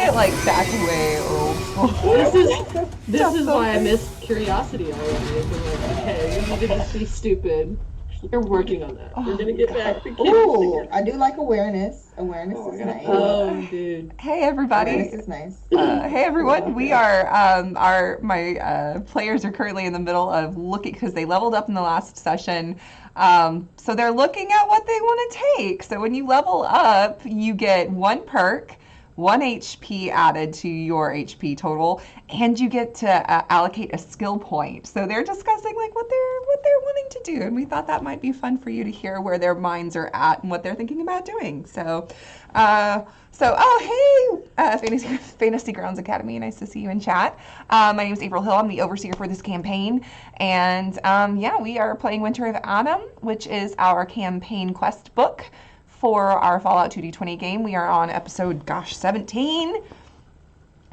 it like back way old school. This is why I missed curiosity already. I'm like, okay, you need to just be stupid. You're working on that. We're gonna get back to kids Ooh, again. I do like awareness. Awareness is nice. Oh, dude. Hey everybody. Awareness is nice. Hey everyone. We are my players are currently in the middle of looking because they leveled up in the last session. So they're looking at what they want to take. So when you level up, you get 1 perk, 1 HP added to your HP total, and you get to allocate a skill point. So they're discussing like what they're wanting to do, and we thought that might be fun for you to hear where their minds are at and what they're thinking about doing. So, Fantasy Grounds Academy, nice to see you in chat. My name is April Hill. I'm the overseer for this campaign, and we are playing Winter of Adam, which is our campaign quest book for our Fallout 2D20 game. We are on episode, 17.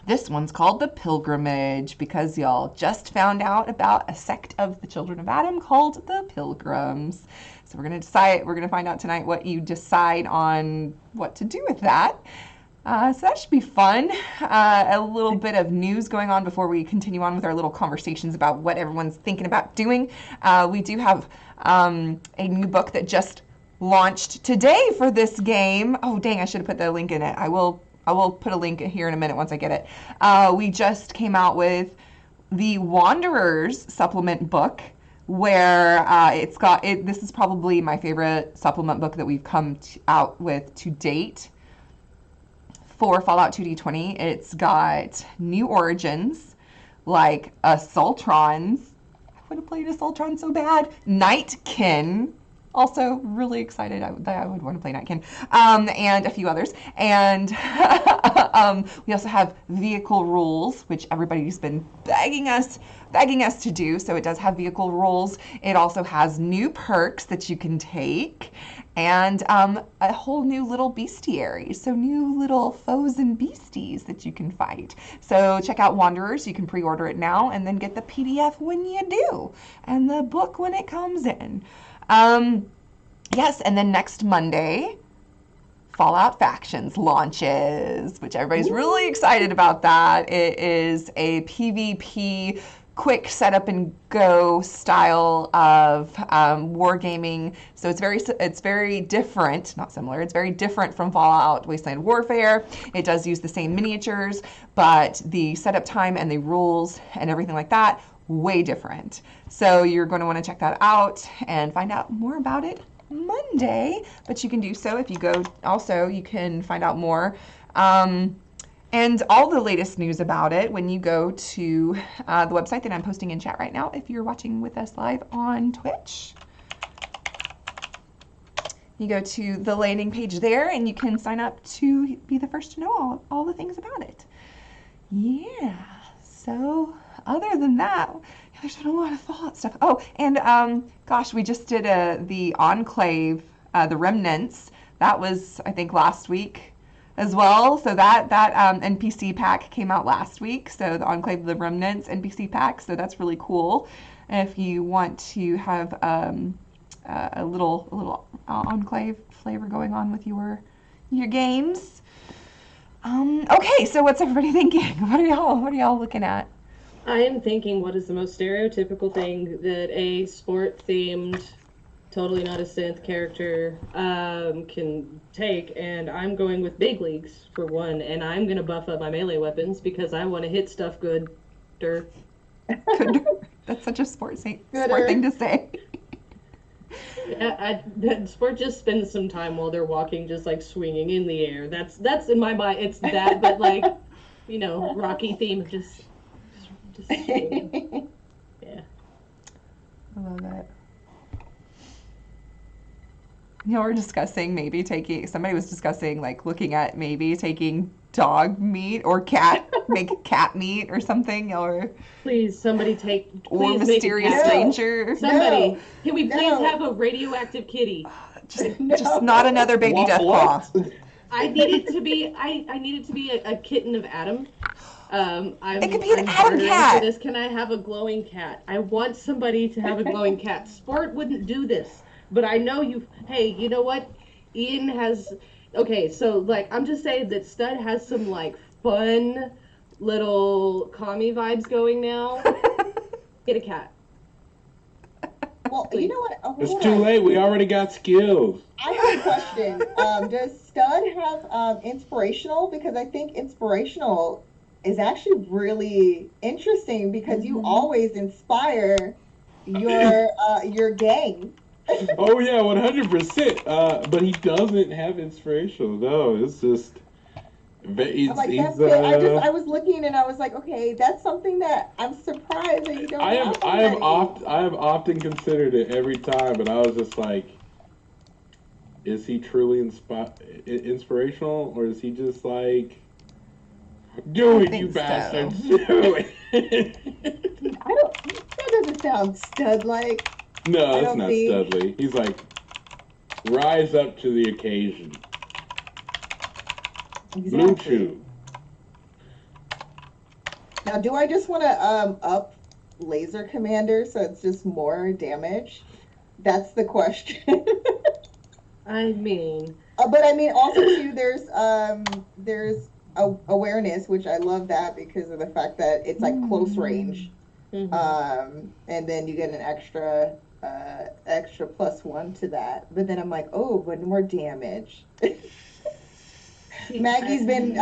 This one's called The Pilgrimage because y'all just found out about a sect of the children of Adam called the Pilgrims. So we're going to find out tonight what you decide on what to do with that. So that should be fun. A little bit of news going on before we continue on with our little conversations about what everyone's thinking about doing. We do have a new book that just launched today for this game. Oh dang, I should have put the link in it. I will put a link here in a minute once I get it. We just came out with the Wanderers supplement book where this is probably my favorite supplement book that we've come out with to date for Fallout 2D20. It's got new origins like Assaultrons. I would have played Assaultron so bad. Nightkin. Also, really excited that I would want to play Nightkin, and a few others. And we also have vehicle rules, which everybody's been begging us to do. So it does have vehicle rules. It also has new perks that you can take, and a whole new little bestiary. So new little foes and beasties that you can fight. So check out Wanderers. You can pre-order it now, and then get the PDF when you do, and the book when it comes in. Yes, and then next Monday, Fallout Factions launches, which everybody's really excited about that. It is a PvP quick setup and go style of wargaming. So it's very different, not similar. It's very different from Fallout Wasteland Warfare. It does use the same miniatures, but the setup time and the rules and everything like that, way different. So you're going to want to check that out and find out more about it Monday, but you can do so if you go. Also, you can find out more and all the latest news about it when you go to the website that I'm posting in chat right now if you're watching with us live on Twitch. You go to the landing page there and you can sign up to be the first to know all the things about it. Yeah, so other than that, there's been a lot of Fallout stuff. Oh, and gosh, we just did the Enclave, the Remnants. That was, I think, last week as well. So that NPC pack came out last week. So the Enclave, the Remnants NPC pack. So that's really cool. And if you want to have a little Enclave flavor going on with your games. Okay, so what's everybody thinking? What are y'all looking at? I am thinking, what is the most stereotypical thing that a sport-themed, totally not a synth character can take? And I'm going with big leagues for one, and I'm going to buff up my melee weapons because I want to hit stuff good. That's such a sport thing to say. Yeah, sport just spends some time while they're walking, just like swinging in the air. That's in my mind. It's that, but like, Rocky theme, just yeah. I love that. We're discussing somebody was discussing like looking at maybe taking dog meat or make cat meat or something, or please somebody or mysterious stranger. Somebody, can we please have a radioactive kitty? Just not another baby death paw. I need it to be a kitten of Adam. It could be an Adam cat. For this. Can I have a glowing cat? I want somebody to have a glowing cat. Sport wouldn't do this, but I know you. Hey, you know what? Ian has Okay, so like I'm just saying that Stud has some like fun little commie vibes going now. Get a cat. Well, you Please. know what? It's Hold too on. late. We already got skills. I have a question. Does Stud have inspirational? Because I think inspirational is actually really interesting because you always inspire your gang. Oh yeah, 100%. But he doesn't have inspirational. No, it's just I'm he's like, he's that's good. I was looking and I was like, okay, that's something that I'm surprised that you don't have already. I have often considered it every time, but I was just like, is he truly inspirational, or is he just like, do I it, you think so. bastards, do it? I don't. That doesn't sound stud like. No, I that's don't not think. Studley. He's like, rise up to the occasion. Blue Exactly. Chew. Now, do I just want to up laser commander so it's just more damage? That's the question. I mean, But I mean, also too, there's awareness, which I love that because of the fact that it's like close range. mhm. And then you get an extra +1 to that. But then I'm like, oh, but more damage. See, Maggie's been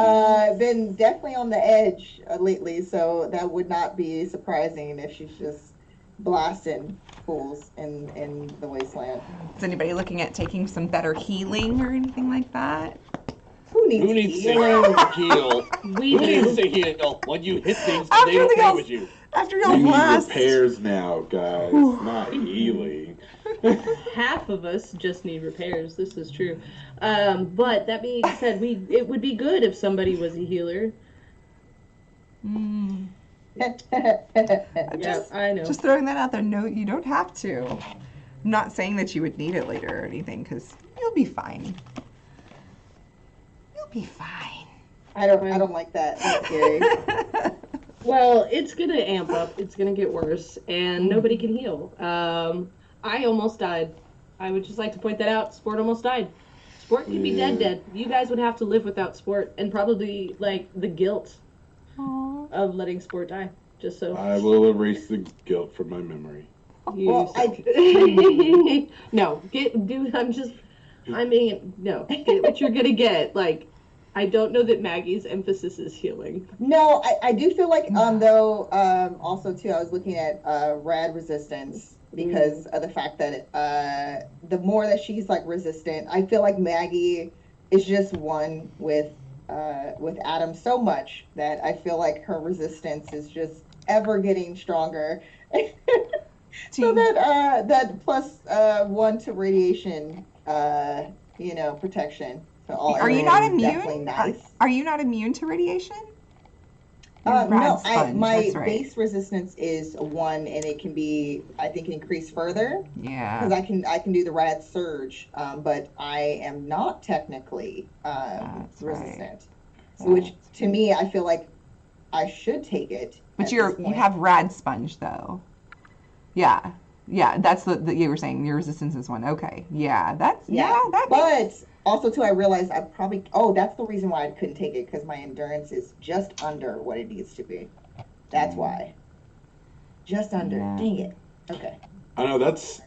definitely on the edge lately, so that would not be surprising if she's just blasting fools in the wasteland. Is anybody looking at taking some better healing or anything like that? Who needs Who needs to heal? heal? we Who needs do. to heal when you hit things and After they don't the play else- with you? After We y'all's need last. repairs now, guys. Not healing. Half of us just need repairs. This is true. But that being said, it would be good if somebody was a healer. Mm. Yeah, I know. Just throwing that out there. No, you don't have to. I'm not saying that you would need it later or anything, because you'll be fine. You'll be fine. I don't like that. That's scary. Well, it's gonna amp up. It's gonna get worse, and nobody can heal. I almost died. I would just like to point that out. Sport almost died. Sport could be dead. You guys would have to live without Sport, and probably like the guilt Aw. of letting Sport die. Just so I will erase the guilt from my memory. you. Well, No, dude. I mean, no. Get what you're gonna get. Like, I don't know that Maggie's emphasis is healing. No, I do feel like though also too I was looking at rad resistance because of the fact that the more that she's like resistant, I feel like Maggie is just one with Adam so much that I feel like her resistance is just ever getting stronger. So that +1 to radiation protection. So all Are you not is definitely immune? nice. Are you not immune to radiation? You're No, Brad Sponge, my that's right. base resistance is 1, and it can be, I think, increased further Yeah. because I can do the rad surge, but I am not technically That's resistant. right. So, which to me, I feel like I should take it. But at you this point. have rad sponge though. Yeah. Yeah, that's the you were saying your resistance is 1. Okay. Yeah, that's that But also too, I realized I probably that's the reason why I couldn't take it because my endurance is just under what it needs to be. That's why. Just under. Yeah. Dang it. Okay. I know that's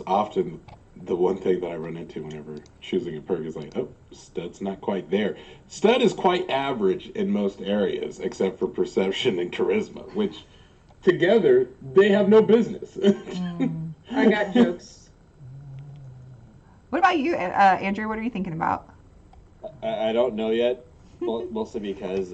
often the one thing that I run into whenever choosing a perk is like, oh, Stud's not quite there. Stud is quite average in most areas except for perception and charisma, which together they have no business. I got jokes. What about you, Andrew? What are you thinking about? I don't know yet, mostly because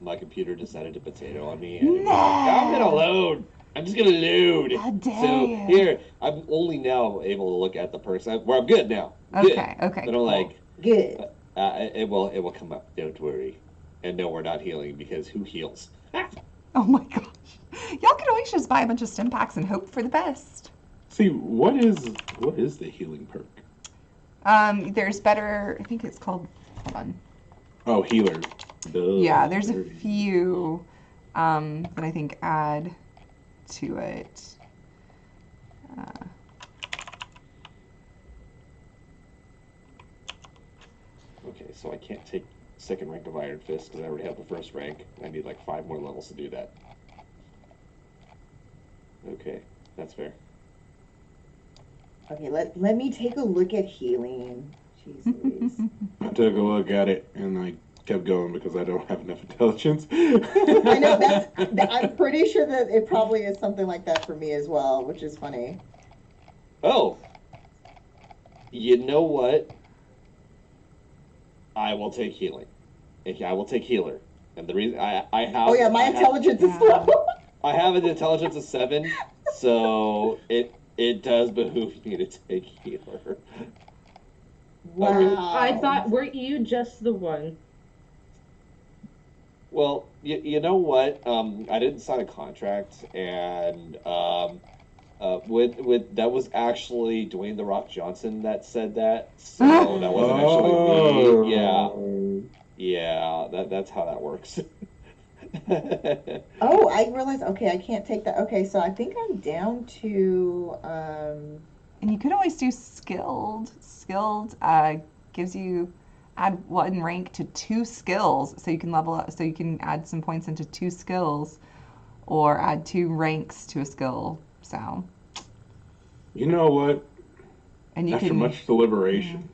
my computer decided to potato on me. And it was No. like, I'm gonna load. I'm just gonna load. How dare So you. here, I'm only now able to look at the person where I'm good now. Good. Okay. Okay. But I'm Cool. like, Good. it will come up. Don't worry. And no, we're not healing because who heals? Oh my gosh. Y'all can always just buy a bunch of stim packs and hope for the best. See, what is the healing perk? There's better. I think it's called. Hold on. Oh, healer. Duh. Yeah, there's a few that I think add to it. Okay, so I can't take second rank of Iron Fist because I already have the first rank. I need like 5 more levels to do that. Okay, that's fair. Okay, let me take a look at healing. Jeez Louise. I took a look at it and I kept going because I don't have enough intelligence. I know I'm pretty sure that it probably is something like that for me as well, which is funny. Oh, you know what? I will take healing. I will take healer. And the reason I have. Oh yeah, my intelligence is low. I have an intelligence of 7, so it does behoove me to take healer. Wow. I thought, weren't you just the one? Well, you know what? I didn't sign a contract, and with that was actually Dwayne the Rock Johnson that said that, so that wasn't actually me. Yeah, that's how that works. Oh, I realized. Okay, I can't take that. Okay, so I think I'm down to. And you could always do skilled. Skilled gives you add 1 rank to 2 skills, so you can level up. So you can add some points into 2 skills, or add 2 ranks to a skill. So. You know what? And you After can. much deliberation.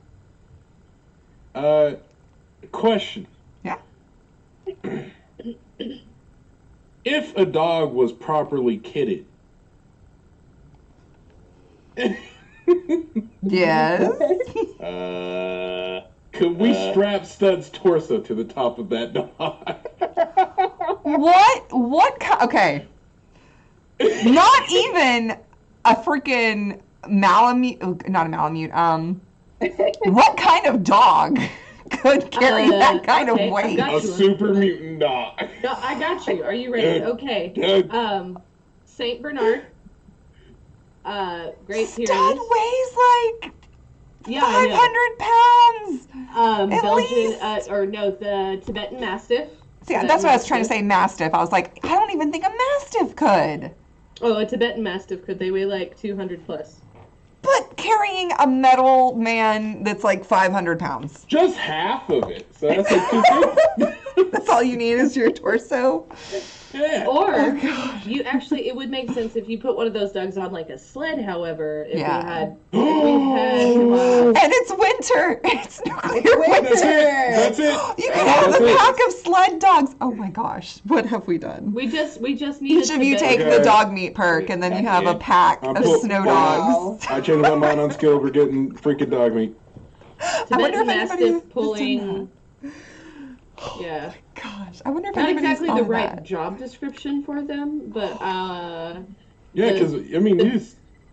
Question. Yeah. If a dog was properly kitted. Yes. Could we strap Stud's torso to the top of that dog? Okay. Not even a freaking Malamute, not a Malamute, what kind of dog could carry that kind of okay, weight? A super mutant dog. No, I got you. Are you ready? Okay. Saint Bernard. Great Stud Pyrenees. weighs like Yeah, I 500 pounds. At Belgian, or no, the Tibetan Mastiff. See, that's what I was trying to say, Mastiff. I was like, I don't even think a Mastiff could. Oh, a Tibetan Mastiff could. They weigh like 200 plus. But carrying a metal man that's like 500 pounds. Just half of it. So that's like 250. That's all you need is your torso. Yeah. Or Oh, you actually, it would make sense if you put one of those dogs on like a sled. However, if Yeah. we had, And it's winter. It's nuclear winter. That's it. You can have a pack of sled dogs. Oh my gosh, what have we done? we just need Each of you take the dog meat perk, and then you have a pack of snow dogs. I changed my mind on skill. We're getting freaking dog meat. I wonder Tibetan if anybody has Mastiff done pulling. Yeah. Gosh, I wonder if Not anybody's exactly thought the of right that. job description for them, but Yeah, because I mean,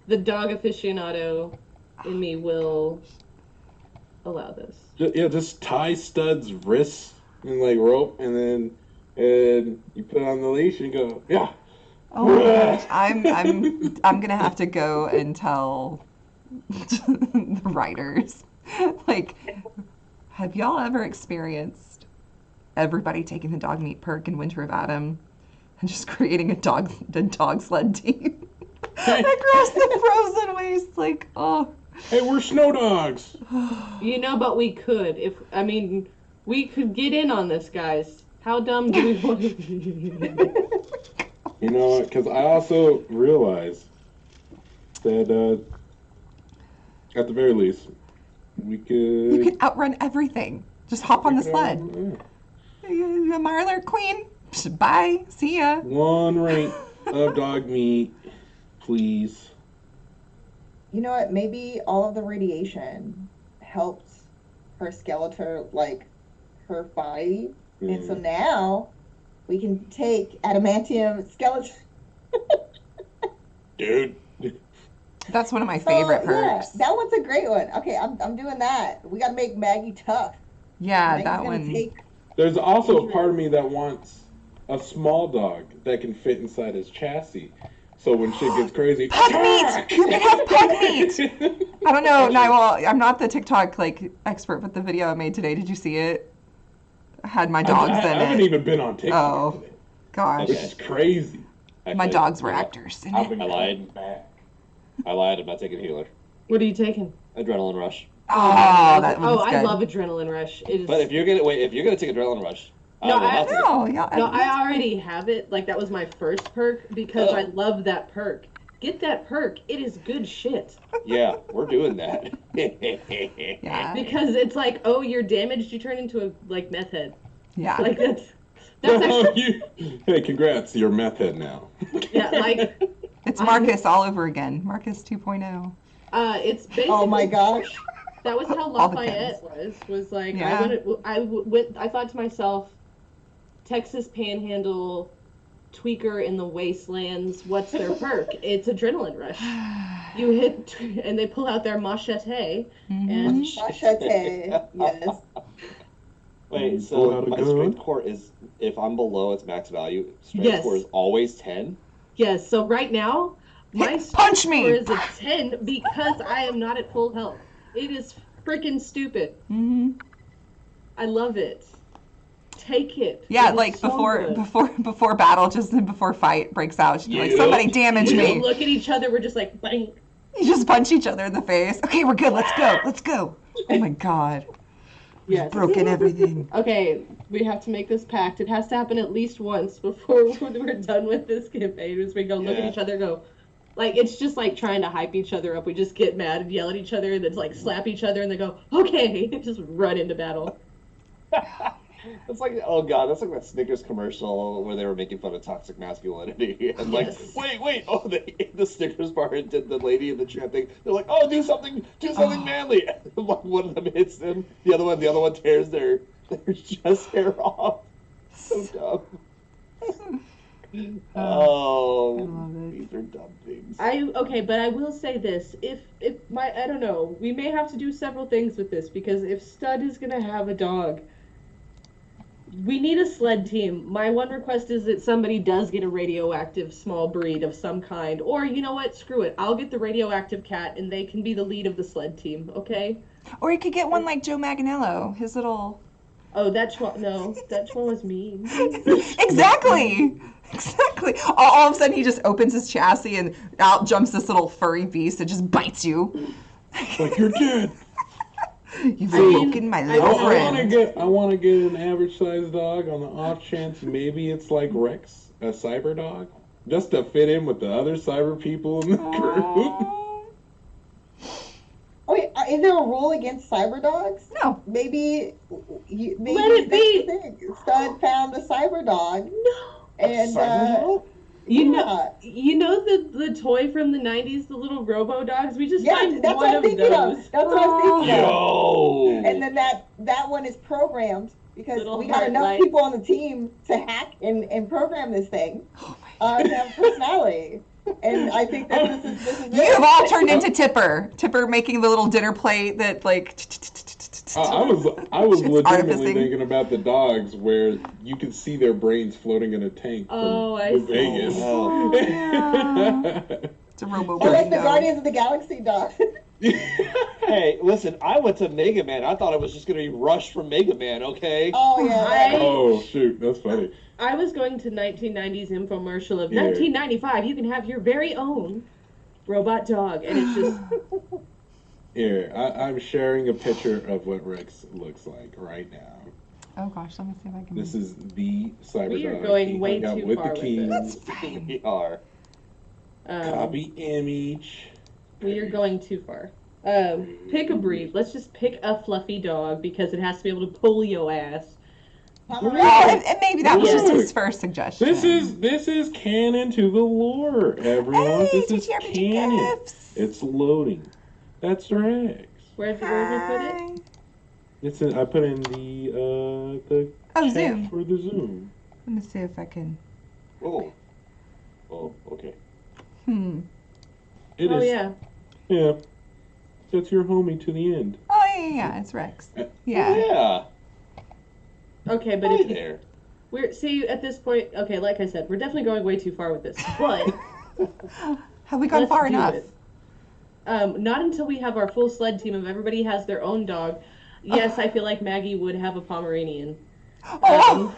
the dog aficionado in me will allow this. just tie Stud's wrists in like rope, and you put it on the leash and go, yeah. Oh my gosh, I'm gonna have to go and tell the writers, like, have y'all ever experienced everybody taking the dog meat perk in Winter of Adam and just creating a dog sled team across the frozen waste? Like, oh. Hey, we're snow dogs. But we could. We could get in on this, guys. How dumb do we want to be? You know what? Because I also realized that at the very least, You could outrun everything. Just hop on the sled. You a Marler Queen? Bye. See ya. 1 rank of dog meat, please. You know what? Maybe all of the radiation helped her skeleton, like her body, and so now we can take adamantium skeleton. Dude. That's one of my favorite perks. Yeah, that one's a great one. Okay, I'm doing that. We got to make Maggie tough. Yeah, Maggie's that gonna one. take- There's also a part of me that wants a small dog that can fit inside his chassis. So when shit gets crazy, Pug meat! You can have pug meat! I don't know, Nigel, I'm not the TikTok expert, but the video I made today, did you see it? I had my dogs I in it. haven't even been on TikTok Oh, today, gosh. which is crazy. My Actually, dogs were actors in I've it. been I lied. back. I lied. I'm not taking healer. What are you taking? Adrenaline rush. Oh, that one's I good. love Adrenaline Rush. It is... But if you're gonna take Adrenaline Rush, No, I will not take it. No, yeah. No, I already have it. Like, that was my first perk because I love that perk. Get that perk. It is good shit. Yeah, we're doing that. Yeah. Because it's like, oh, you're damaged, you turn into a, like, meth head. Yeah. Like, that's Oh, actually... hey, congrats, you're meth head now. Yeah, like... It's Marcus all over again. Marcus 2.0. It's basically... Oh my gosh. That was how All the Lafayette was like, Yeah. I thought to myself, Texas Panhandle tweaker in the wastelands, what's their perk? It's Adrenaline Rush. You hit, and they pull out their machete, and Machete. Yes. Wait, Pull so out a my gun. strength score is, if I'm below its max value, strength Yes. score is always 10? yes, so right now, my Punch strength me! score is a 10 because I am not at full health. It is freaking stupid. Mm-hmm. I love it. Take it. Yeah, It is like so good. before battle, just before fight breaks out, she'd be like, Yeah. somebody damage We me. don't look at each other, we're just like, bang. You just punch each other in the face. Okay, we're good. Let's go. Let's go. Oh my god. Yes. Broken everything. Okay, we have to make this pact. It has to happen at least once before we're done with this campaign. As we go look at Yeah. each other, and go, like, it's just like trying to hype each other up. We just get mad and yell at each other, and then like slap each other, and then go, okay, just run into battle. It's like, oh god, that's like that Snickers commercial where they were making fun of toxic masculinity. And like, Yes. wait, oh, they ate the Snickers bar and did the lady in the chair thing. They're like, oh, do something manly. And like, one of them hits them, the other one tears their chest hair off. So dumb. Oh, I love it. these are dumb things. Okay, but I will say this: if I don't know, we may have to do several things with this because if Stud is gonna have a dog, we need a sled team. My one request is that somebody does get a radioactive small breed of some kind, or you know what? Screw it. I'll get the radioactive cat, and they can be the lead of the sled team. Okay? Or you could get one like Joe Manganiello. His little. Oh, that one was mean. Exactly. Exactly. All of a sudden, he just opens his chassis and out jumps this little furry beast that just bites you. Like, you're dead. You've I mean, awoken my I little don't know. friend. I want to get an average sized dog on the off chance maybe it's like Rex, a cyber dog, just to fit in with the other cyber people in the group. Aw. Oh, wait, is there a rule against cyber dogs? No. Maybe Let it be. that's the thing. Stud found a cyber dog, No. and Cyber dog? You yeah. know the toy from the 90s, the little robo dogs? We just Yeah, find that's one what I'm of thinking those. of. That's what I'm thinking of. Yo! And then that one is programmed because Little we got heart enough light. people on the team to hack and program this thing Oh my to have personality. And I think that this is You have all turned into Tipper. Tipper making the little dinner plate that like. I was It's legitimately artificing. thinking about the dogs where you could see their brains floating in a tank Oh, from I the see. Vegas. Oh, yeah. It's a robo Or like the burrito. Guardians of the Galaxy dog. Hey, listen, I went to Mega Man. I thought it was just going to be Rush from Mega Man, okay? Oh yeah. Oh shoot, that's funny. I was going to 1990s infomercial of Yeah. 1995. You can have your very own robot dog, and it's just Here, I'm sharing a picture of what Rex looks like right now. Oh gosh, let me see if I can. This is the cyber We are dog. going He way hung out too with far the with king. this. We are. Copy image. we are going too far. Pick a breed. Let's just pick a fluffy dog because it has to be able to pull your ass. Well, and maybe that was just Look. his first suggestion. This is canon to the lore, everyone. Hey, this is TTRPG canon. gifts. It's loading. That's Rex. Where did we put it? Hi. It's in, I put in the Oh, chat Zoom. for the Zoom. Let me see if I can. Oh. Oh, okay. It Oh is. yeah. Yeah. That's your homie to the end. Oh yeah, it's Rex. Yeah. Yeah. Okay, but Hi if you, there. we're see at this point. Okay, like I said, we're definitely going way too far with this, but. Have we gone Let's far do enough? it. Not until we have our full sled team of everybody has their own dog. Yes, I feel like Maggie would have a Pomeranian. Oh,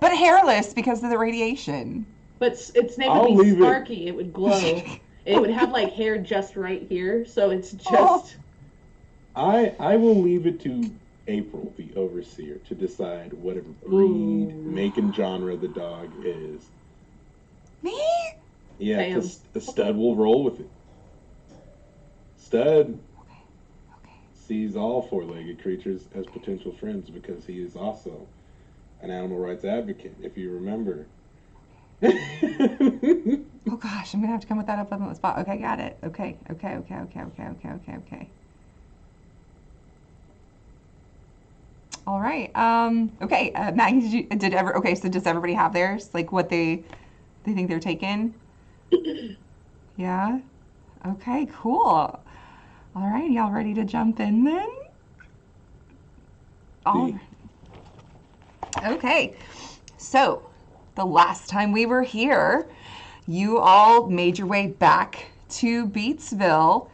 but hairless because of the radiation. But its name I'll would be leave it. Sparky. It would glow. It would have like hair just right here, so it's just. Oh. I will leave it to April, the overseer, to decide whatever breed, make, and genre the dog is. Me? Yeah, Damn. because Stud will roll with it. Stud Okay. sees all four-legged creatures as potential friends because he is also an animal rights advocate, if you remember. Oh gosh, I'm gonna have to come with that up on the spot. Okay, got it. Okay. All right. Okay. Maggie, so does everybody have theirs? Like what they think they're taking? Yeah. Okay. Cool. All right. Y'all ready to jump in then? All See. right. Okay. So the last time we were here, you all made your way back to Beatsville,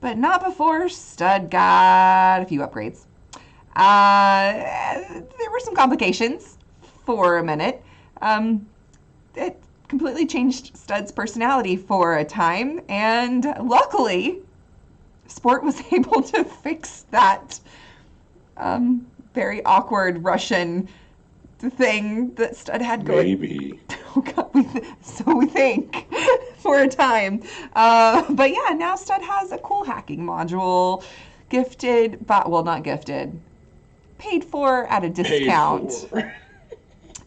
but not before Stud got a few upgrades. There were some complications for a minute. It completely changed Stud's personality for a time, and luckily, Sport was able to fix that very awkward Russian thing that Stud had going. Maybe. Oh God, so we think for a time. But yeah, now Stud has a cool hacking module, gifted, but well, not gifted, paid for at a discount,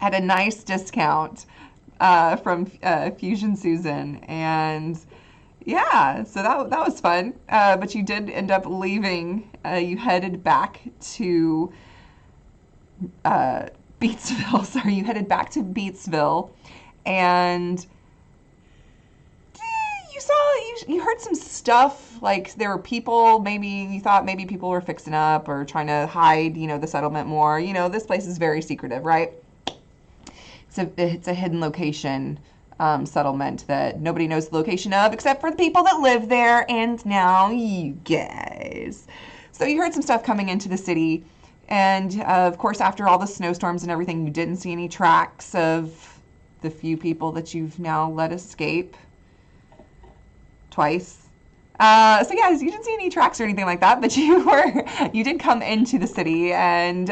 at a nice discount from Fusion Susan, and yeah, so that was fun. But you did end up leaving. You headed back to Beatsville. Sorry, you headed back to Beatsville, and you heard some stuff, like there were people, maybe you thought maybe people were fixing up or trying to hide, the settlement more. This place is very secretive, right? It's a hidden location settlement that nobody knows the location of except for the people that live there, and now you guys. So you heard some stuff coming into the city, and of course, after all the snowstorms and everything, you didn't see any tracks of the few people that you've now let escape twice. So yeah, you didn't see any tracks or anything like that, but you did come into the city, and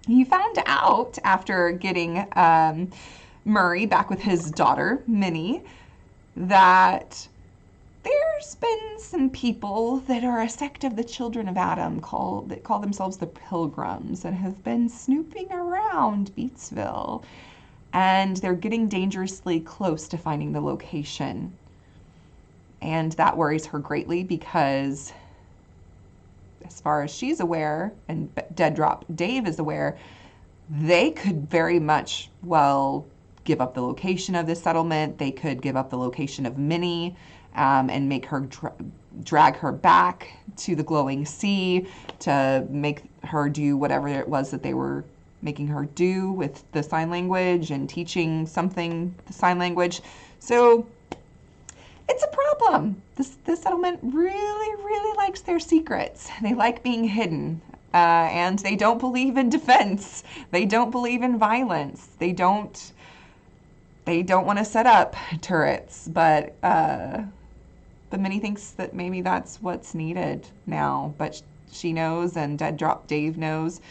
you found out after getting Murray back with his daughter, Minnie, that there's been some people that are a sect of the children of Adam that call themselves the Pilgrims and have been snooping around Beatsville, and they're getting dangerously close to finding the location. And that worries her greatly because, as far as she's aware, and Dead Drop Dave is aware, they could very much, give up the location of this settlement. They could give up the location of Minnie and make her drag her back to the glowing sea to make her do whatever it was that they were making her do with the sign language and teaching something the sign language. So it's a problem. This settlement really, really likes their secrets. They like being hidden. And they don't believe in defense. They don't believe in violence. They don't want to set up turrets, but Minnie thinks that maybe that's what's needed now. But she knows, and Dead Drop Dave knows,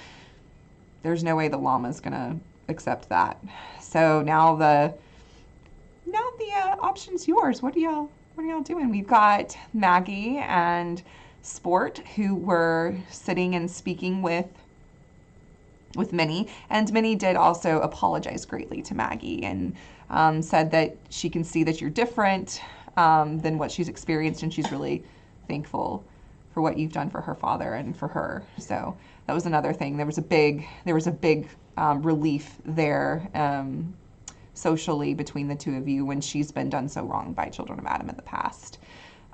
there's no way the llama's gonna accept that. So now the option's yours. What are y'all doing? We've got Maggie and Sport, who were sitting and speaking with Minnie, and Minnie did also apologize greatly to Maggie and said that she can see that you're different than what she's experienced, and she's really thankful for what you've done for her father and for her. So that was another thing. There was a big relief there socially between the two of you when she's been done so wrong by Children of Adam in the past.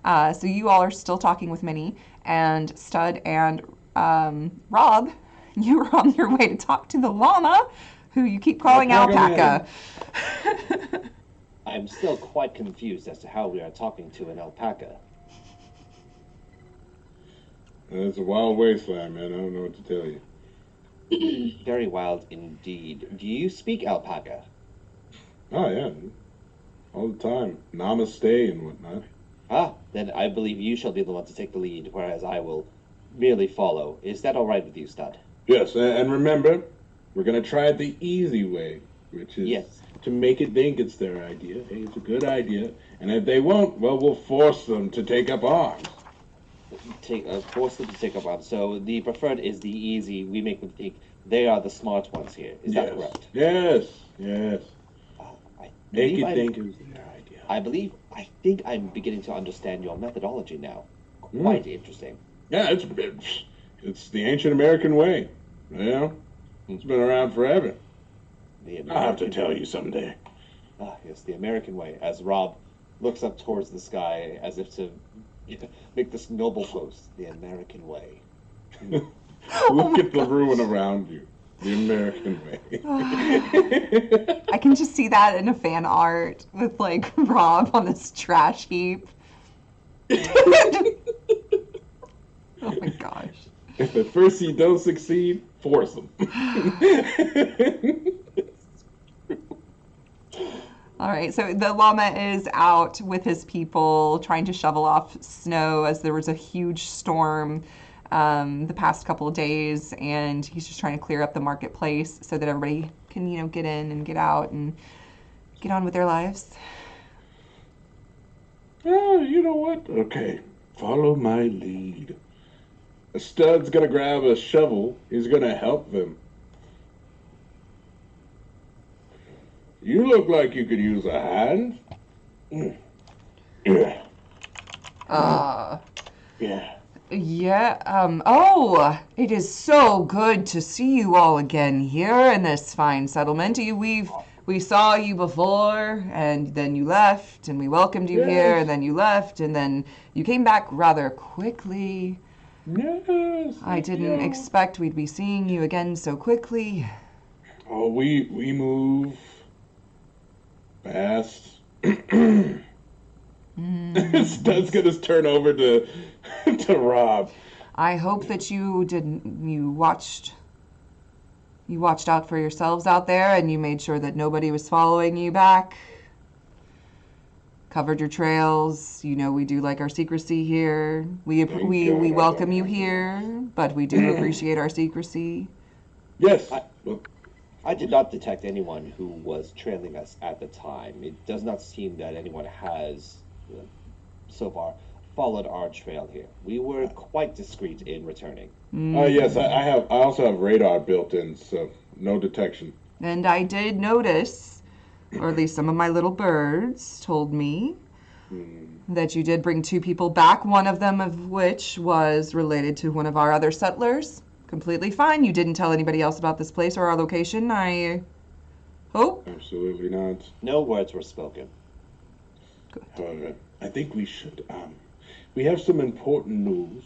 So you all are still talking with Minnie, and Stud and Rob, you were on your way to talk to the llama, who you keep calling Alpaca. I'm still quite confused as to how we are talking to an alpaca. It's a wild wasteland, man. I don't know what to tell you. Very wild indeed. Do you speak alpaca? Oh, yeah. All the time. Namaste and whatnot. Then I believe you shall be the one to take the lead, whereas I will merely follow. Is that all right with you, Stud? Yes, and remember, we're gonna try it the easy way, which is Yes. to make it think it's their idea. Hey, it's a good idea, and if they won't, well, we'll force them to take up arms. Force them to take up arms. So the preferred is the easy. We make them think they are the smart ones here. Is that correct? Yes, yes. I Make believe it think it's their idea. I think I'm beginning to understand your methodology now. Quite interesting. Yeah, it's the ancient American way. You know, it's been around forever. I'll have to tell you someday. Yes, the American way. As Rob looks up towards the sky as if to make this noble boast, the American way. Look at the ruin around you. The American way. I can just see that in a fan art with like Rob on this trash heap. Oh my gosh. If at first you don't succeed, force them. All right, so the llama is out with his people trying to shovel off snow as there was a huge storm the past couple of days, and he's just trying to clear up the marketplace so that everybody can, get in and get out and get on with their lives. Oh, you know what? Okay, follow my lead. A stud's gonna grab a shovel. He's gonna help them. You look like you could use a hand. Yeah. Yeah. Oh, it is so good to see you all again here in this fine settlement. We saw you before, and then you left, and we welcomed you here, and then you left, and then you came back rather quickly. Yes. I didn't expect we'd be seeing you again so quickly. Oh, we move fast. Stud's gonna turn over to Rob. I hope that you watched out for yourselves out there, and you made sure that nobody was following you back. Covered your trails. We do like our secrecy here. We welcome you here, but we do appreciate our secrecy. Yes. I did not detect anyone who was trailing us at the time. It does not seem that anyone has, so far, followed our trail here. We were quite discreet in returning. Yes, I also have radar built in, so no detection. And I did notice, or at least some of my little birds told me, that you did bring 2 people back, one of them of which was related to one of our other settlers. Completely fine. You didn't tell anybody else about this place or our location, I hope? Absolutely not. No words were spoken. However, I think we should, we have some important news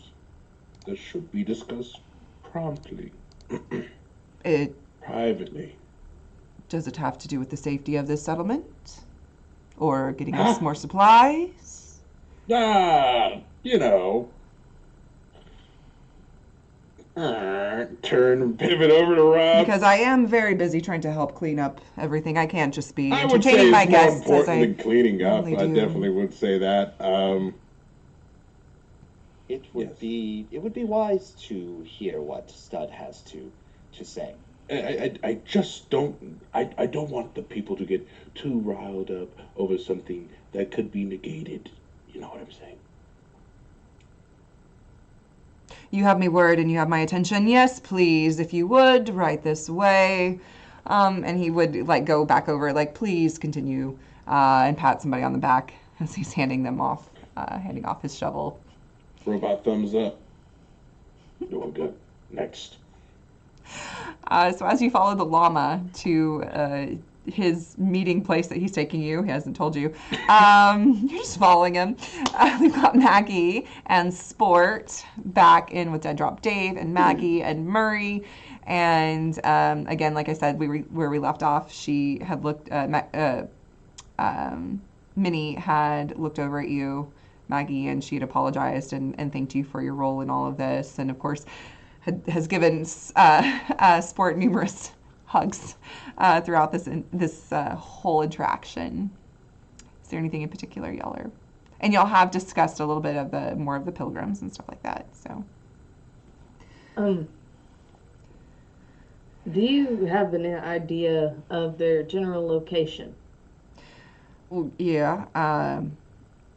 that should be discussed promptly. Privately. Does it have to do with the safety of this settlement? Or getting us more supplies? You know. Turn and pivot over to Rob. Because I am very busy trying to help clean up everything. I can't just be I would say entertaining my it's more guests as important I than cleaning up. normally I do. definitely would say that. It would be wise to hear what Stud has to say. I just don't. I don't want the people to get too riled up over something that could be negated. You know what I'm saying? You have me word and you have my attention. Yes, please, if you would, right this way. And he would go back over, please continue, and pat somebody on the back as he's handing off his shovel. Robot thumbs up. Doing good. Next. So as you follow the llama to his meeting place that he's taking you, he hasn't told you, you're just following him. We've got Maggie and Sport back in with Dead Drop Dave and Maggie and Murray. And again, like I said, where we left off, she had looked, Minnie had looked over at you, Maggie, and she had apologized and thanked you for your role in all of this. And of course, has given Sport numerous hugs throughout this whole interaction. Is there anything in particular y'all are And y'all have discussed a little bit of the more of the Pilgrims and stuff like that. So, Do you have an idea of their general location? well, yeah,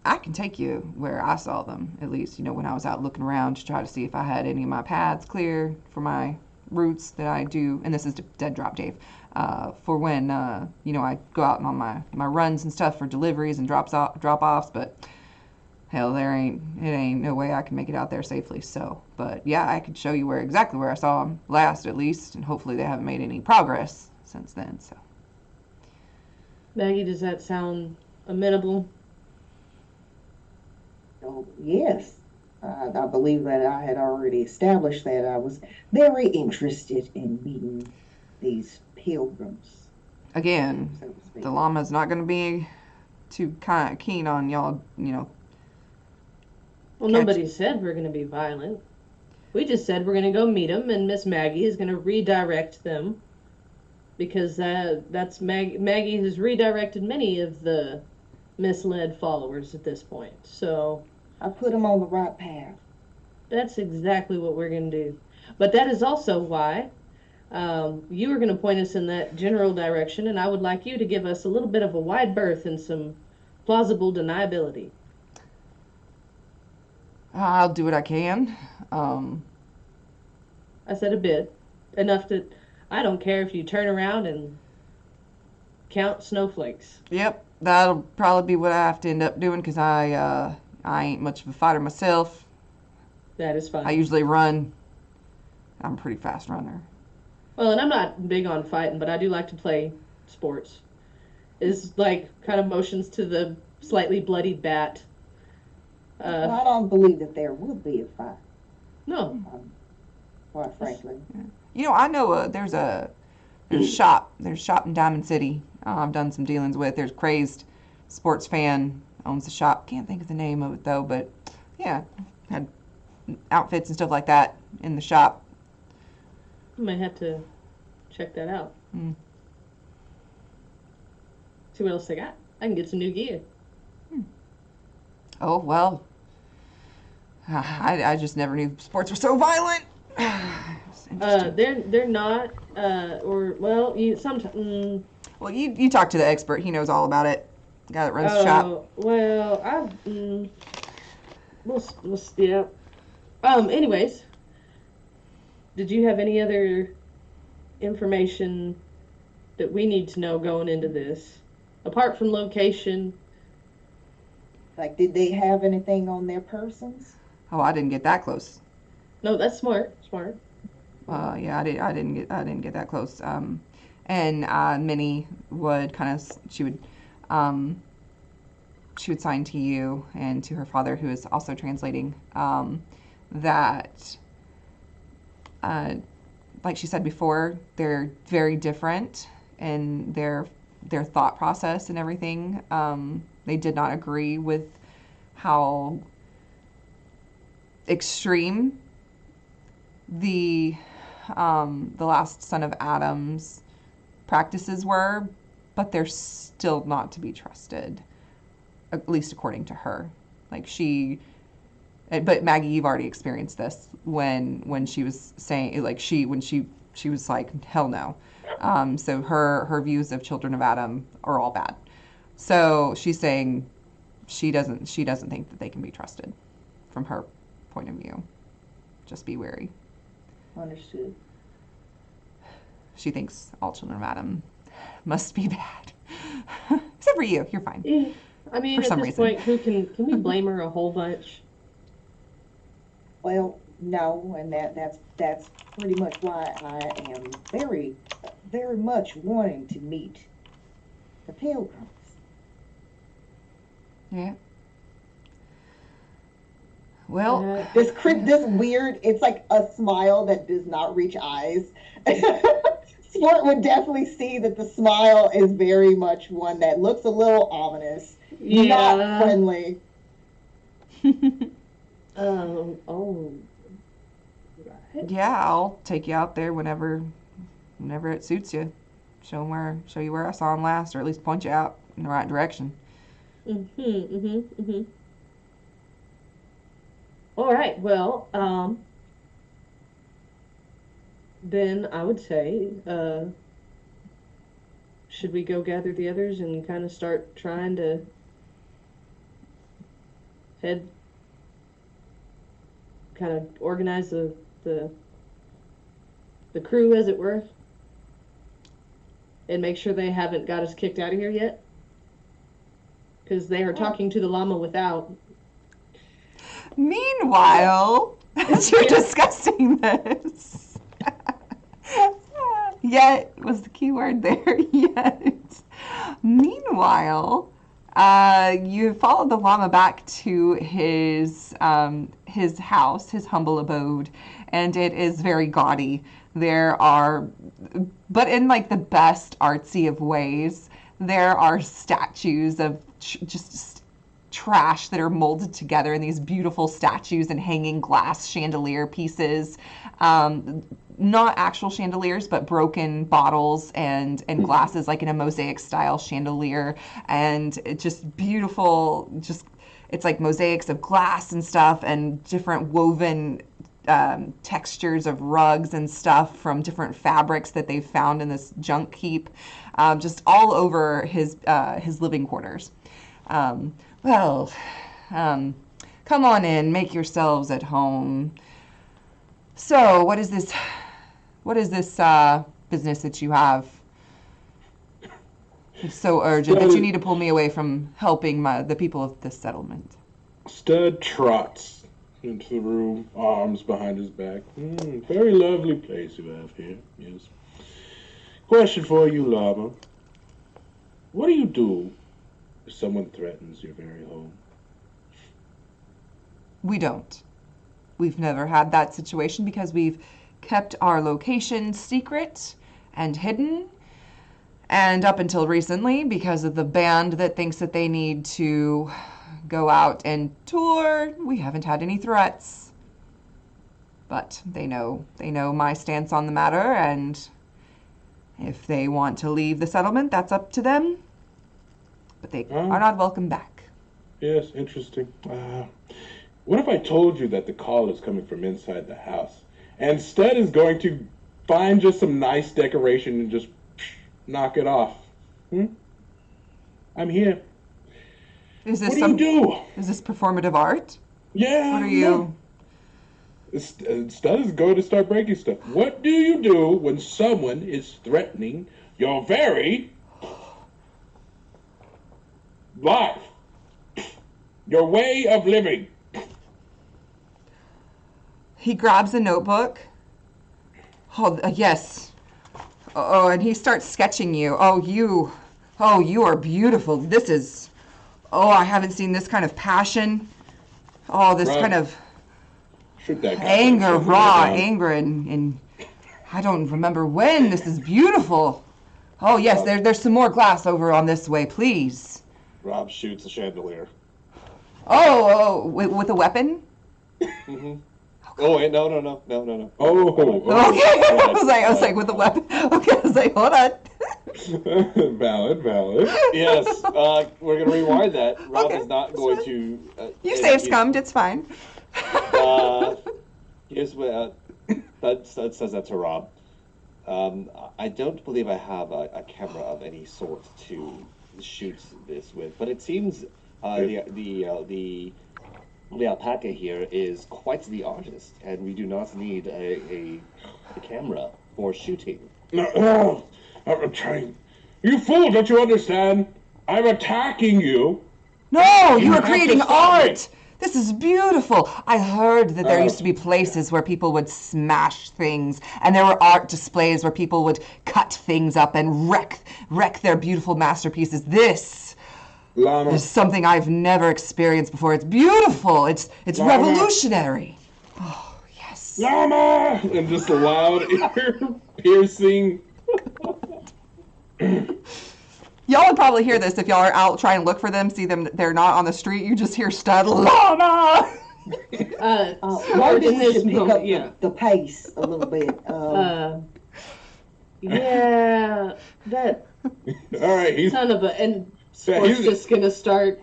I can take you where I saw them. At least, when I was out looking around to try to see if I had any of my paths clear for my routes that I do. And this is dead drop, Dave. For when I go out on my runs and stuff for deliveries and drop offs, but. Hell, it ain't no way I can make it out there safely. So, but yeah, I could show you exactly where I saw them last, at least, and hopefully they haven't made any progress since then. So, Maggie, does that sound amenable? Oh, yes. I believe that I had already established that I was very interested in meeting these pilgrims, again, so to speak. the llama's not going to be too keen on y'all. Well, nobody said we're going to be violent. We just said we're going to go meet them, and Miss Maggie is going to redirect them, because that's Maggie has redirected many of the misled followers at this point. So I put them on the right path. that's exactly what we're going to do. But that is also why you are going to point us in that general direction, and I would like you to give us a little bit of a wide berth and some plausible deniability. I'll do what I can. I said a bit. Enough that I don't care if you turn around and count snowflakes. Yep, that'll probably be what I have to end up doing because I ain't much of a fighter myself. That is fine. I usually run. I'm a pretty fast runner. Well, and I'm not big on fighting, but I do like to play sports. Is like kind of motions to the slightly bloodied bat. Well, I don't believe that there would be a fight, No. quite frankly. I know there's shop in Diamond City. I've done some dealings with. There's Crazed Sports Fan owns the shop. Can't think of the name of it though, but yeah, had outfits and stuff like that in the shop. I might have to check that out. Mm. See what else they got. I can get some new gear. Oh well, I just never knew sports were so violent. It's interesting. They're not. Or well, you sometimes. Well, you talk to the expert. He knows all about it. The guy that runs the shop. Well, we'll yeah. Anyways, did you have any other information that we need to know going into this, apart from location? Like, did they have anything on their persons? Oh, I didn't get that close. No, that's smart. Yeah, I didn't get that close. And Minnie would she would sign to you and to her father, who is also translating, that, like she said before, they're very different in their thought process and everything. They did not agree with how extreme the last son of Adam's practices were, but they're still not to be trusted, at least according to her. But Maggie, you've already experienced this when she was saying, when she was like, hell no. So her views of children of Adam are all bad. So she's saying she doesn't think that they can be trusted from her point of view. Just be wary. Understood. She thinks all children of Adam must be bad. Except for you. You're fine. Yeah. I mean, For some at this reason. point, can we blame her a whole bunch? Well, no, and that's pretty much why I am very, very much wanting to meet the Pilgrims. Yeah. Well, This weird, it's like a smile that does not reach eyes. Sport would definitely see that the smile is very much one that looks a little ominous, not friendly. Oh. Right. yeah, I'll take you out there whenever it suits you. Show you where I saw him last, or at least point you out in the right direction. All right. Well, then I would say, should we go gather the others and kind of start trying to head, kind of organize the crew, as it were, and make sure they haven't got us kicked out of here yet? Because they are talking to the llama without. Meanwhile, as you're discussing this, yet was the key word there, yet. Meanwhile, you followed the llama back to his house, his humble abode, and it is very gaudy. There are, but in like the best artsy of ways, there are statues of just trash that are molded together in these beautiful statues and hanging glass chandelier pieces. Not actual chandeliers, but broken bottles and glasses, like in a mosaic style chandelier. And it just beautiful, just it's like mosaics of glass and stuff and different woven textures of rugs and stuff from different fabrics that they've found in this junk heap, just all over his living quarters. Well, come on in, make yourselves at home. So, what is this business that you have? It's so urgent that you need to pull me away from helping the people of this settlement. Stud trots into the room, arms behind his back. Very lovely place you have here, yes. Question for you, Llama. What do you do if someone threatens your very home? We don't. We've never had that situation because we've kept our location secret and hidden. And up until recently, because of the band that thinks that they need to go out and tour, we haven't had any threats. But they know my stance on the matter, and if they want to leave the settlement, that's up to them. But they are not welcome back. Yes, interesting. What if I told you that the call is coming from inside the house? And Stud is going to find just some nice decoration and just knock it off. I'm here. Is this what do you do? Is this performative art? Yeah. What are you? Stud is going to start breaking stuff. What do you do when someone is threatening your very life? Your way of living? He grabs a notebook. Oh, yes. Oh, and he starts sketching you. Oh, you are beautiful. This is, I haven't seen this kind of passion. Oh, this kind of anger, raw anger, and I don't remember when. This is beautiful. Oh, yes, there's some more glass over on this way, please. Rob shoots a chandelier. Oh, with a weapon? Mm-hmm. Oh wait, no. Okay, I was like with a weapon. Okay, I was like, hold on. Valid. Yes, we're gonna rewind that. Rob is not going to. You saved scummed. It's fine. Here's what Stud says that to Rob. I don't believe I have a camera of any sort to shoot this with, but it seems the alpaca here is quite the artist, and we do not need a camera for shooting. No, I'm trying. You fool! Don't you understand? I'm attacking you. No, you are creating art. This is beautiful. I heard that there used to be places where people would smash things, and there were art displays where people would cut things up and wreck their beautiful masterpieces. This is something I've never experienced before. It's beautiful. It's revolutionary. Oh, yes. Llama! And just a loud ear piercing. Y'all would probably hear this if y'all are out trying to look for them, see them, they're not on the street. You just hear Stud, llama! Maybe we should pick up the pace a little bit. Yeah, that All right, son of a... And Sport's just going to start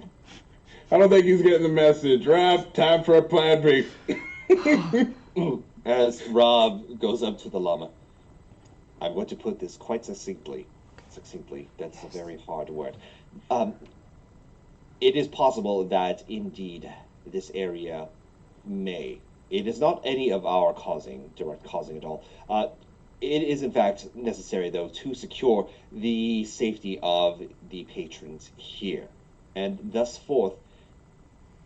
I don't think he's getting the message. Rob, time for a plan B. As Rob goes up to the llama, I'm going to put this quite succinctly. Succinctly, that's a very hard word. It is possible that indeed this area may. It is not any of our direct causing at all. It is in fact necessary, though, to secure the safety of the patrons here. And thus forth,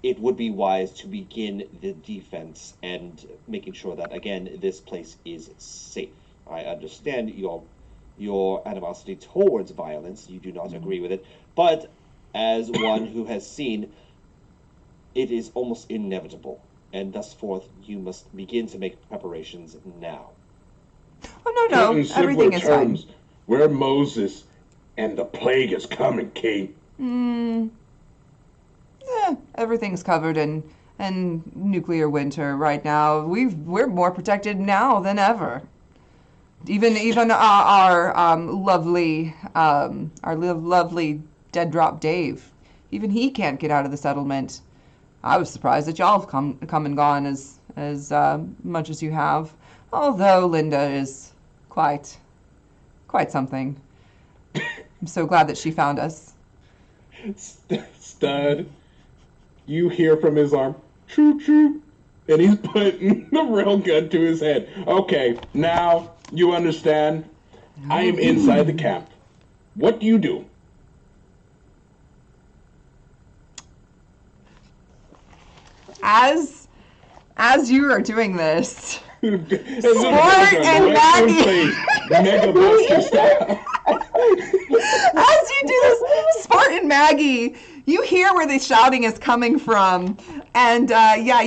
it would be wise to begin the defense and making sure that, again, this place is safe. I understand your animosity towards violence. You do not agree with it. But as one who has seen, it is almost inevitable. And thus forth, you must begin to make preparations now. Oh, no. In simpler Everything is terms, fine. we're Moses, and the plague is coming, King. Everything's covered in nuclear winter right now. We're more protected now than ever. Even our lovely dead drop Dave, even he can't get out of the settlement. I was surprised that y'all have come and gone as much as you have. Although Linda is quite something. I'm so glad that she found us. Stud, you hear from his arm, troop, troop, and he's putting the railgun to his head. Okay, now you understand. I am inside the camp. What do you do? As you are doing this, Sport and Maggie. Mega Buster style. As you do this, Sport and Maggie, you hear where the shouting is coming from. And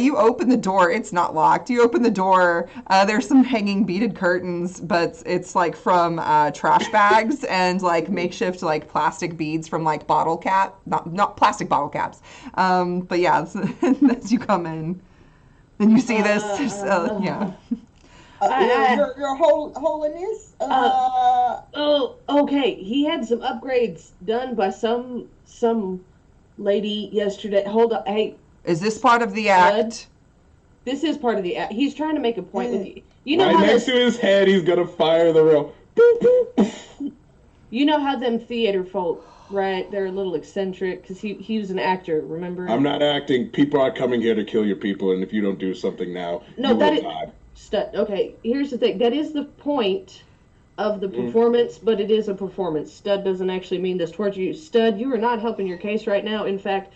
you open the door. It's not locked. You open the door. There's some hanging beaded curtains, but it's like from trash bags and like makeshift like plastic beads from like bottle cap, not plastic bottle caps. But yeah, as you come in, and you see this, Your holiness. Okay. He had some upgrades done by some lady yesterday. Hold on. Hey, is this part of the act? this is part of the act. He's trying to make a point with you. You know Right how next to his head, he's gonna fire the rail. you know how them theater folk, right? They're a little eccentric because he was an actor. Remember? I'm not acting. People are coming here to kill your people, and if you don't do something now, No, you that will is die. Stud. Okay, here's the thing. That is the point of the performance, but it is a performance. Stud doesn't actually mean this towards you. Stud, you are not helping your case right now. In fact,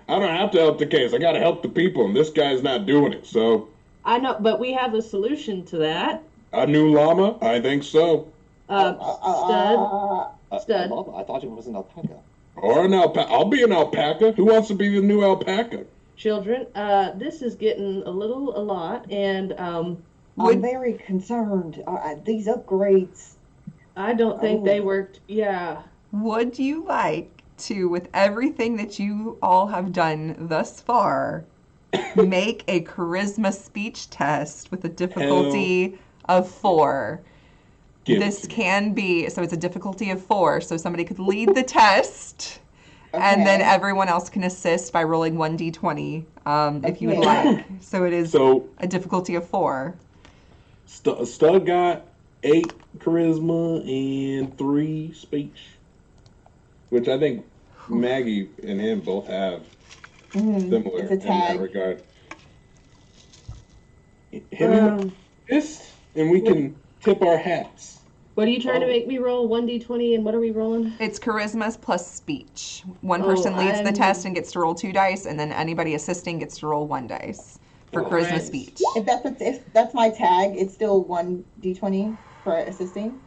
I don't have to help the case. I gotta help the people, and this guy's not doing it. So, I know, but we have a solution to that. a new llama? I think so. Stud. Stud. I thought it was an alpaca. Or an alpaca. I'll be an alpaca. Who wants to be the new alpaca? Children, this is getting a lot, and I'm very concerned. These upgrades. I don't think they worked. Yeah. Would you like to, with everything that you all have done thus far, make a charisma speech test with a difficulty of 4? This can be, so it's a difficulty of 4, so somebody could lead the test, and then everyone else can assist by rolling 1d20 if you would like. So it is a difficulty of 4. Stud got 8 charisma and 3 speech, which I think Maggie and him both have similar in that regard. Hit me with this, and we can tip our hats. What are you trying to make me roll? 1d20, and what are we rolling? It's charisma plus speech. One person leads the test and gets to roll 2 dice, and then anybody assisting gets to roll 1 dice for charisma speech. If that's my tag, it's still 1d20 for assisting.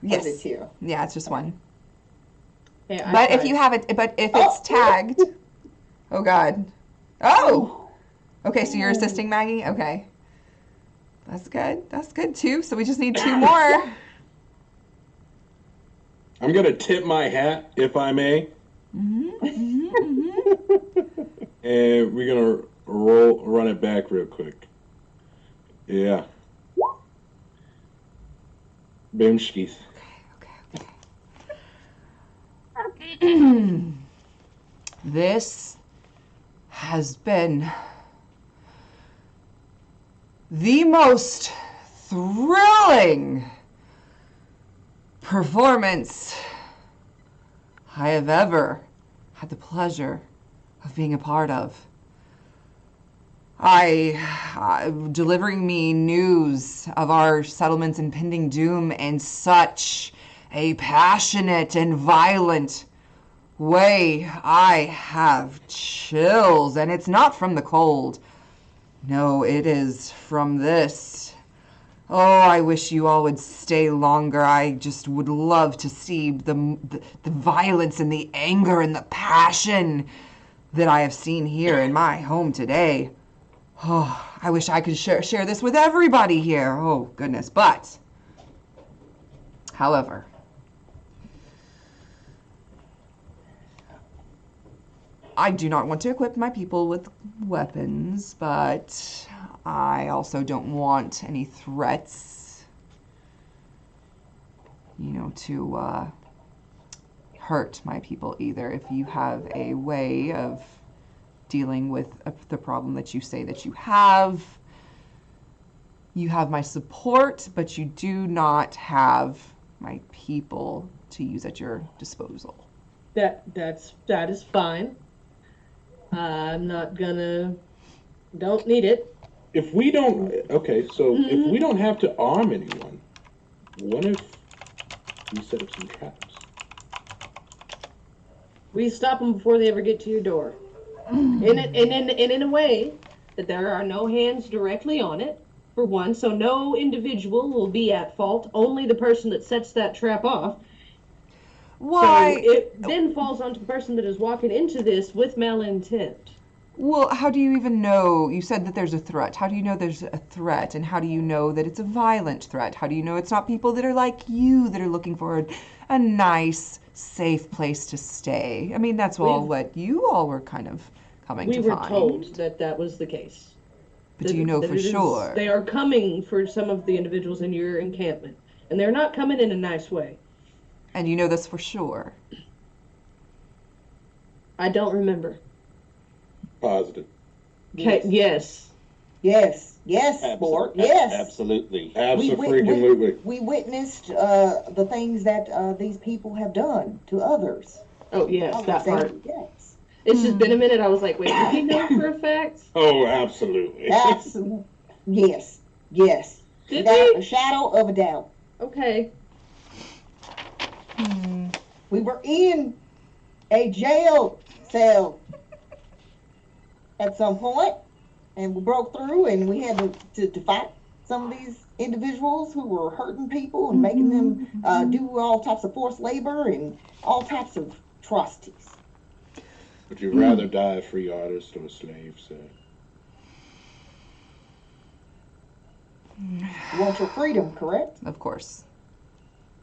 Yes. Or is it 2? Yeah, it's just 1. Hey, But if you have it, but if it's tagged, oh god, okay, so you're assisting Maggie. Okay, that's good. That's good too. So we just need 2 more. I'm gonna tip my hat, if I may. And we're gonna run it back real quick. Yeah. Bimskis. This has been the most thrilling performance I have ever had the pleasure of being a part of. Delivering me news of our settlement's impending doom in such a passionate and violent way, I have chills, and it's not from the cold. No, it is from this. Oh, I wish you all would stay longer. I just would love to see the violence and the anger and the passion that I have seen here in my home today. Oh, I wish I could share this with everybody here. Oh, goodness. But, however, I do not want to equip my people with weapons, but I also don't want any threats, to hurt my people either. If you have a way of dealing with the problem that you say that you have my support, but you do not have my people to use at your disposal. That is fine. I'm not gonna. Don't need it. If we don't, okay, so if we don't have to arm anyone, what if we set up some traps? We stop them before they ever get to your door. In a way that there are no hands directly on it, for one, so no individual will be at fault, only the person that sets that trap off. Why? So it then falls onto the person that is walking into this with malintent. Well, how do you even know? You said that there's a threat. How do you know there's a threat? And how do you know that it's a violent threat? How do you know it's not people that are like you that are looking for a nice, safe place to stay? I mean, that's what you all were kind of coming to find. We were told that was the case. But do you know for sure? They are coming for some of the individuals in your encampment. And they're not coming in a nice way. And you know this for sure? I don't remember. Positive. Okay, yes. Yes, sport, yes. Absolutely. Absolutely. We witnessed the things that these people have done to others. Oh, yes, that part. Yes. It's just been a minute. I was like, wait, did he know for a fact? Oh, absolutely. Yes. Did Without we? a shadow of a doubt. Okay. We were in a jail cell at some point, and we broke through, and we had to fight some of these individuals who were hurting people and making them do all types of forced labor and all types of atrocities. Would you rather die a free artist or a slave, sir? You want your freedom, correct? Of course.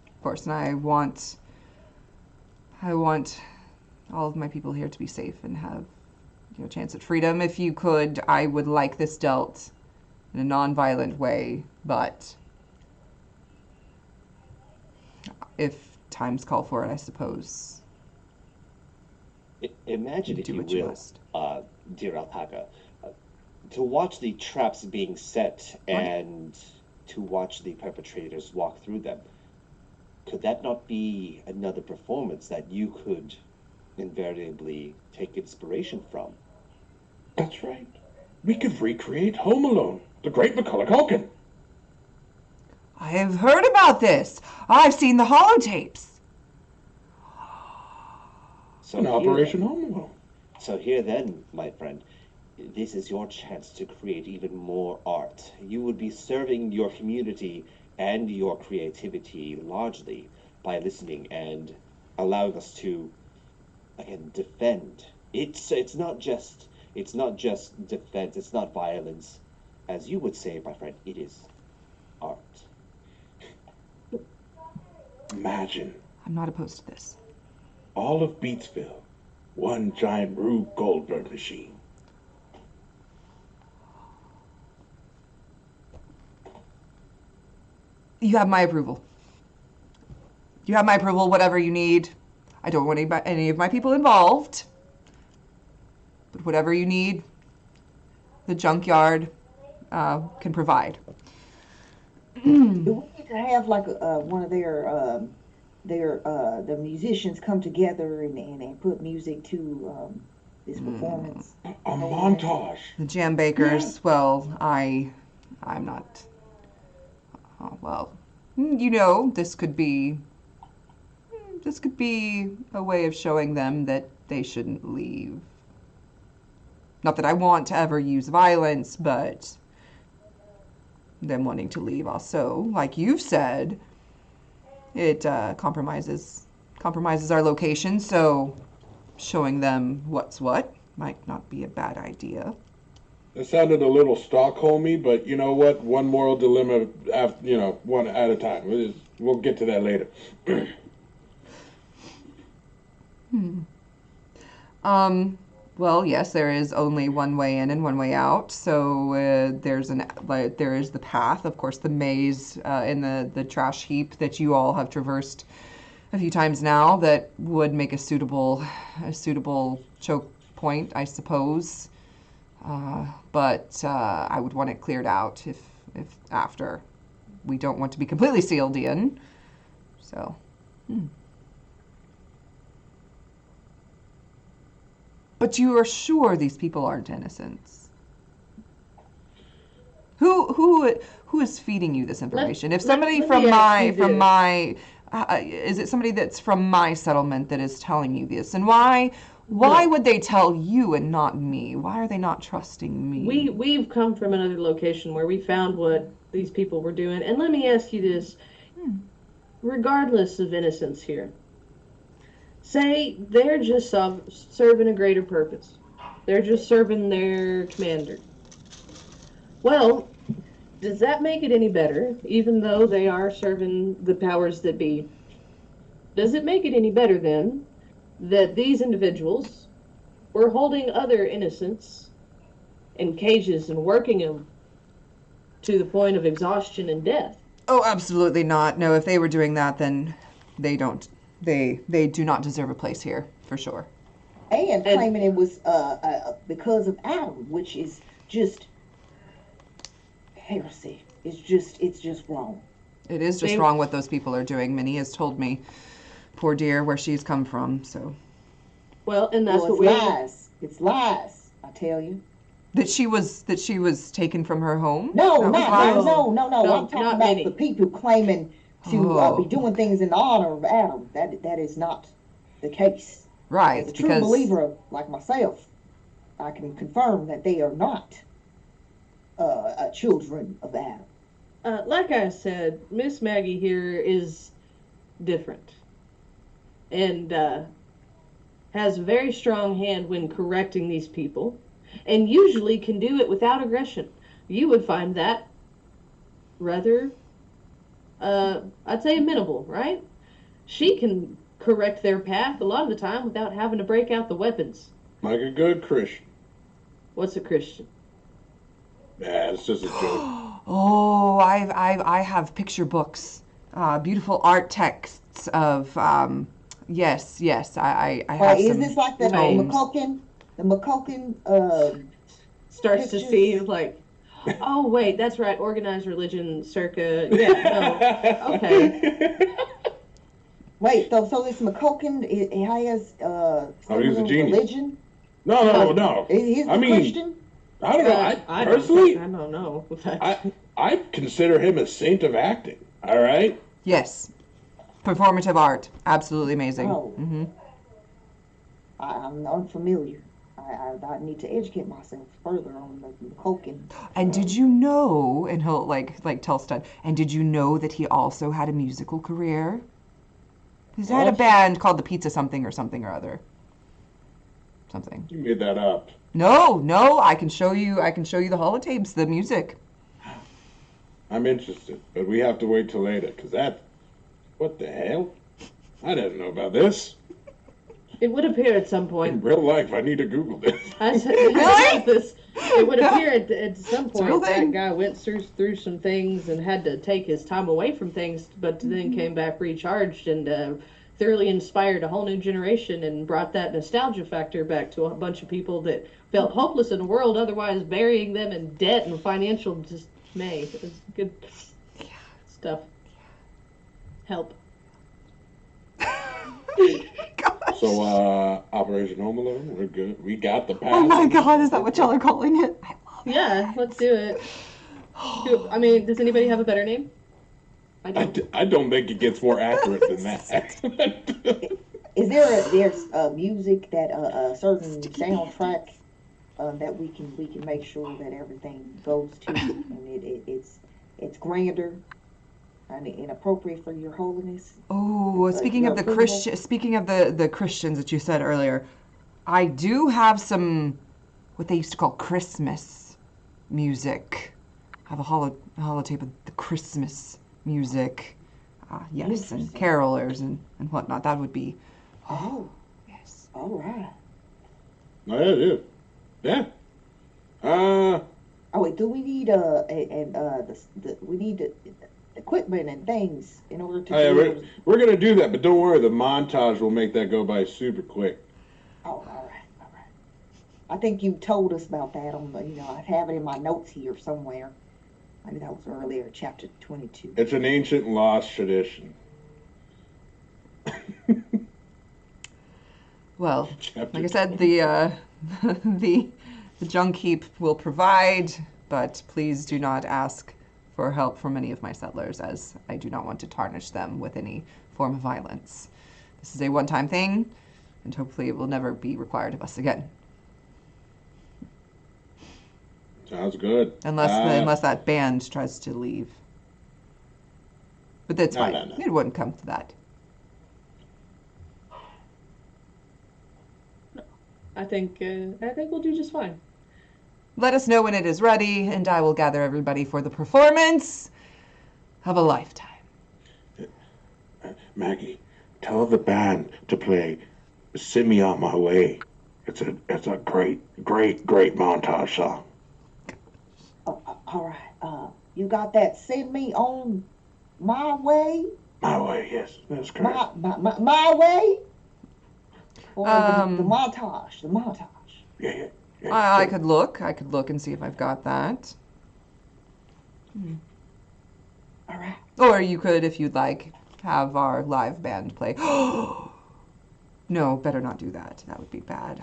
Of course, and I want all of my people here to be safe and have a chance at freedom. If you could, I would like this dealt in a non-violent way, but if times call for it, I suppose. Imagine, You if do you what you will, must. dear Alpaca, to watch the traps being set and to watch the perpetrators walk through them. Could that not be another performance that you could invariably take inspiration from? That's right. We could recreate Home Alone, the great Macaulay Culkin. I have heard about this. I've seen the holotapes. So An here- Operation Home Alone. So here then, my friend, this is your chance to create even more art. You would be serving your community and your creativity largely by listening and allowing us to, again, defend. It's not just defense. It's not violence, as you would say, my friend. It is art. Imagine I'm not opposed to this. all of Beatsville, one giant Rube Goldberg machine. You have my approval. You have my approval, whatever you need. I don't want any of my people involved. But whatever you need, the junkyard can provide. Do we need to have like one of the musicians come together and put music to this performance? A montage. The jam bakers, well, I'm not. Well, this could be a way of showing them that they shouldn't leave. Not that I want to ever use violence, but them wanting to leave also, like you've said, it compromises our location, so showing them what's what might not be a bad idea. It sounded a little Stockholmy, but you know what? One moral dilemma, one at a time. We'll get to that later. Well, yes, there is only one way in and one way out. So there is the path, of course, the maze in the trash heap that you all have traversed a few times now. That would make a suitable choke point, I suppose. But I would want it cleared out if after. We don't want to be completely sealed in. So. But you are sure these people aren't innocents? Who is feeding you this information? If somebody from my is it somebody that's from my settlement that is telling you this? And why would they tell you and not me? Why are they not trusting me? We've come from another location where we found what these people were doing. And let me ask you this, regardless of innocence here, say they're just serving a greater purpose. They're just serving their commander. Well, does that make it any better, even though they are serving the powers that be? Does it make it any better, then, that these individuals were holding other innocents in cages and working them to the point of exhaustion and death? Oh, absolutely not. No, if they were doing that, then they don't. They do not deserve a place here, for sure. And claiming it was because of Adam, which is just heresy. It's just wrong. It is just wrong what those people are doing. Minnie has told me, poor dear, where she's come from. So. Well, and that's what lies. It's lies. I tell you. That she was taken from her home. No. I'm talking about Minnie. the people claiming to be doing things in honor of Adam. That is not the case. Right. As a true believer like myself, I can confirm that they are not children of Adam. Like I said, Miss Maggie here is different. And has a very strong hand when correcting these people. And usually can do it without aggression. You would find that rather, I'd say, amenable, right? She can correct their path a lot of the time without having to break out the weapons. Like a good Christian. What's a Christian? Yeah, it's just a joke. Oh, I have picture books, beautiful art texts of yes. I have is some. This like the McCulkin? The McCulkin starts pictures? To see like, oh wait, that's right, organized religion circa okay. Wait, so this McCulkin, he has he's a genius. Religion? No. He's a Christian? I don't know. I personally, don't know. I consider him a saint of acting. All right. Yes, performative art, absolutely amazing. Oh. Mm-hmm. I'm unfamiliar. I need to educate myself further on the McCulkin. And did you know? And he'll like tell Stud. And did you know that he also had a musical career? He's had a band called the Pizza something or other. Something. You made that up. No, I can show you the holotapes, the music. I'm interested, but we have to wait till later, because what the hell? I didn't know about this. It would appear at some point. In real life, I need to Google this. It would appear at some point thing. that guy went through some things and had to take his time away from things, but then came back recharged and thoroughly inspired a whole new generation and brought that nostalgia factor back to a bunch of people that felt hopeless in a world otherwise burying them in debt and financial dismay. It was good stuff. Help. So, Operation Home Alone, we're good. We got the pass. Oh my god, is that what y'all are calling it? Yeah, let's do it. I mean, does anybody have a better name? I don't. I don't think it gets more accurate than that. Is there's music that a certain soundtrack that we can make sure that everything goes to and it's grander and inappropriate for your holiness? Oh, speaking of the Christians that you said earlier, I do have some what they used to call Christmas music. I have a holotape of the Christmas music. Yes, and carolers and whatnot. That would be. Oh, yes. All right. Oh, yeah. Oh wait, do we need we need the equipment and things in order to? Oh, yeah, we're gonna do that, but don't worry. The montage will make that go by super quick. Oh, all right. I think you told us about that on the. I have it in my notes here somewhere. Maybe that was earlier, chapter 22. It's an ancient lost tradition. Well, Chapter like I said, 22. the junk heap will provide, but please do not ask for help from any of my settlers, as I do not want to tarnish them with any form of violence. This is a one-time thing, and hopefully it will never be required of us again. Sounds good. Unless that band tries to leave. But that's fine. No. It wouldn't come to that. I think we'll do just fine. Let us know when it is ready, and I will gather everybody for the performance of a lifetime. Maggie, tell the band to play "Send Me On My Way." It's a great montage song. All right. You got that? Send me on my way. My way, yes, that's correct. My way. Or the montage. The montage. Yeah. I could look and see if I've got that. All right. Or you could, if you'd like, have our live band play. No, better not do that. That would be bad.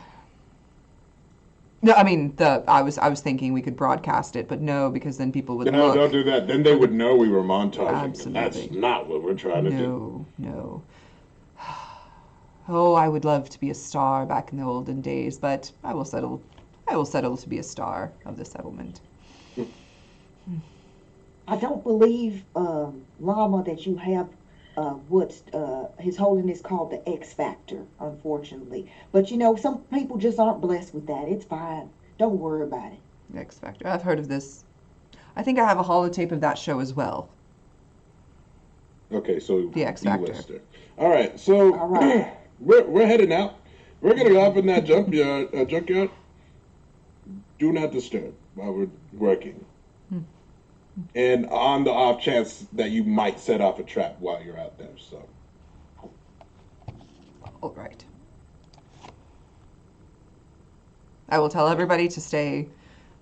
No, I mean I was thinking we could broadcast it, but no, because then people would No, look. don't do that. Then they would know we were montaging. Absolutely. And that's not what we're trying to do. No. Oh, I would love to be a star back in the olden days, but I will settle to be a star of the settlement. I don't believe, Lama, that you have what His Holiness called the X Factor, unfortunately. But some people just aren't blessed with that. It's fine. Don't worry about it. X Factor. I've heard of this. I think I have a holotape of that show as well. Okay, so The X Factor. D-lister. All right, so All right. we're heading out. We're gonna go up in that junkyard. Do not disturb while we're working. And on the off chance that you might set off a trap while you're out there, so. All right. I will tell everybody to stay.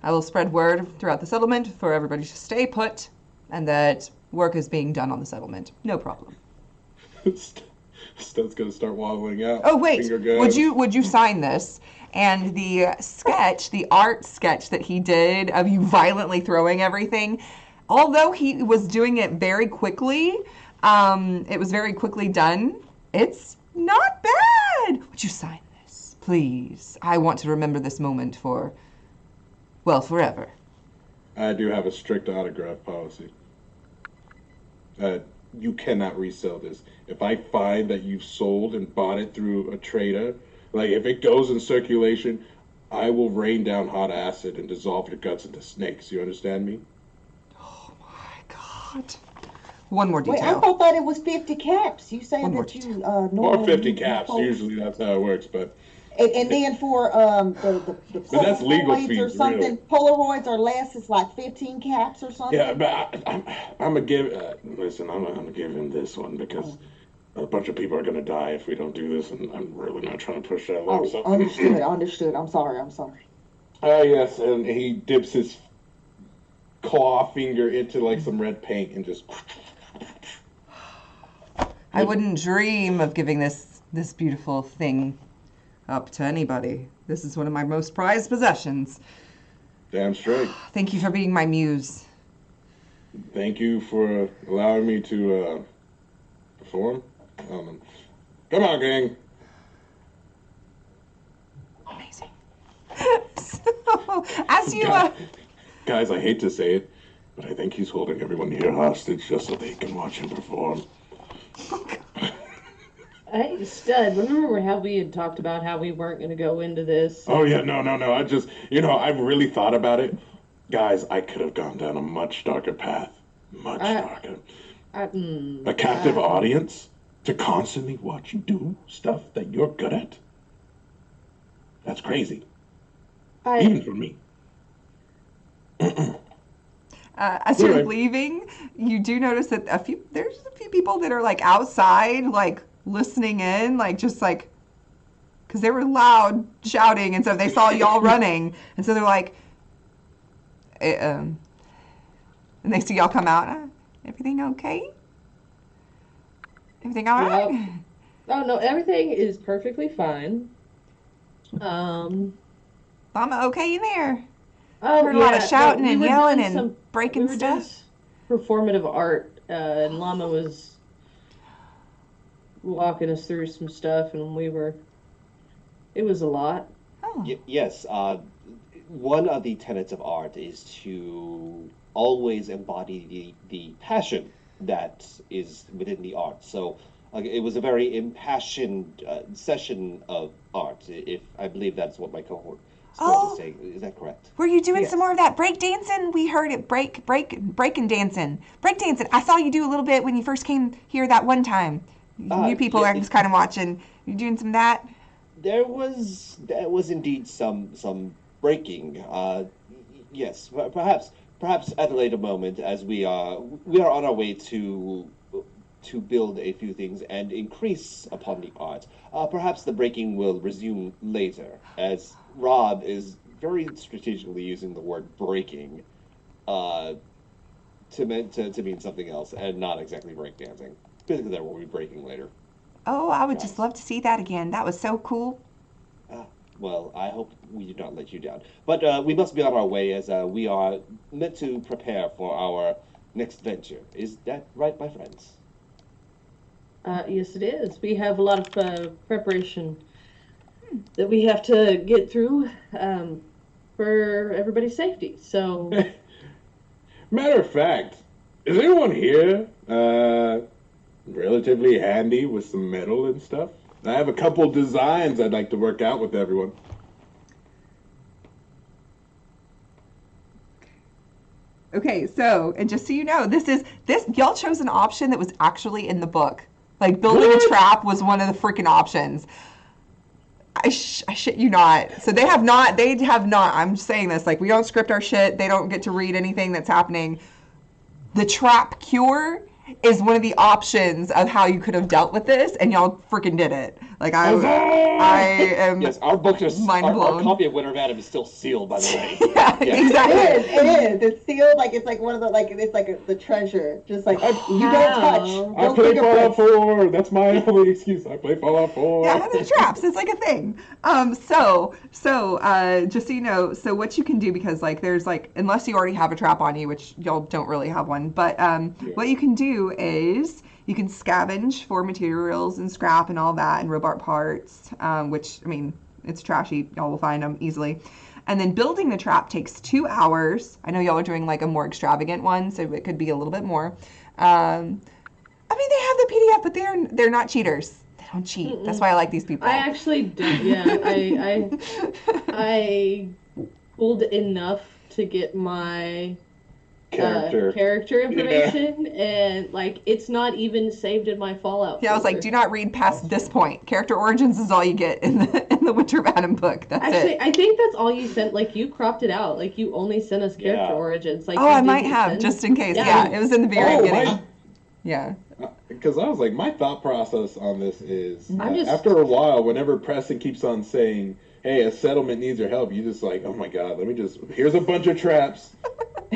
I will spread word throughout the settlement for everybody to stay put, and that work is being done on the settlement. No problem. Stuff's gonna start waddling out. Oh wait, Finger guns. would you sign this? And the art sketch that he did of you violently throwing everything, although he was doing it very quickly, it was very quickly done. It's not bad. Would you sign this, please? I want to remember this moment for, well, forever. I do have a strict autograph policy. You cannot resell this. If I find that you've sold and bought it through a trader, like if it goes in circulation, I will rain down hot acid and dissolve your guts into snakes. You understand me? Oh my God. One more Wait, detail. I thought that it was 50 caps. You said One more that you detail. normally Or 50 you caps. post- Usually that's how it works, but And then for the But that's legal Polaroids or fees, something, really. Polaroids or less, it's like 15 caps or something. yeah, but I'm gonna give. Listen, I'm gonna give him this one because a bunch of people are gonna die if we don't do this, and I'm really not trying to push that along. Oh, So, understood. I'm sorry. yes, and he dips his claw finger into like some red paint and just. I wouldn't dream of giving this beautiful thing up to anybody. This is one of my most prized possessions. Damn straight. Thank you for being my muse. Thank you for allowing me to perform. Come on, gang. Amazing. So, as you Guys, I hate to say it, but I think he's holding everyone here hostage just so they can watch him perform. Hey, Stud, remember how we had talked about how we weren't going to go into this? Oh, yeah, no. I just, I've really thought about it. Guys, I could have gone down a much darker path. Much darker. A captive audience to constantly watch you do stuff that you're good at? That's crazy. Even for me. As you're leaving, you do notice that there's a few people that are like outside, like listening in, like just like, because they were loud shouting, and so they saw y'all running, and so they're like, and they see y'all come out. Everything okay? Everything all right? Yep. Oh no, everything is perfectly fine. Mama, okay in there? Oh, Heard a lot of shouting we and were yelling doing and breaking we were doing stuff. Performative art, and Llama was walking us through some stuff, and it was a lot. Oh. Yes, one of the tenets of art is to always embody the passion that is within the art. So it was a very impassioned session of art. If I believe that's what my cohort is saying. Is that correct? Were you doing Yes. some more of that break dancing? We heard it break and dancing. Break dancing. I saw you do a little bit when you first came here that one time. New people are just kind of watching. You doing some of that? There was indeed some breaking. Yes, perhaps at a later moment, as we are on our way to build a few things and increase upon the art. Perhaps the breaking will resume later, as Rob is very strategically using the word breaking to mean something else and not exactly breakdancing. Because there will be breaking later. Oh, I would just love to see that again. That was so cool. Well, I hope we do not let you down. But we must be on our way, as we are meant to prepare for our next venture. Is that right, my friends? Yes, it is. We have a lot of preparation that we have to get through for everybody's safety. So, Matter of fact, is anyone here relatively handy with some metal and stuff? I have a couple designs I'd like to work out with everyone. Okay, so, and just so you know, y'all chose an option that was actually in the book. Like, building a trap was one of the freaking options. I shit you not. So they have not, I'm saying this, like, we don't script our shit. They don't get to read anything that's happening. The trap cure is one of the options of how you could have dealt with this, and y'all freaking did it. Like, I am Yes, our book is mind our blown. copy of Winter of Adam is still sealed, by the way. Yeah, exactly. It is. It's sealed. Like, it's like one of the, like, it's like the treasure. Just like, you don't touch. I No play Fallout fingerprints. 4. That's my only excuse. I play Fallout 4. Yeah, the traps. It's like a thing. So just so you know, so what you can do, because like there's like, unless you already have a trap on you, which y'all don't really have one, but what you can do is you can scavenge for materials and scrap and all that and robot parts, which, I mean, it's trashy. Y'all will find them easily. And then building the trap takes 2 hours. I know y'all are doing like a more extravagant one, so it could be a little bit more. I mean, they have the PDF, but they're not cheaters. They don't cheat. Mm-mm. That's why I like these people. I actually did. Yeah, I pulled enough to get my character information, and like it's not even saved in my Fallout. Yeah, I was like, do not read past this point. Character origins is all you get in the Winter of Adam book. That's Actually, it. I think that's all you sent. Like, you cropped it out. Like, you only sent us character origins. Like, Oh, you I might didn't have, send- just in case. Yeah, it was in the very beginning. Yeah. Because I was like, my thought process on this is, I'm just- after a while, whenever Preston keeps on saying, hey, a settlement needs your help, you just like, oh my god, here's a bunch of traps.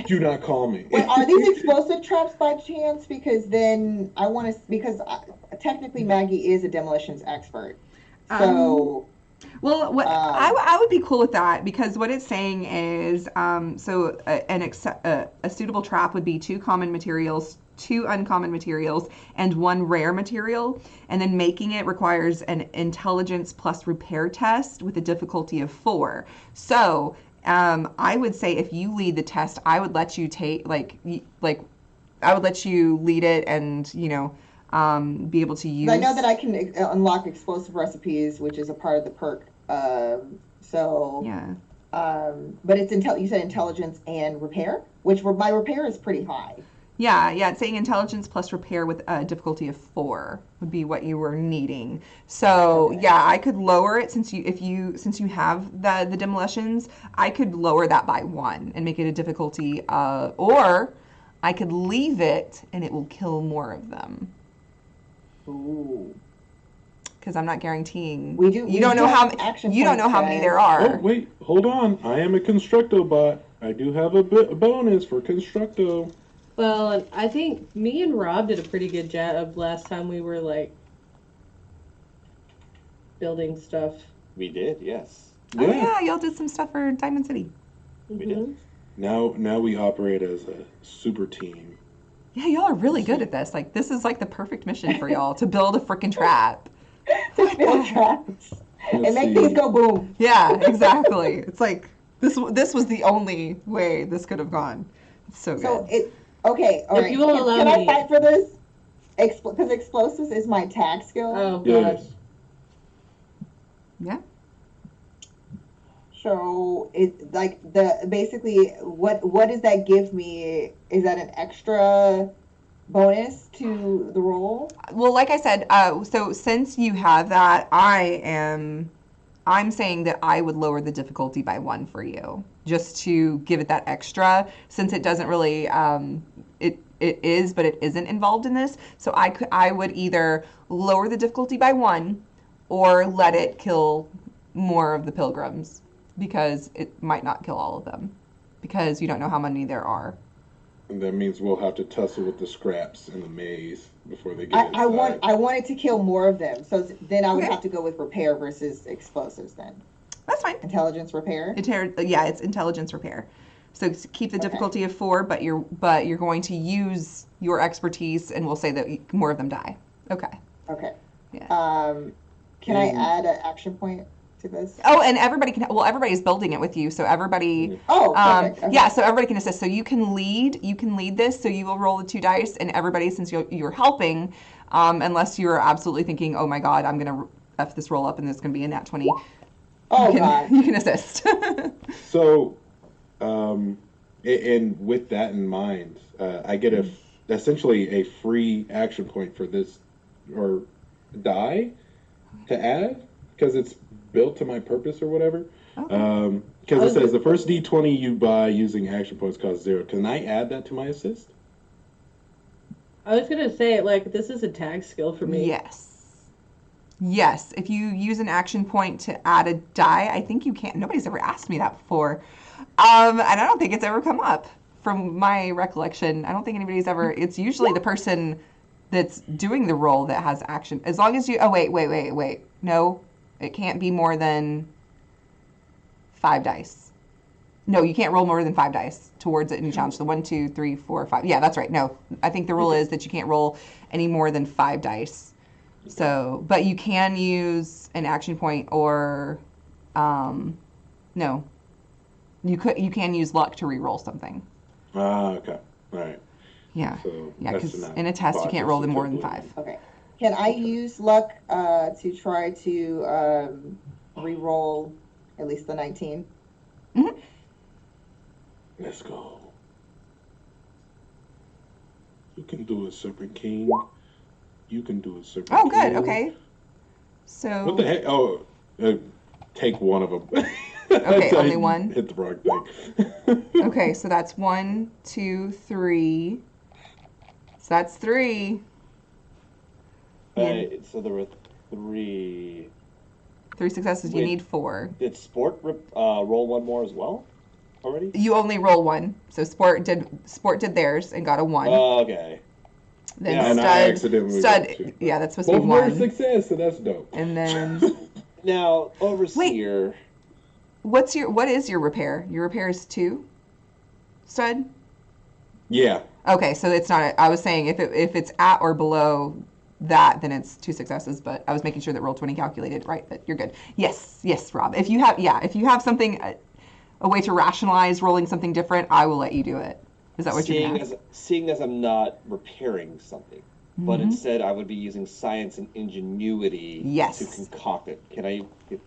Do not call me. Wait, are these explosive traps by chance? Because then technically Maggie is a demolitions expert. So, Well, what Um, I would be cool with that, because what it's saying is, a suitable trap would be 2 common materials, 2 uncommon materials, and 1 rare material, and then making it requires an intelligence plus repair test with a difficulty of 4. So, I would say if you lead the test, I would let you I would let you lead it, and be able to use. I know that I can unlock explosive recipes, which is a part of the perk. Yeah. But it's you said intelligence and repair, which my repair is pretty high. Yeah, it's saying intelligence plus repair with a difficulty of 4 would be what you were needing. So Okay. yeah, I could lower it since you have the demolitions. I could lower that by 1 and make it a difficulty, or I could leave it and it will kill more of them. Ooh. Because I'm not guaranteeing. We don't know have how action you don't know points, how many guys. there are. Oh, wait, hold on. I am a Constructo bot. I do have a bonus for Constructo. Well, and I think me and Rob did a pretty good job last time we were like building stuff. We did, yes. Oh yeah, y'all did some stuff for Diamond City. We did. Now we operate as a super team. Yeah, y'all are really good at this. Like, this is like the perfect mission for y'all to build a freaking trap. To build traps and Let's make see. things go boom. Yeah, exactly. It's like this was the only way this could have gone. It's so good. So okay, all If right. you will allow Can I me- fight for this? Because explosives is my tag skill. Oh Yes. gosh. Yeah. So it like basically what does that give me? Is that an extra bonus to the roll? Well, like I said, so since you have that, I'm saying that I would lower the difficulty by 1 for you, just to give it that extra, since it doesn't really it is, but it isn't involved in this. So I would either lower the difficulty by 1 or let it kill more of the pilgrims, because it might not kill all of them, because you don't know how many there are. And that means we'll have to tussle with the scraps in the maze before they get inside. I wanted to kill more of them, so then I would Okay. have to go with repair versus explosives then. That's fine. Intelligence repair. It's intelligence repair. So keep the difficulty of 4, but you're going to use your expertise, and we'll say that more of them die. Okay. Okay. Yeah. Can I add an action point to this? Oh, and everybody's building it with you, so everybody. Oh, perfect. Okay. Yeah, so everybody can assist. So you can lead this. So you will roll the 2 dice, and everybody, since you're helping, unless you're absolutely thinking, oh my God, I'm gonna f this roll up, and there's gonna be a nat 20. Oh God. You can assist. So, and with that in mind, I get essentially a free action point for this, or die to add, because it's built to my purpose or whatever. Okay. Because it says the first D20 you buy using action points costs 0. Can I add that to my assist? I was gonna say, like, this is a tag skill for me. Yes. If you use an action point to add a die, I think you can. Nobody's ever asked me that before. And I don't think it's ever come up from my recollection. I don't think anybody's ever. It's usually the person that's doing the roll that has action. As long as you. Oh, wait. No, it can't be more than 5 dice. No, you can't roll more than 5 dice towards it in each challenge. The 1, 2, 3, 4, 5. Yeah, that's right. No, I think the rule is that you can't roll any more than 5 dice. So, but you can use an action point, or, no, you can use luck to re-roll something. Okay. All right. Yeah. So Yeah, that's because not in a test you can't roll them more than particularly. 5. Okay. Can I use luck to try to re-roll at least the 19? Mm-hmm. Let's go. You can do it, Serpent King. You can do it, Serpent Oh, King. good. Okay. So. What the heck? Oh, take one of them. Okay, I only one? Hit the wrong thing. Okay, so that's 1, 2, 3. So that's 3. Yeah. So there were 3. 3 successes. You Wait. need 4. Did Sport roll one more as well already? You only roll 1. So Sport did theirs and got a 1. Okay. Then Yeah, and I accidentally Stud. got 2. Yeah, that's supposed to Both be were 1. success, so that's dope. And then Now, Overseer. what is your repair? Your repair is 2. Stud. Yeah. Okay, so it's not. I was saying if it's at or below that, then it's 2 successes. But I was making sure that Roll20 calculated right. But you're good. Yes, Rob. If you have something, a way to rationalize rolling something different, I will let you do it. Is that what you're gonna ask? Seeing as I'm not repairing something, but instead I would be using science and ingenuity to concoct it. Can I?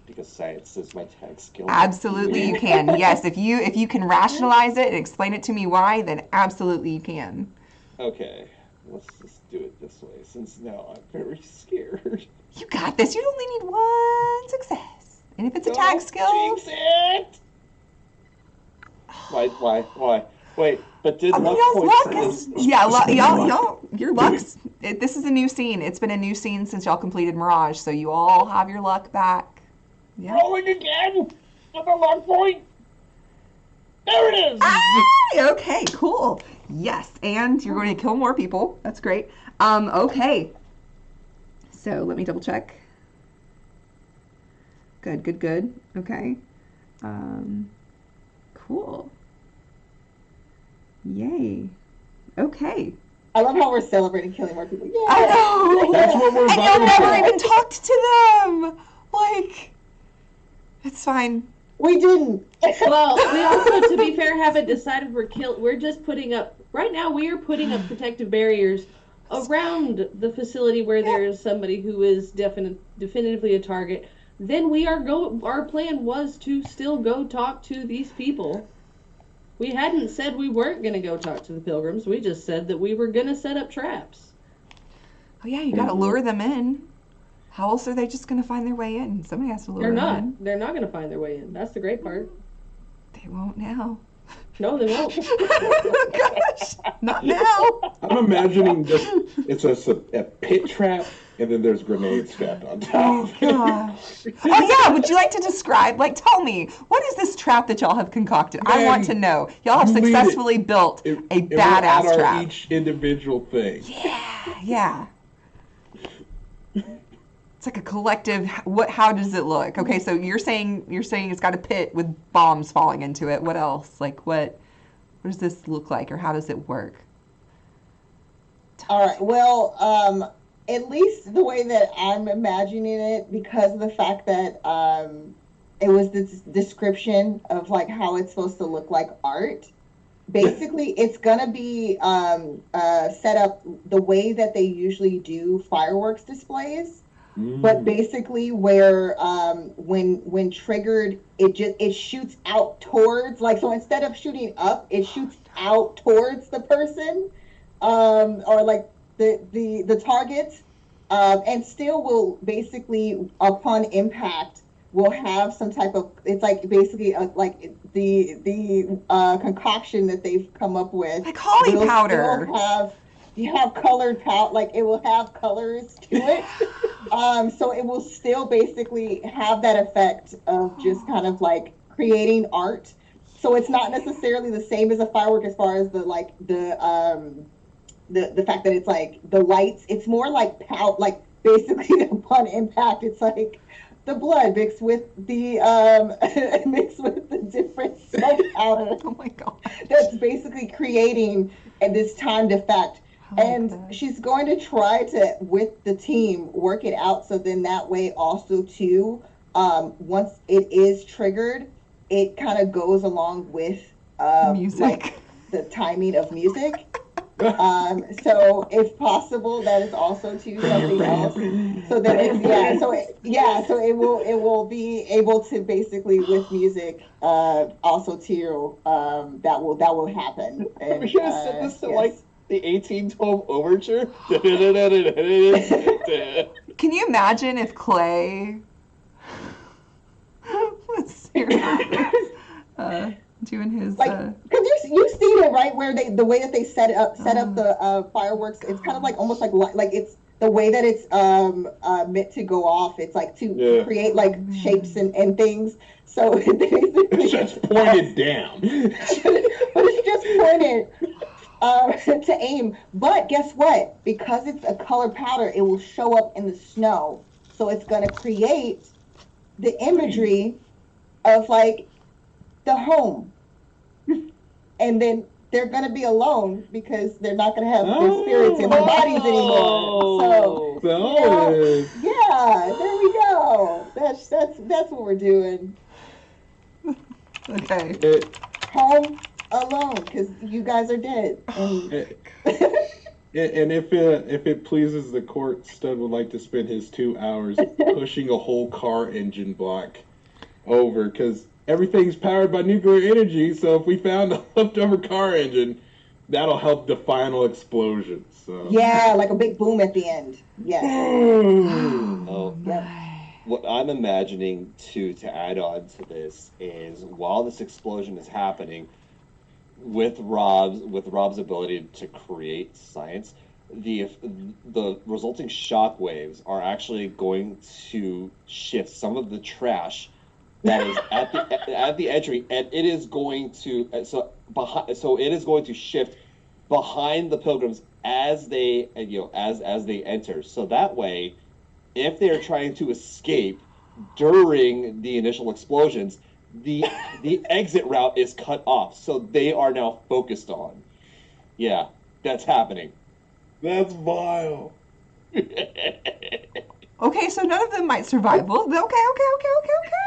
Because science is my tag skill. Absolutely, you can. Yes, if you can rationalize it and explain it to me why, then absolutely you can. Okay, let's just do it this way, since now I'm very scared. You got this. You only need 1 success, and if it's a tag skill. Jinx it! Why? Wait, but did luck points? Your luck's. This is a new scene. It's been a new scene since y'all completed Mirage, so you all have your luck back. Yeah. Rolling again with a luck point. There it is. Okay, cool. Yes, and you're going to kill more people. That's great. Okay. So let me double check. Good. Okay. Cool. Yay. Okay. I love how we're celebrating killing more people. Yeah. I know. That's what we're And vibing you'll never for. even talked to them. Like, it's fine. We didn't. Well, we also, to be fair, haven't decided we're just putting up, right now we are putting up protective barriers around the facility where there is somebody who is definitively a target. Then our plan was to still go talk to these people. We hadn't said we weren't going to go talk to the Pilgrims. We just said that we were going to set up traps. Oh yeah, you got to lure them in. How else are they just going to find their way in? Somebody has to lure them in. They're not going to find their way in. That's the great part. They won't now. No, they won't. Gosh, not now. I'm imagining just it's a pit trap, and then there's grenades strapped on top. Oh gosh. Oh yeah, would you like to describe? Like, tell me, what is this trap that y'all have concocted? I want to know. Y'all have you lead it. successfully built a And we're badass at trap. each individual thing. Yeah. It's like a collective. How does it look? Okay, so you're saying it's got a pit with bombs falling into it. What else? Like what does this look like, or how does it work? All right. Well, at least the way that I'm imagining it, because of the fact that it was this description of like how it's supposed to look like art. Basically, it's gonna be set up the way that they usually do fireworks displays. But basically, where when triggered, it shoots out towards, like, so instead of shooting up, it shoots out towards the person, or like the target, and still will basically upon impact will have some type of, it's like basically like the concoction that they've come up with, Like holy will powder. still have colored powder, like it will have colors to it. So it will still basically have that effect of just kind of like creating art. So it's not necessarily the same as a firework as far as the fact that it's like the lights. It's more like like basically upon impact, it's like the blood mixed with the different smoke powder. Oh my god. That's basically creating this timed effect. And she's going to try to, with the team, work it out so then that way also too, once it is triggered, it kind of goes along with music. like the timing of music. So if possible, that is also too something else. So that so it will be able to basically with music also too that will happen. And, We should have said this to yes. like the 1812 overture. Can you imagine if Clay was here, doing his like because you've seen it right where the way that they set up the fireworks, it's kind of like almost like it's the way that it's meant to go off, it's like to create like shapes and things. So It's just pointed down. but it's just pointed to aim. But guess what? Because it's a colored powder, it will show up in the snow. So it's going to create the imagery of like the home. And then they're going to be alone because they're not going to have their spirits in their bodies anymore. So, yeah, there we go. That's what we're doing. Okay. Home alone because you guys are dead. And if it pleases the court, Stud would like to spend his 2 hours pushing a whole car engine block over, because everything's powered by nuclear energy. So if we found a leftover car engine, that'll help the final explosion. So yeah, like a big boom at the end. Yes. Oh, Yep. what I'm imagining to add on to this is while this explosion is happening, with Rob's ability to create science, the resulting shock waves are actually going to shift some of the trash that is at the entry, and it is going to it is going to shift behind the pilgrims as they as they enter. So that way, if they are trying to escape during the initial explosions, the exit route is cut off, so they are now focused on. Yeah, that's happening. that's vile. Okay, so none of them might survive. Well, okay.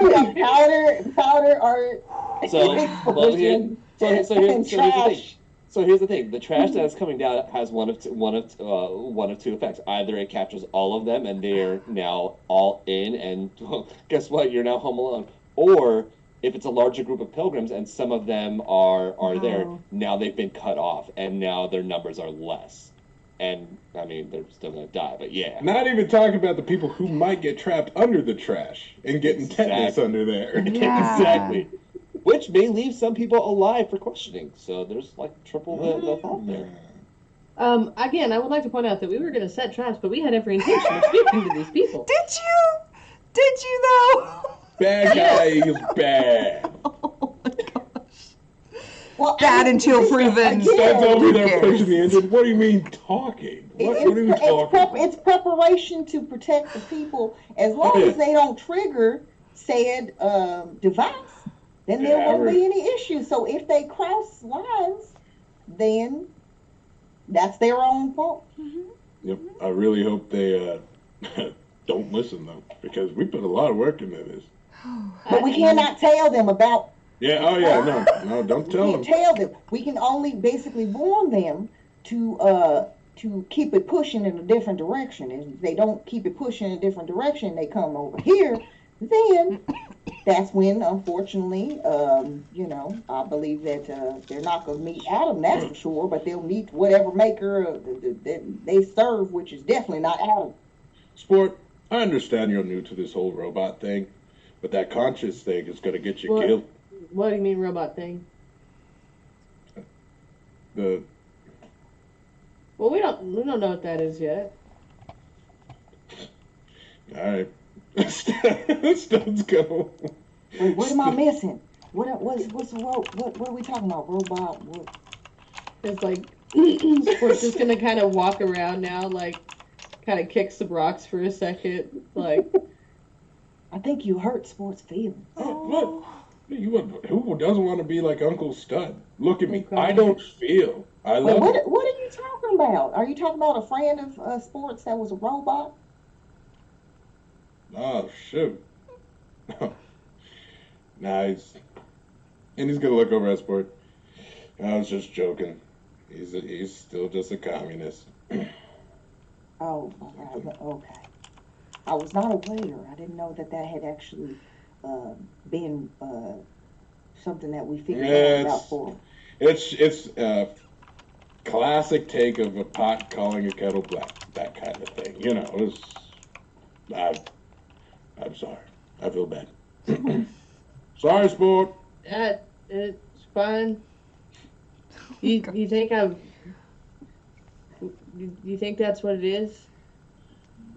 Yeah, powder art. So, explosion. here's the thing. The trash that is coming down has one of two effects. Either it captures all of them and they're now all in, and well, guess what? You're now home alone. Or if it's a larger group of pilgrims and some of them are there, now they've been cut off and now their numbers are less. And I mean, they're still gonna die, but yeah. Not even talking about the people who might get trapped under the trash and getting tetanus under there. Yeah. Exactly. Which may leave some people alive for questioning. So there's like triple the thought there. Again, I would like to point out that we were going to set traps, but we had every intention of speaking to these people. Did you? Did you though? Bad guy is bad. Oh my gosh. Well, Bad until proven. Stud's over there Yes. pushing the engine. What do you mean talking? What are we talking about? It's preparation to protect the people. As long as they don't trigger said device, then there won't be any issue. So if they cross lines, then that's their own fault. Yep. I really hope they don't listen though, because we put a lot of work into this. But we cannot tell them about. Yeah. Oh yeah. No. Don't tell We them. can't tell them. We can only basically warn them to keep it pushing in a different direction. And if they don't keep it pushing in a different direction, they come over here. Then that's when, unfortunately, I believe that they're not going to meet Adam, that's for sure, but they'll meet whatever maker they serve, which is definitely not Adam. Sport, I understand you're new to this whole robot thing, but that conscious thing is going to get you killed. What do you mean robot thing? Well, we don't know what that is yet. all right. Stud's go. Wait, what am I missing? What are we talking about? Robot? What? It's like Sport's just gonna kind of walk around now, like kind of kick some rocks for a second, like. I think you hurt Sport's feelings. What? Who doesn't want to be like Uncle Stud? Look at me. Okay. I don't feel. I Wait, love what it. are you talking about? Are you talking about a friend of Sport's that was a robot? Oh, shoot. Nice. And he's going to look over at Sport. I was just joking. He's still just a communist. Oh, okay. I was not aware. I didn't know that had actually been something that we figured out about for. It's a classic take of a pot calling a kettle black. That kind of thing. You know, I'm sorry. I feel bad. Sorry, Sport. It's fine. You think you think that's what it is?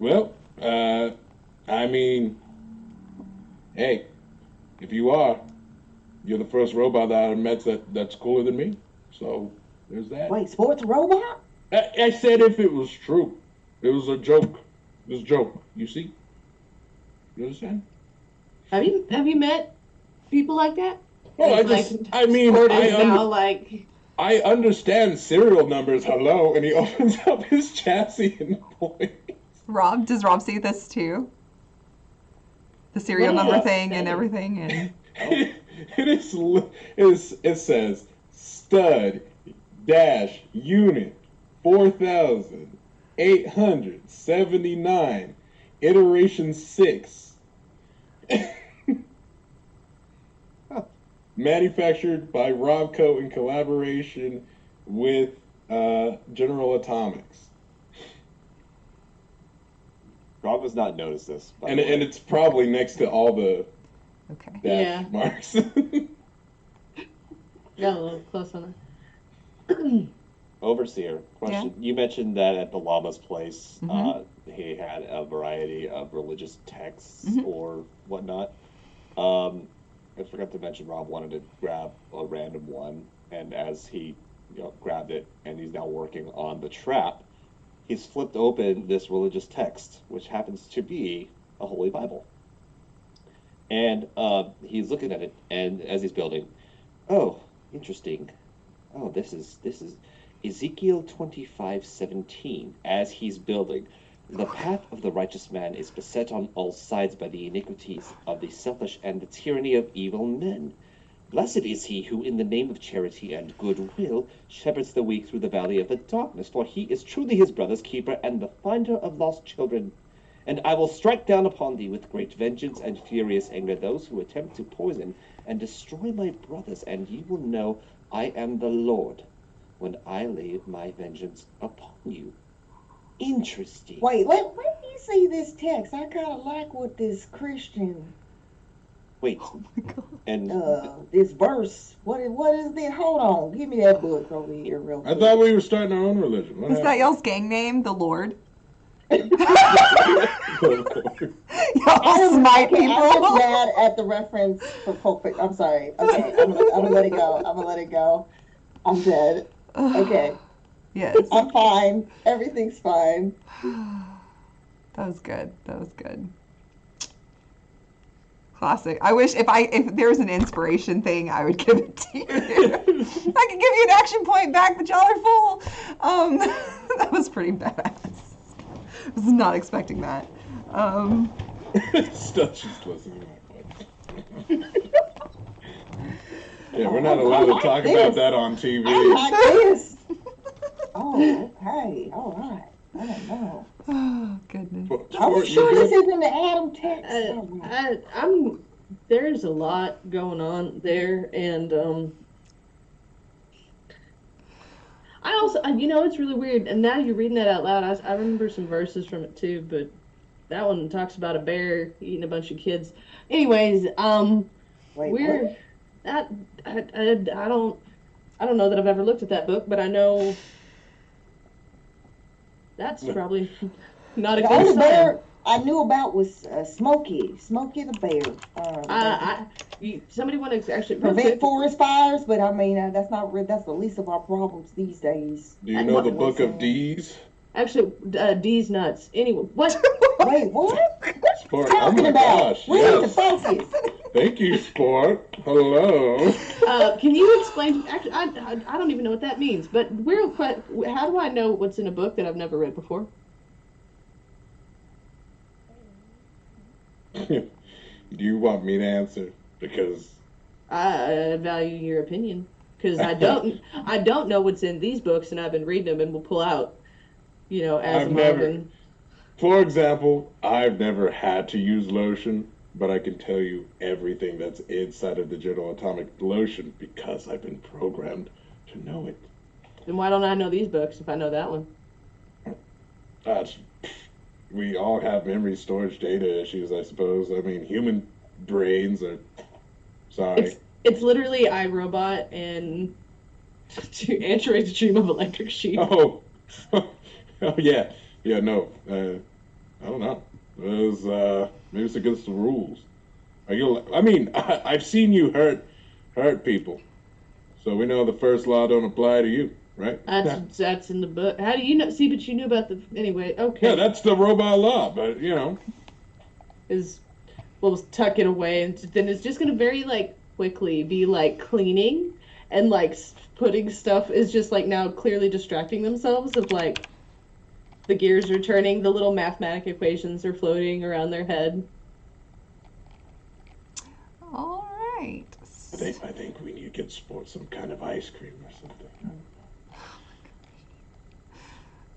Well, I mean, hey, if you are, you're the first robot that I've met that's cooler than me. So there's that. Wait, sports robot? I said if it was true. It was a joke. It was a joke. You see? You understand? Have you met people like that? Well, I mean, sport is now like. I understand serial numbers. Hello, and he opens up his chassis and points. Rob, does Rob see this too? The serial What number does it thing and say? everything, and It says stud dash unit 4,879 iteration 6. Manufactured by Robco in collaboration with General Atomics. Rob has not noticed this. by And the way. it's probably next to all the okay. dash Yeah. marks. Got a little close on that. Overseer, question. You mentioned that at the Llama's place, he had a variety of religious texts or whatnot. I forgot to mention Rob wanted to grab a random one, and as he grabbed it, and he's now working on the trap, he's flipped open this religious text, which happens to be a Holy Bible. And he's looking at it, and as he's building, oh, interesting. Oh, this is Ezekiel 25:17. As he's building, the path of the righteous man is beset on all sides by the iniquities of the selfish and the tyranny of evil men. Blessed is he who, in the name of charity and goodwill, shepherds the weak through the valley of the darkness, for he is truly his brother's keeper and the finder of lost children. And I will strike down upon thee with great vengeance and furious anger those who attempt to poison and destroy my brothers, and ye will know I am the Lord when I lay my vengeance upon you. Interesting. Wait, let me see this text. I kind of like what this Christian, Wait, and this verse. What is this? Hold on, give me that book over here real I quick. thought we were starting our own religion. What Is that y'all's gang name, the Lord? happened? Y'all smite Okay, I'm just people. mad at the reference for Pulp Fiction. I'm sorry. Okay, I'm gonna let it go. I'm gonna let it go. I'm dead. Okay, Yes. I'm fine. Everything's fine. That was good. That was good. Classic. I wish if there's an inspiration thing, I would give it to you. I could give you an action point back, but y'all are full. That was pretty badass. I was not expecting that. Stuff just listening. Yeah, we're not allowed to talk about that on TV. I like this. Oh, okay. All right. I don't know. Oh goodness. I'm sure this isn't the Adam text. All right. There's a lot going on there, and I also, it's really weird. And now you're reading that out loud. I remember some verses from it too, but that one talks about a bear eating a bunch of kids. Anyways, Wait, we're what? that I don't know that I've ever looked at that book, but I know that's probably not a The good only sign. bear I knew about was Smokey the bear. Somebody want to actually Prevent forest fires, but I mean that's not that's the least of our problems these days. Do you know the book of D's? Actually, D's nuts. Anyway, what? Wait, what? What you Sport. talking Oh my about? gosh, We need to yes. focus. Thank you, Sport. Hello. Can you explain? Actually, I don't even know what that means. But real quick, how do I know what's in a book that I've never read before? Do you want me to answer? Because I value your opinion because I don't know what's in these books, and I've been reading them and will pull out, as I've a never- moment. For example, I've never had to use lotion, but I can tell you everything that's inside of the General Atomic lotion because I've been programmed to know it. Then why don't I know these books if I know that one? We all have memory storage data issues, I suppose. I mean, human brains are. Sorry. It's literally iRobot and to Android's Dream of Electric Sheep. Oh. Oh, yeah. Yeah, no. I don't know. Maybe it's against the rules. I mean, I've seen you hurt people, so we know the first law don't apply to you, right? That's in the book. How do you know? See, but you knew about the anyway. Okay. Yeah, that's the robot law, but you know. We'll tuck it away, and then it's just gonna very like quickly be like cleaning and like putting stuff is just like now clearly distracting themselves of like the gears are turning, the little mathematic equations are floating around their head. All right. I think we need to get Sport some kind of ice cream or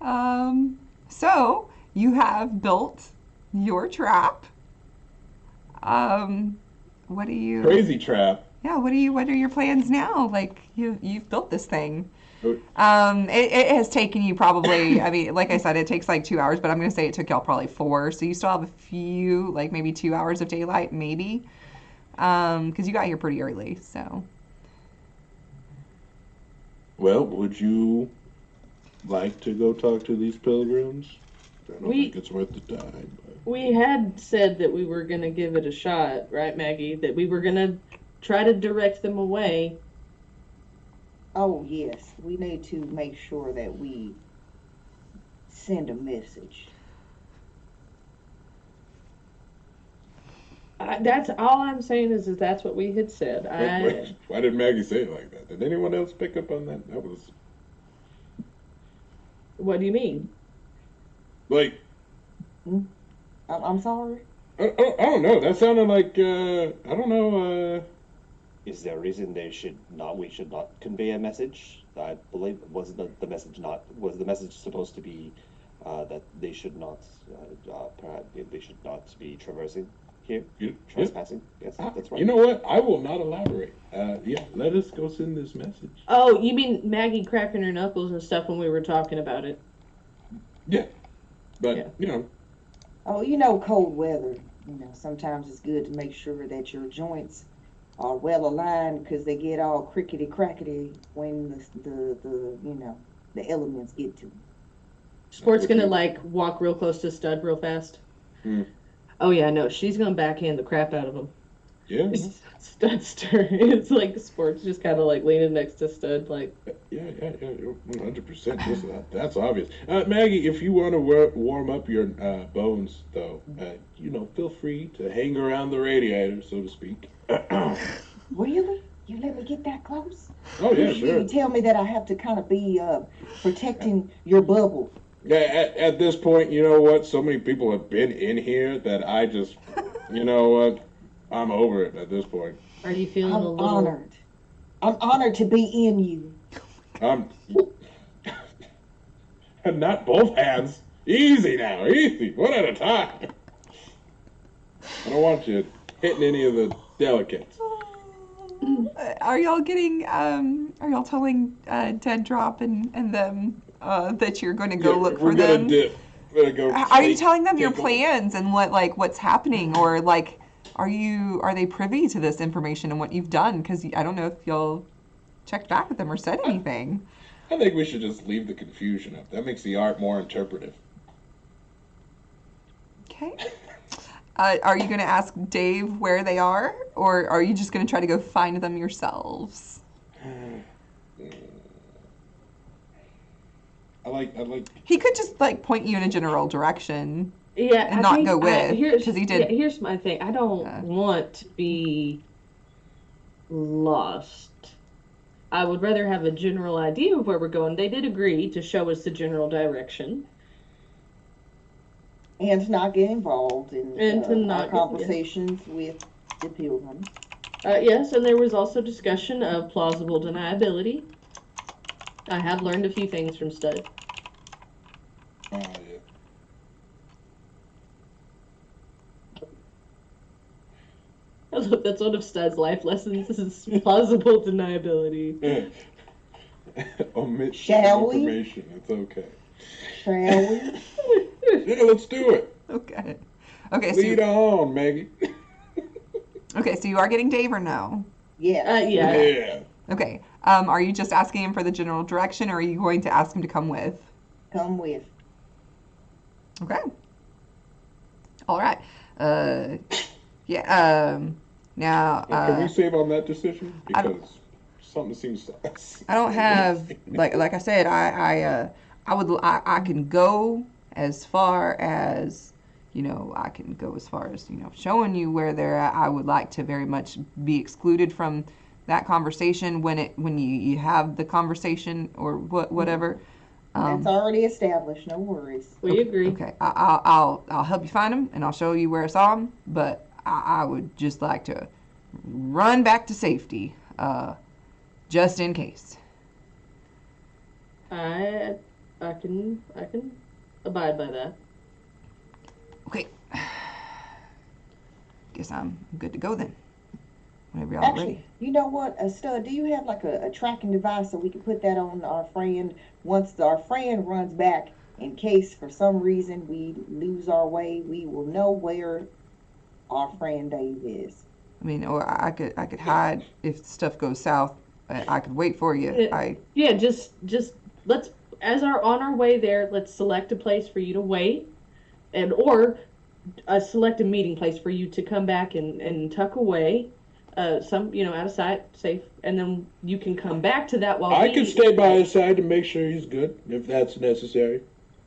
something. So you have built your trap. What do you? Crazy trap. Yeah. What are your plans now? Like you've built this thing. Oh. It has taken you probably. I mean, like I said, it takes like 2 hours, but I'm gonna say it took y'all probably 4. So you still have a few, like maybe 2 hours of daylight, maybe. Because you got here pretty early, so. Well, would you like to go talk to these pilgrims? I don't think it's worth the time. But... We had said that we were gonna give it a shot, right, Maggie? That we were gonna try to direct them away. Oh, yes. We need to make sure that we send a message. That's all I'm saying is that's what we had said. Wait, why did Maggie say it like that? Did anyone else pick up on that? That was... What do you mean? Like... I'm sorry? I don't know. That sounded like, I don't know, Is there a reason we should not convey a message? I believe was the message supposed to be that they should not perhaps they should not be traversing here, trespassing. Yes, that's right. You know what? I will not elaborate. Yeah, let us go send this message. Oh, you mean Maggie cracking her knuckles and stuff when we were talking about it? Yeah, but Yeah. you know. Oh, cold weather. Sometimes it's good to make sure that your joints are well aligned because they get all crickety crackety when the elements get to them. Sport's gonna like walk real close to Stud real fast. Oh yeah, no, she's gonna backhand the crap out of him. Yeah. Stud's turn. It's like Sport's just kind of like leaning next to Stud, like. Yeah, 100%. That's obvious. Maggie, if you want to warm up your bones, though, feel free to hang around the radiator, so to speak. Really? You let me get that close? Oh yeah, sure. You tell me that I have to kind of be protecting your bubble. Yeah, at this point, you know what? So many people have been in here that I just, you know what? I'm over it at this point. Are you feeling a little honored? I'm honored to be in you. Not both hands. Easy now, easy. One at a time. I don't want you hitting any of the delicates. Are y'all getting? Are y'all telling Dead Drop and them that you're going to go look for them? We're gonna go. Are you telling them your plans and what's happening, or like, are they privy to this information and what you've done? Because I don't know if y'all checked back with them or said anything. I think we should just leave the confusion up. That makes the art more interpretive. Okay. Are you going to ask Dave where they are, or are you just going to try to go find them yourselves? I like. He could just point you in a general direction. Yeah, and not go with, because he did. Yeah, here's my thing. I don't want to be lost. I would rather have a general idea of where we're going. They did agree to show us the general direction. And to not get involved in our conversations with the Pilgrims. Yes, and there was also discussion of plausible deniability. I have learned a few things from Stud. Yeah. I love that's one of Stud's life lessons. This is plausible deniability. Omit Shall we? information. It's okay. Shall we? Yeah, let's do it. Okay. Lead on, Maggie. Okay, so you are getting Dave or no? Yeah. Yeah. Okay. Are you just asking him for the general direction, or are you going to ask him to come with? Come with. Okay. All right. Yeah. Now, Can we save on that decision? I Because something seems sus. I don't have like I said. I can go as far as I can go as far as showing you where they're at. I would like to very much be excluded from that conversation when you have the conversation or whatever. That's already established. No worries. We agree. Okay, I'll help you find them and I'll show you where I saw them. But I would just like to run back to safety, just in case. I can abide by that. Okay. Guess I'm good to go then. Whenever y'all are Actually, ready. you know what, Stud, do you have like a tracking device so we can put that on our friend once our friend runs back in case for some reason we lose our way, we will know where our friend Dave is. I mean, or I could hide if stuff goes south. I could wait for you. Yeah, just let's on our way there, let's select a place for you to wait, or select a meeting place for you to come back and tuck away. Some out of sight, safe, and then you can come back to that while I can stay by his side to make sure he's good if that's necessary.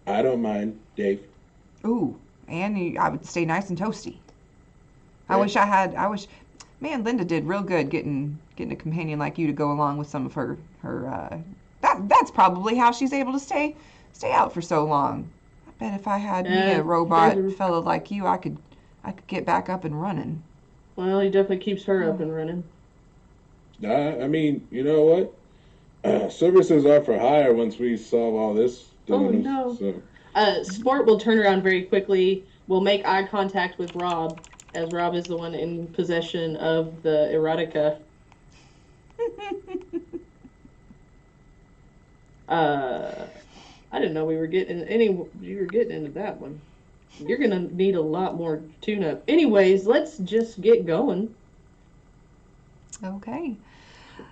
I don't mind, Dave. Ooh, and I would stay nice and toasty. I Yeah. wish, man, Linda did real good getting a companion like you to go along with some of her. That's probably how she's able to stay out for so long. I bet if I had me a robot fellow like you, I could get back up and running. Well, he definitely keeps her up and running. I mean, you know what? Services are for hire once we solve all this. Oh, no. So. Sport will turn around very quickly. We'll make eye contact with Rob, as Rob is the one in possession of the erotica. I didn't know we were getting into that one. You're gonna need a lot more tune-up. Anyways, let's just get going. Okay.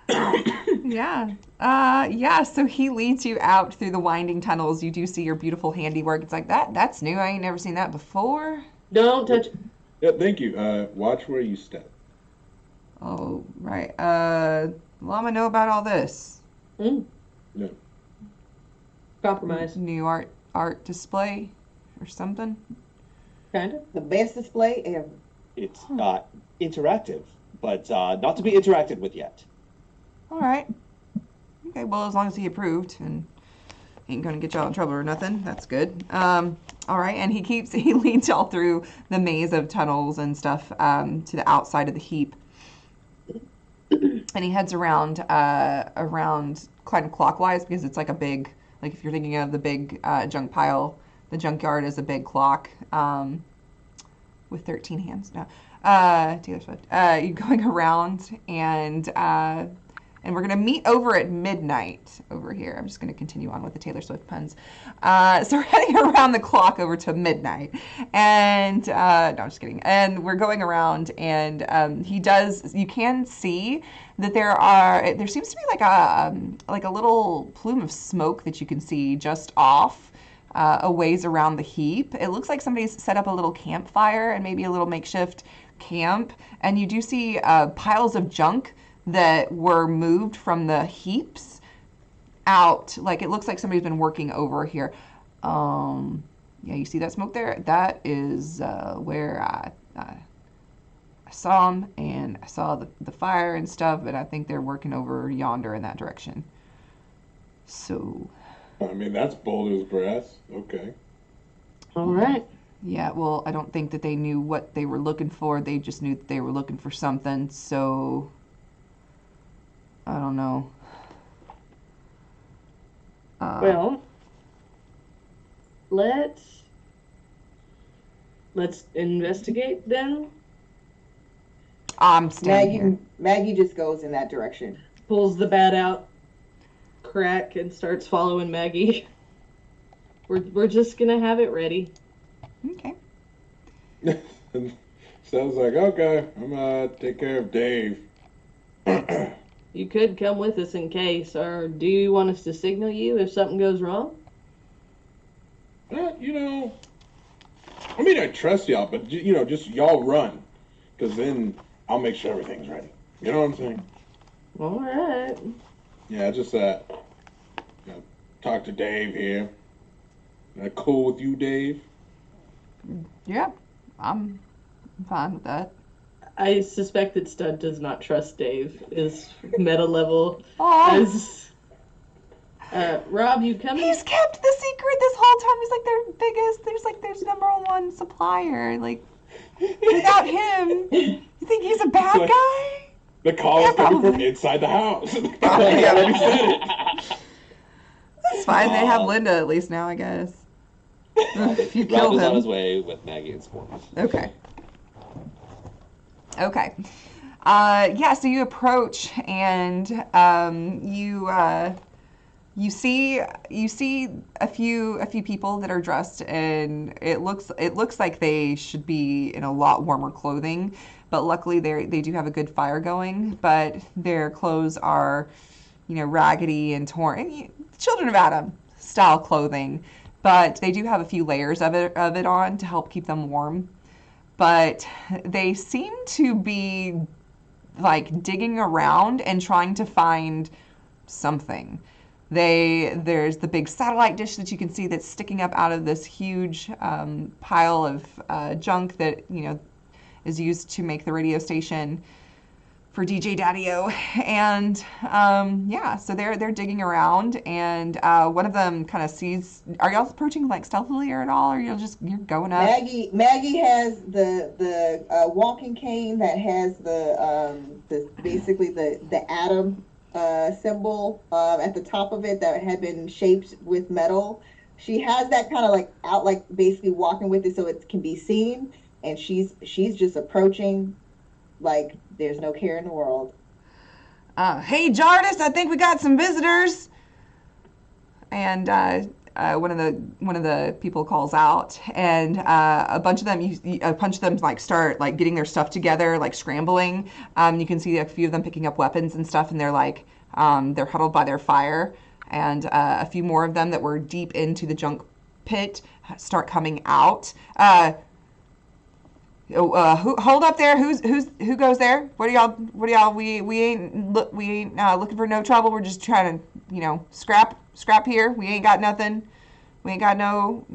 Yeah. Yeah, so he leads you out through the winding tunnels. You do see your beautiful handiwork. It's like, that's new. I ain't never seen that before. Don't touch it. Yeah, thank you. Watch where you step. Oh, right. Llama know about all this. Mm. No. Compromise. New art display or something. Kind of. The best display ever. It's interactive, but not to be interacted with yet. All right. Okay, well, as long as he approved and ain't gonna get y'all in trouble or nothing, that's good. All right, and he leads y'all through the maze of tunnels and stuff to the outside of the heap, and he heads around kind of clockwise because it's like a big, like if you're thinking of the big junk pile, the junkyard is a big clock with 13 hands. No, Taylor Swift. You're going around and we're going to meet over at midnight over here. I'm just going to continue on with the Taylor Swift puns. So we're heading around the clock over to midnight. And, no, I'm just kidding. And we're going around and you can see that there seems to be like a little plume of smoke that you can see just off a ways around the heap. It looks like somebody's set up a little campfire and maybe a little makeshift camp. And you do see piles of junk that were moved from the heaps out. Like it looks like somebody's been working over here. Yeah, you see that smoke there? That is where I saw them, and I saw the fire and stuff, but I think they're working over yonder in that direction. So. I mean, that's bold as brass. Okay. All right. Yeah, well, I don't think that they knew what they were looking for. They just knew that they were looking for something, so I don't know. Well, let's investigate then. I'm staying here. Maggie just goes in that direction. Pulls the bat out, crack, and starts following Maggie. We're just gonna have it ready. Okay. Sounds like, okay, I'm gonna take care of Dave. You could come with us in case, or do you want us to signal you if something goes wrong? You know, I mean, I trust y'all, but just y'all run, because then I'll make sure everything's ready. You know what I'm saying? All right. Yeah, just talk to Dave here. That cool with you, Dave? Yeah, I'm fine with that. I suspect that Stud does not trust Dave. Is meta level Oh, as Rob, you coming? he's kept the secret this whole time. He's like their biggest. There's number one supplier. Like without him, you think he's a bad like- guy? The call Yeah, is coming from probably. inside the house. Probably, I yeah. already said it. It's fine. They have Linda at least now, I guess. If you Rob kill is on his him. way with Maggie and Sport. Okay. Okay. Yeah, so you approach and you see a few people that are dressed in it looks like they should be in a lot warmer clothing, but luckily they do have a good fire going, but their clothes are raggedy and torn. Children of Adam style clothing, but they do have a few layers of it on to help keep them warm. But they seem to be like digging around and trying to find something. There's the big satellite dish that you can see that's sticking up out of this huge pile of junk that is used to make the radio station for DJ Daddy-O. And yeah, so they're digging around, and one of them kind of sees. Are y'all approaching like stealthily or at all, or you're going up? Maggie has the walking cane that has the basically the atom symbol at the top of it that had been shaped with metal. She has that kind of like out, like basically walking with it so it can be seen, and she's just approaching like there's no care in the world. Hey Jardis, I think we got some visitors. And one of the people calls out, and a bunch of them like start like getting their stuff together, like scrambling. You can see a few of them picking up weapons and stuff, and they're like they're huddled by their fire. And a few more of them that were deep into the junk pit start coming out. Hold up there. Who goes there? What are y'all? We ain't looking for no trouble. We're just trying to scrap here. We ain't got nothing. We ain't got no.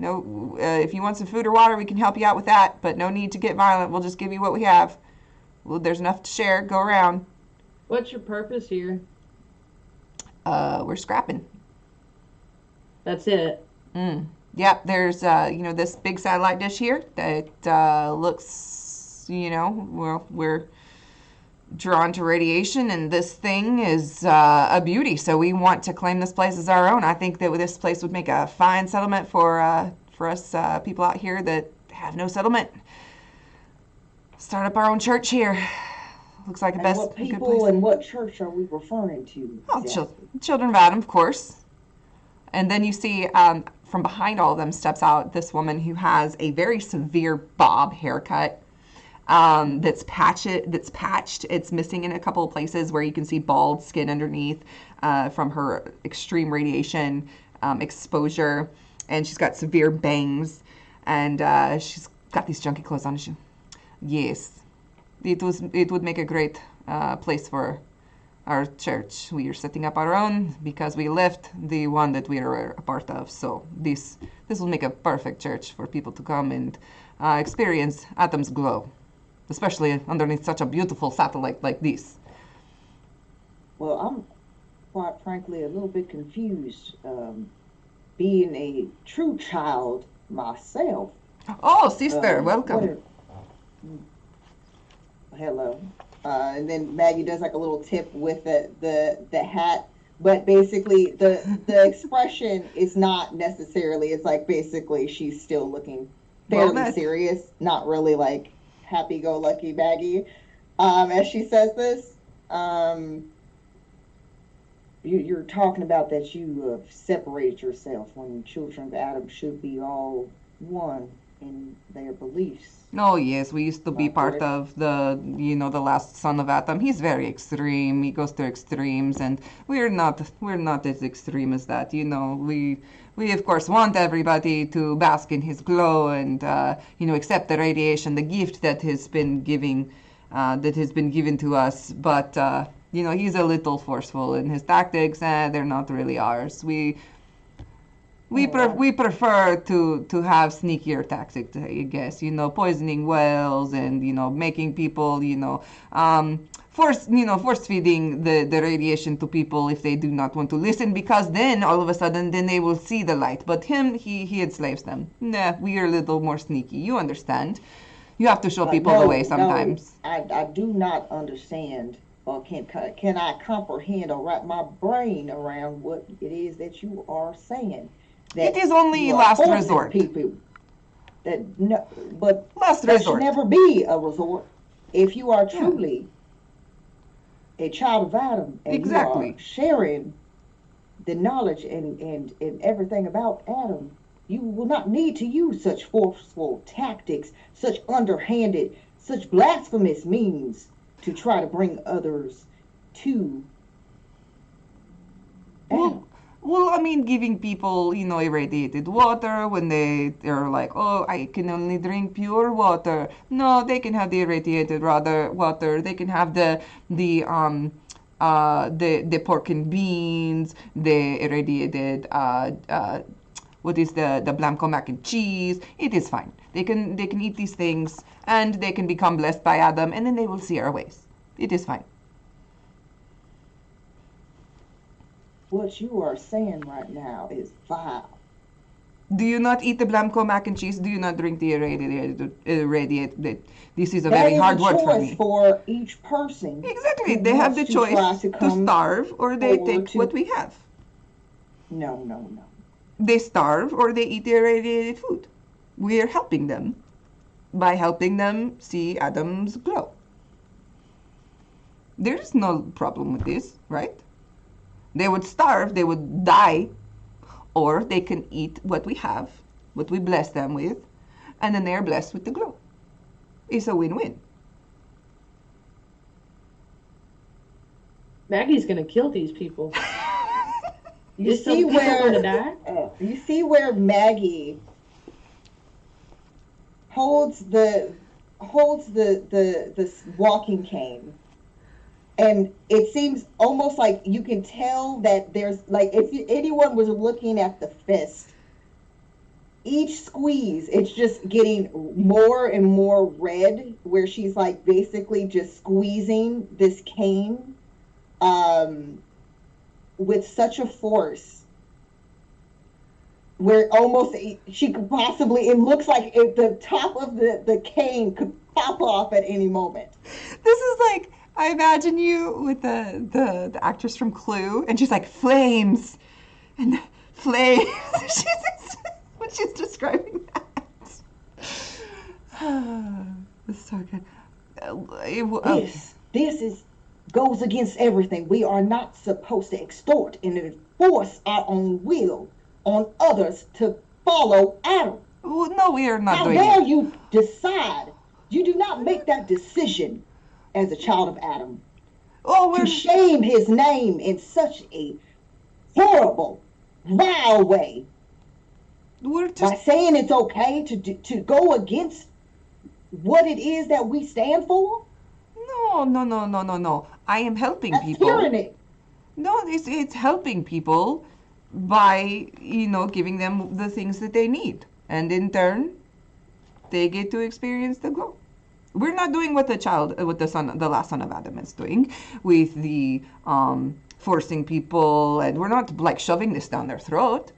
If you want some food or water, we can help you out with that. But no need to get violent. We'll just give you what we have. Well, there's enough to share. Go around. What's your purpose here? We're scrapping. That's it. Yep, there's this big satellite dish here that looks well, we're drawn to radiation, and this thing is a beauty, so we want to claim this place as our own. I think that this place would make a fine settlement for us people out here that have no settlement. Start up our own church here. Looks like a And what good people place. and what church are we referring to? Oh, exactly? Children of Adam, of course. And then you see from behind all of them steps out this woman who has a very severe bob haircut that's patched. It's missing in a couple of places where you can see bald skin underneath from her extreme radiation exposure. And she's got severe bangs. And she's got these junky clothes on. Yes, it would make a great place for our church. We are setting up our own because we left the one that we are a part of. So this will make a perfect church for people to come and experience Atom's glow, especially underneath such a beautiful satellite like this. Well, I'm quite frankly a little bit confused. Being a true child myself. Oh, sister, welcome. Hello. And then Maggie does like a little tip with the hat, but basically the expression is not necessarily. It's like basically she's still looking fairly serious, not really like happy-go-lucky Maggie. As she says this, You're talking about that you separate yourself when children of Adam should be all one. in their beliefs. Oh yes, we used to be Not part correct. of the last son of Atom. He's very extreme. He goes to extremes, and we're not as extreme as that. We of course want everybody to bask in his glow and accept the radiation, the gift that has been given to us. But he's a little forceful in his tactics, and they're not really ours. We prefer to have sneakier tactics, I guess. Poisoning wells and making people force feeding the radiation to people if they do not want to listen, because then all of a sudden then they will see the light. But he enslaves them. Nah, we are a little more sneaky. You understand? You have to show people the way sometimes. No, I do not understand, or can I comprehend or wrap my brain around what it is that you are saying. That It is only you are last forcing resort. People that no, but Last that resort. should never be a resort. If you are truly a child of Adam and Exactly. you are sharing the knowledge and everything about Adam, you will not need to use such forceful tactics, such underhanded, such blasphemous means to try to bring others to Adam. Well, I mean, giving people, irradiated water when they're like, oh, I can only drink pure water. No, they can have the irradiated water. They can have the pork and beans, the irradiated what is the blanco mac and cheese. It is fine. They can eat these things and they can become blessed by Adam, and then they will see our ways. It is fine. What you are saying right now is vile. Do you not eat the blanco mac and cheese? Do you not drink the irradiated? This is a That very is hard a word for choice me. for each person. Exactly. who They have the wants to try choice to to come starve or they forward take to- what we have. No. They starve or they eat the irradiated food. We are helping them by helping them see Adam's glow. There is no problem with this, right? They would starve, they would die, or they can eat what we have, what we bless them with, and then they are blessed with the glow. It's a win-win. Maggie's gonna kill these people. You Is some see people where gonna die? you see where Maggie holds the walking cane, and it seems almost like you can tell that there's like anyone was looking at the fist, each squeeze it's just getting more and more red, where she's like basically just squeezing this cane with such a force where almost she could possibly, it looks like if the top of the cane could pop off at any moment. This is like, I imagine you with the actress from Clue, and she's like, flames, and flames. When she's describing that. It's so good. This goes against everything. We are not supposed to extort and enforce our own will on others to follow Adam. No, we are not How doing dare it. you decide? You do not make that decision as a child of Adam Oh, to we're shame his name in such a horrible, vile way we're by just saying it's okay to go against what it is that we stand for. no. I am helping That's people. tyranny. No, it's helping people by giving them the things that they need, and in turn, they get to experience the glow. We're not doing what the last son of Adam is doing, with the forcing people, and we're not like shoving this down their throat.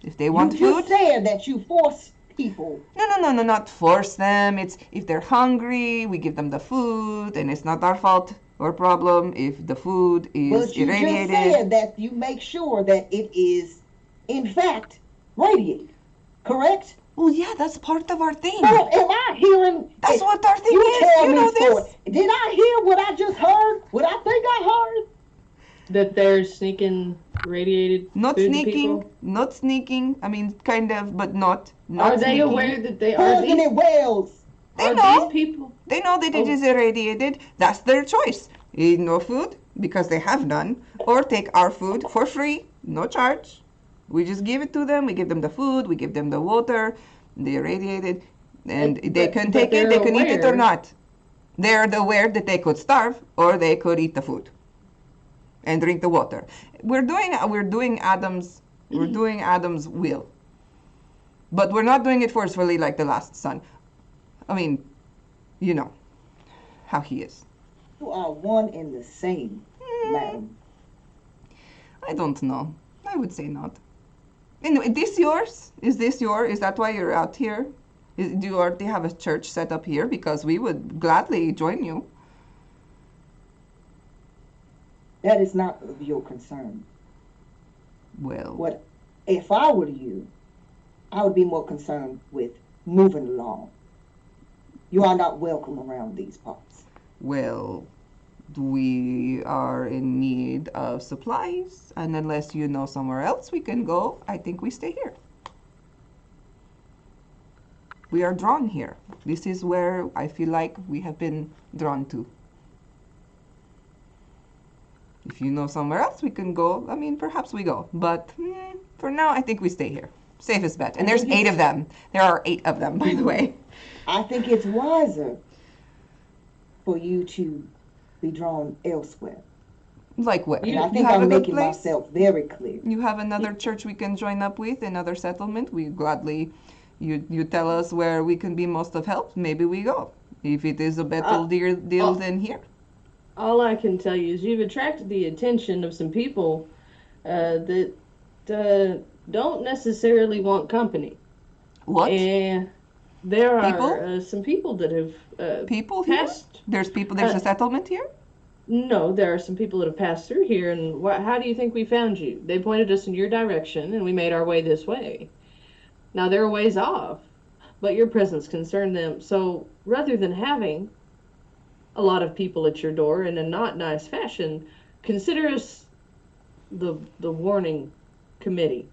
If they want You food, just said that you force people. no, not force them. It's if they're hungry, we give them the food, and it's not our fault or problem if the food is But you irradiated. just said that you make sure that it is, in fact, radiated. Correct? Well, yeah, that's part of our thing. Well, am I hearing? That's what our thing you is. Tell You me know for this. it. Did I hear what I just heard? What I think I heard? That they're sneaking radiated Not food to sneaking, people? not sneaking. I mean, kind of, but not Are they sneaking. aware that they are Poison these? and whales. They Are these know. people? They know that it Oh. is irradiated. That's their choice. Eat no food because they have none, or take our food for free, no charge. We just give it to them. We give them the food. We give them the water. They irradiated, and they can take it. they're They can eat it or aware. not. They're aware that they could starve or they could eat the food and drink the water. We're doing Adam's will, but we're not doing it forcefully like the last son. I mean, you know how he is. You are one and the same, madam. I don't know. I would say not. Anyway, this yours? Is this your? Is that why you're out here? Do you already have a church set up here? Because we would gladly join you. That is not of your concern. Well, What if I were you, I would be more concerned with moving along. You are not welcome around these parts. well, we are in need of supplies, and unless you know somewhere else we can go, I think we stay here. We are drawn here. This is where I feel like we have been drawn to. If you know somewhere else we can go, I mean, perhaps we go. But for now, I think we stay here. Safest bet. And there's 8 of them. There are 8 of them, by the way. I think it's wiser for you to be drawn elsewhere. Like what? And I You think have a I'm good making place? myself very clear. You have another church we can join up with, another settlement. We gladly, you tell us where we can be most of help. Maybe we go. If it is a better deal than here. All I can tell you is you've attracted the attention of some people that don't necessarily want company. What? And there People? are some people that have People here? passed. There's a settlement here? No, there are some people that have passed through here, and how do you think we found you? They pointed us in your direction, and we made our way this way. Now, they're a ways off, but your presence concerned them. So, rather than having a lot of people at your door in a not nice fashion, consider us the warning committee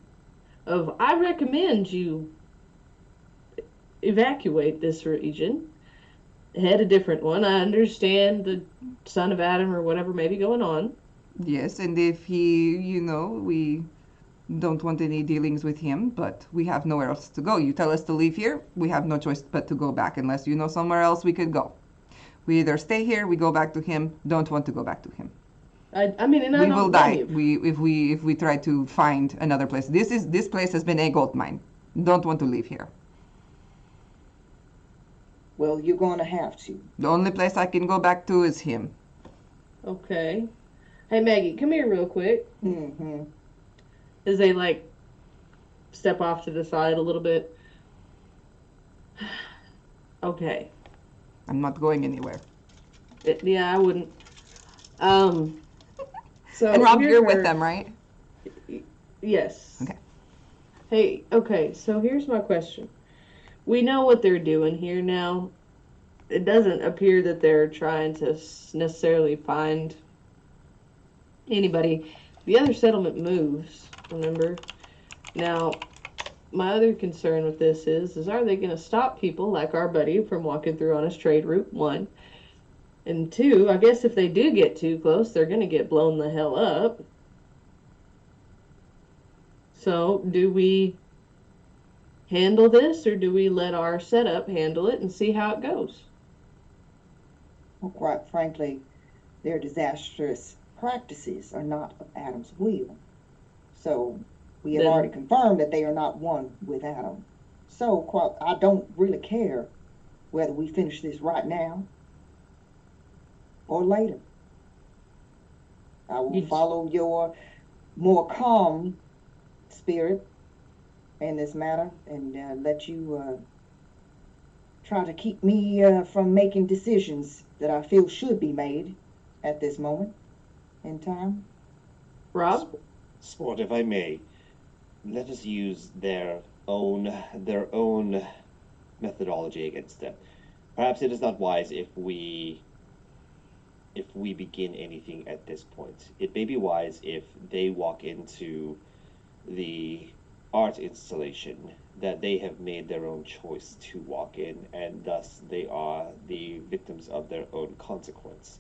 of, I recommend you evacuate this region, head a different one. I understand the son of Adam or whatever may be going on. Yes, and if we don't want any dealings with him, but we have nowhere else to go. You tell us to leave here, we have no choice but to go back, unless you know somewhere else we could go. We either stay here, we go back to him, don't want to go back to him. I mean, and I We don't will die blame you. if we try to find another place. This place has been a gold mine. Don't want to leave here. Well, you're going to have to. The only place I can go back to is him. Okay. Hey, Maggie, come here real quick. Mm-hmm. As they, step off to the side a little bit. Okay. I'm not going anywhere. Yeah, I wouldn't. So And Rob, here's you're with where- them, right? Yes. Okay. Hey, okay, so here's my question. We know what they're doing here now. It doesn't appear that they're trying to necessarily find anybody. The other settlement moves, remember? Now, my other concern with this is are they going to stop people like our buddy from walking through on his trade route, 1? And 2, I guess if they do get too close, they're going to get blown the hell up. So, do we handle this, or do we let our setup handle it and see how it goes? Well, quite frankly, their disastrous practices are not of Adam's will. So we have Then- already confirmed that they are not one with Adam. So I don't really care whether we finish this right now or later. I will You- follow your more calm spirit in this matter and let you try to keep me from making decisions that I feel should be made at this moment in time. Rob? Sport, if I may, let us use their own methodology against them. Perhaps it is not wise if we if we begin anything at this point. It may be wise if they walk into the art installation that they have made their own choice to walk in, and thus they are the victims of their own consequence.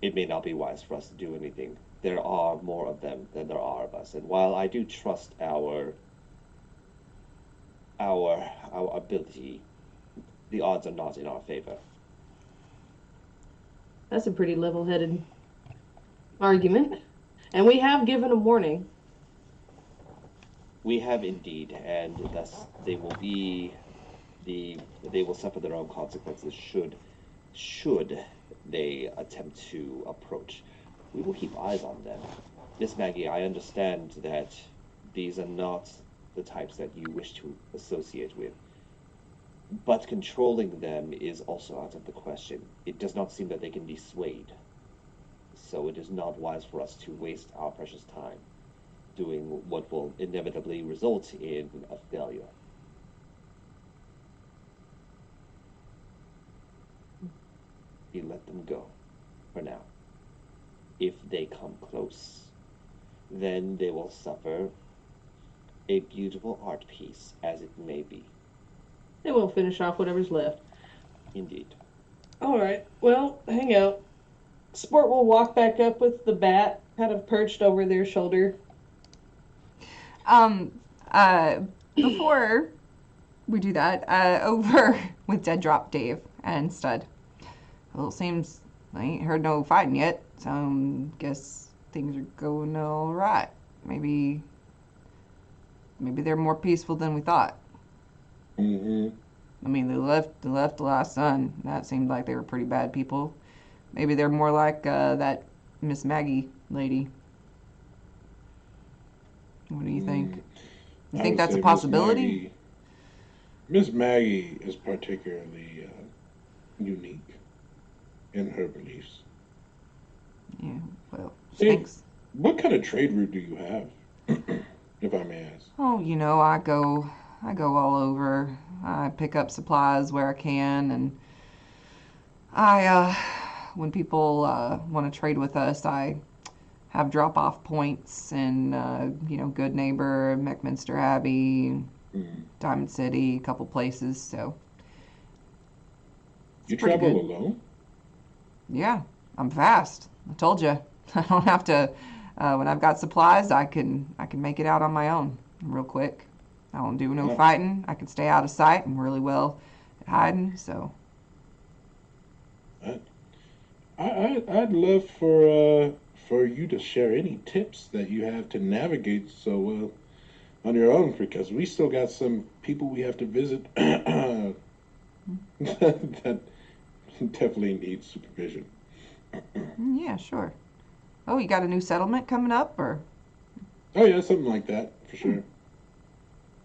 It may not be wise for us to do anything. There are more of them than there are of us, and while I do trust our ability, the odds are not in our favor. That's a pretty level-headed argument. And we have given a warning. We have indeed, and thus they will suffer their own consequences should they attempt to approach. We will keep eyes on them. Miss Maggie, I understand that these are not the types that you wish to associate with, but controlling them is also out of the question. It does not seem that they can be swayed, so it is not wise for us to waste our precious time doing what will inevitably result in a failure. We let them go for now. If they come close, then they will suffer a beautiful art piece, as it may be. Then we'll finish off whatever's left. Indeed. Alright, well, hang out. Sport will walk back up with the bat kind of perched over their shoulder. Before we do that, over with Dead Drop Dave and Stud. Well, it seems I ain't heard no fighting yet, so guess things are going all right. Maybe they're more peaceful than we thought. Mm-hmm. I mean, they left the last son. That seemed like they were pretty bad people. Maybe they're more like that Miss Maggie lady. What do you think? You I think would that's a say possibility? Miss Maggie is particularly unique in her beliefs. Yeah. Well, Hey, thanks. what kind of trade route do you have, if I may ask? Oh, I go all over. I pick up supplies where I can, and when people want to trade with us, I have drop-off points in, Good Neighbor, McMinster Abbey, Mm. Diamond City, a couple places. So You it's pretty travel good. alone? Yeah, I'm fast. I told you. I don't have to. When I've got supplies, I can make it out on my own real quick. I don't do no Yeah. fighting. I can stay out of sight. I'm really well at hiding. So I'd love for you to share any tips that you have to navigate so well on your own, because we still got some people we have to visit that definitely need supervision. yeah, sure. Oh, you got a new settlement coming up, or Oh yeah, something like that for sure.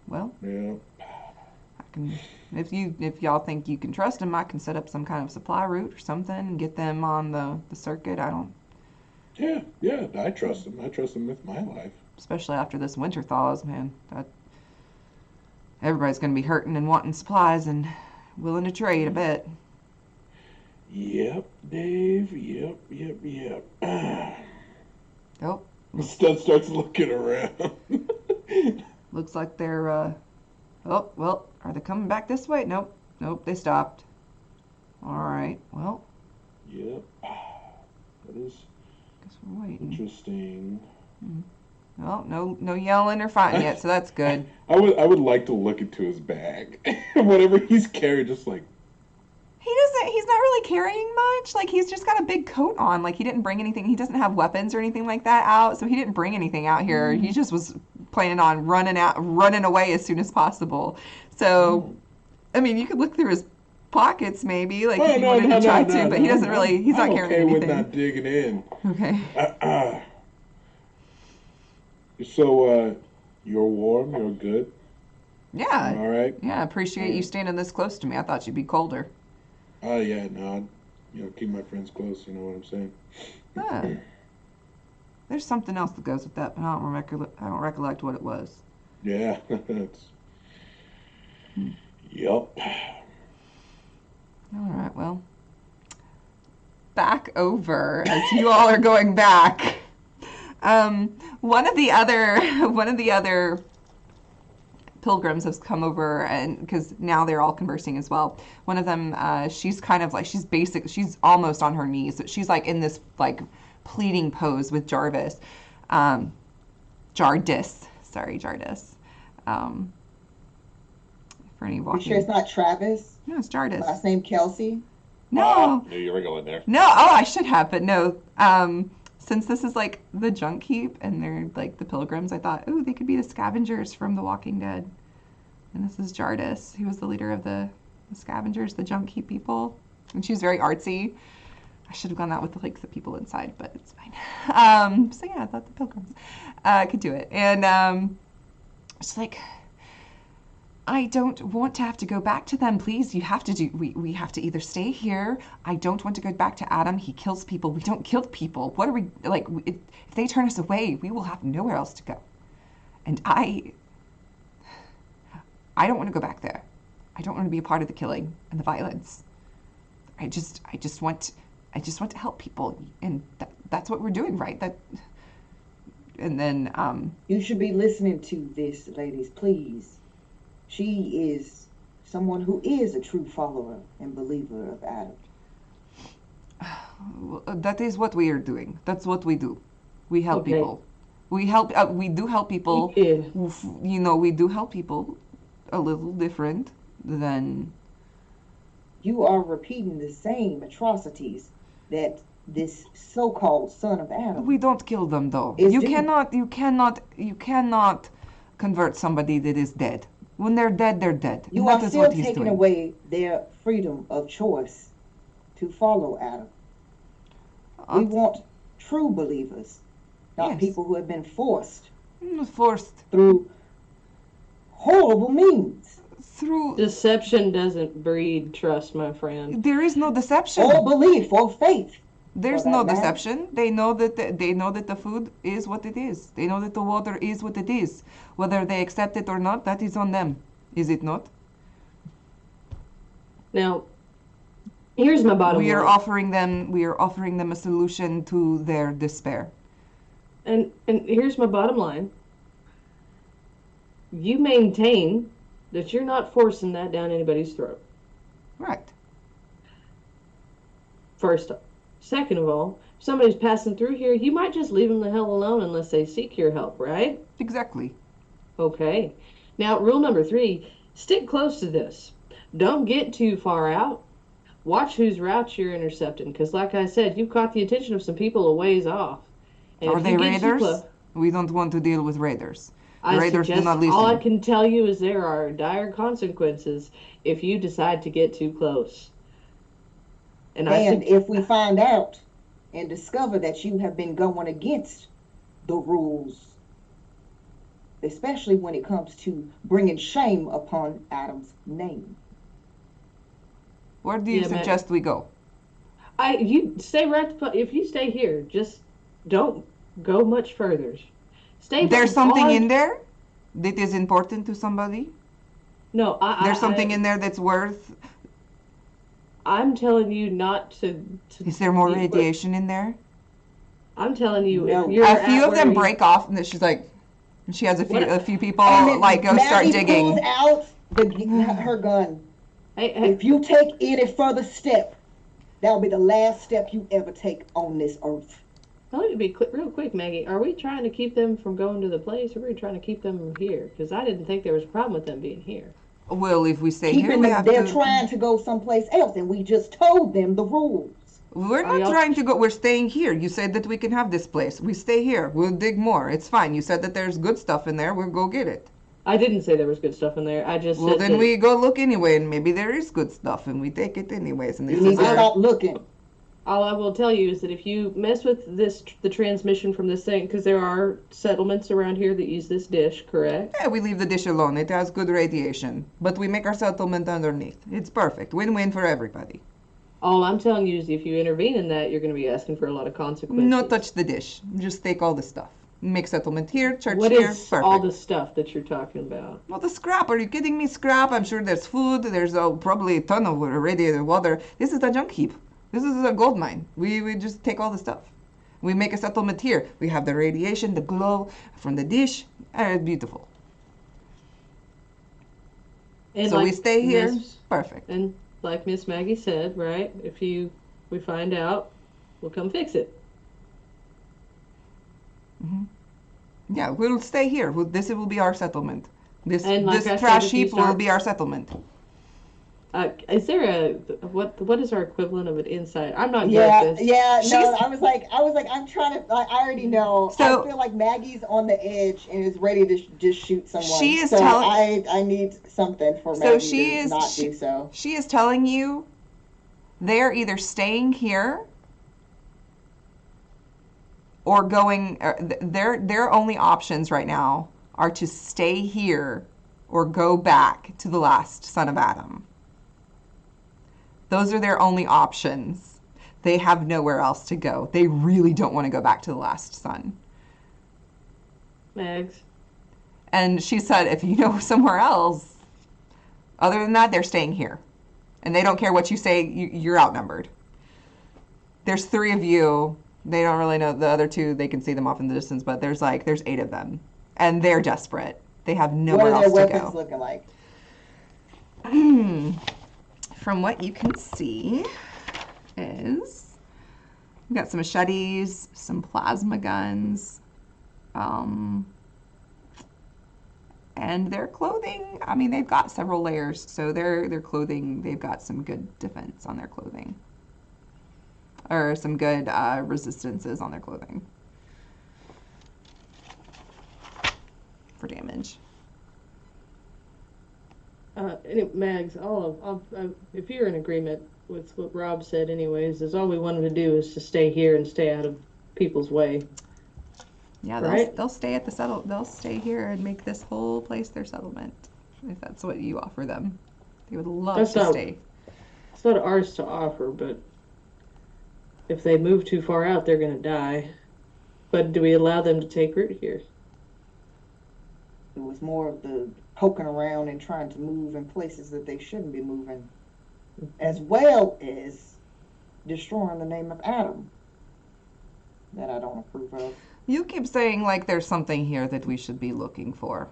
well, Yeah. I can. If y'all think you can trust them, I can set up some kind of supply route or something and get them on the circuit. I don't, Yeah, I trust them. I trust them with my life. especially after this winter thaws, man. That everybody's gonna be hurting and wanting supplies and willing to trade. I bet. Yep, Dave. Yep. Oh, Stud starts looking around. looks like they're. Oh, well, are they coming back this way? Nope, they stopped. All right, well, Yep. That is guess we're waiting. interesting. Well, no yelling or fighting yet, so that's good. I would like to look into his bag. Whatever he's carrying, just like, He's not really carrying much. Like, he's just got a big coat on. Like, he didn't bring anything. He doesn't have weapons or anything like that out, so he didn't bring anything out here. He just was planning on running away as soon as possible. So, I mean, you could look through his pockets maybe, like, if you wanted to try to, but he doesn't really, he's not I'm carrying okay with anything. not digging in. Okay. So, you're warm, you're good, Yeah. all right? Yeah, I appreciate you standing this close to me. I thought you'd be colder. Oh, yeah, no, keep my friends close, you know what I'm saying? Huh. There's something else that goes with that, but I don't recollect what it was. Yeah, that's... Yup. All right, well, back over as you all are going back. One of the other pilgrims has come over, and because now they're all conversing as well. One of them, she's kind of like, she's almost on her knees. She's like in this like pleading pose with Jardis. For any You walking. sure it's not Travis? No, it's Jardis. Last name Kelsey? No. Knew you were going there. No, oh, I should have, but no. Since this is like the junk heap and they're like the pilgrims, I thought, oh, they could be the scavengers from The Walking Dead. And this is Jardis. He was the leader of the scavengers, the junk heap people. And she was very artsy. I should have gone out with like the people inside, but it's fine. So yeah, I thought the pilgrims could do it. And it's like, I don't want to have to go back to them, please. You have to do, we have to either stay here. I don't want to go back to Adam. He kills people. We don't kill people. What are we, like, if they turn us away, we will have nowhere else to go. And I don't want to go back there. I don't want to be a part of the killing and the violence. I just want to help people. And that's what we're doing, right? And then, You should be listening to this, ladies, please. She is someone who is a true follower and believer of Adam. that is what we are doing. That's what we do. We help Okay. people. We do help people. Yeah. You know, we do help people a little different than. You are repeating the same atrocities that this so-called son of Adam. We don't kill them though. Is You it? cannot convert somebody that is dead. When they're dead, they're dead. You And are that is still what he's taking doing. away their freedom of choice to follow Adam. We want true believers, not Yes. people who have been forced Forced through horrible means. through. Deception doesn't breed trust, my friend. There is no deception. Or belief or faith. There's for no that matter. deception. They know that the food is what it is. They know that the water is what it is. Whether they accept it or not, that is on them. Is it not? Now, here's my bottom We are line. offering them a solution to their despair. And here's my bottom line. You maintain that you're not forcing that down anybody's throat. Right. First off. Second of all, if somebody's passing through here, you might just leave them the hell alone unless they seek your help, right? Exactly. Okay. Now, rule number 3, stick close to this. Don't get too far out. Watch whose routes you're intercepting, because like I said, you've caught the attention of some people a ways off. And Are if they you get too raiders? close- We don't want to deal with raiders. The I raiders do suggest not listen. all I can tell you is there are dire consequences if you decide to get too close. And And if we find out and discover that you have been going against the rules, especially when it comes to bringing shame upon Adam's name. Where do you Yeah, man. suggest we go? you stay right. If you stay here, just don't go much further. Stay. There's by- something all I- in there that is important to somebody? No, There's something in there that's worth. I'm telling you not to. Is there more you- radiation in there? I'm telling you, No. if you're A few at of them where you- break off, and then she's like, and she has What- a few people And then like go start Maddie digging. pulls out her gun. Hey, If you take any further step, that'll be the last step you ever take on this earth. let me be real quick, Maggie. Are we trying to keep them from going to the place, or are we trying to keep them here? Because I didn't think there was a problem with them being here. Well, if we stay here, Keeping we them, have they're to. trying to go someplace else, and we just told them the rules. We're Are not y'all- trying to go. We're staying here. You said that we can have this place. We stay here. We'll dig more. It's fine. You said that there's good stuff in there. We'll go get it. I didn't say there was good stuff in there. I just Well, said then that we go look anyway, and maybe there is good stuff, and we take it anyways. And You this need is to our. stop looking. all I will tell you is that if you mess with the transmission from this thing, because there are settlements around here that use this dish, correct? Yeah, we leave the dish alone. It has good radiation, but we make our settlement underneath. It's perfect. Win-win for everybody. All I'm telling you is if you intervene in that, you're going to be asking for a lot of consequences. No touch the dish. Just take all the stuff. Make settlement here, church What here. is Perfect. all the stuff that you're talking about? Well, the scrap. Are you kidding me? Scrap. I'm sure there's food. There's probably a ton of radiated water. This is a junk heap. This is a gold mine. We just take all the stuff. We make a settlement here. We have the radiation, the glow from the dish. Beautiful. And So we stay here. Miss- Perfect. And like Miss Maggie said, right? If we find out, we'll come fix it. Yeah, we'll stay here. This will be our settlement. This And like I said, trash if you heap will start- be our settlement. Is there a what is our equivalent of an insight? I'm not good Yeah, at this. yeah. No, She's- I was like, I'm trying to. I already know. So- I feel like Maggie's on the edge and is ready to just shoot someone. She is so telling- I need something for So Maggie she to is- not she- do so. She is telling you they're either staying here or going. Their only options right now are to stay here or go back to the last son of Adam. Those are their only options. They have nowhere else to go. They really don't want to go back to the last son. Mags. And she said, if you know somewhere else, other than that, they're staying here. And they don't care what you say, you're outnumbered. There's 3 of you. They don't really know the other 2. They can see them off in the distance, but there's 8 of them. And they're desperate. They have What nowhere are their else to weapons go. looking like? From what you can see is we got some machetes, some plasma guns, and their clothing. I mean, they've got several layers, so their clothing, they've got some good defense on their clothing, or some good resistances on their clothing for damage. Mags, if you're in agreement with what Rob said, anyways, is all we wanted to do is to stay here and stay out of people's way. Yeah, Right. they'll stay at the they'll stay here and make this whole place their settlement, if that's what you offer them. They would love That's to not- stay. It's not ours to offer, but if they move too far out, they're gonna die. But do we allow them to take root here? It was more of the poking around and trying to move in places that they shouldn't be moving, as well as destroying the name of Adam, that I don't approve of. You keep saying like there's something here that we should be looking for.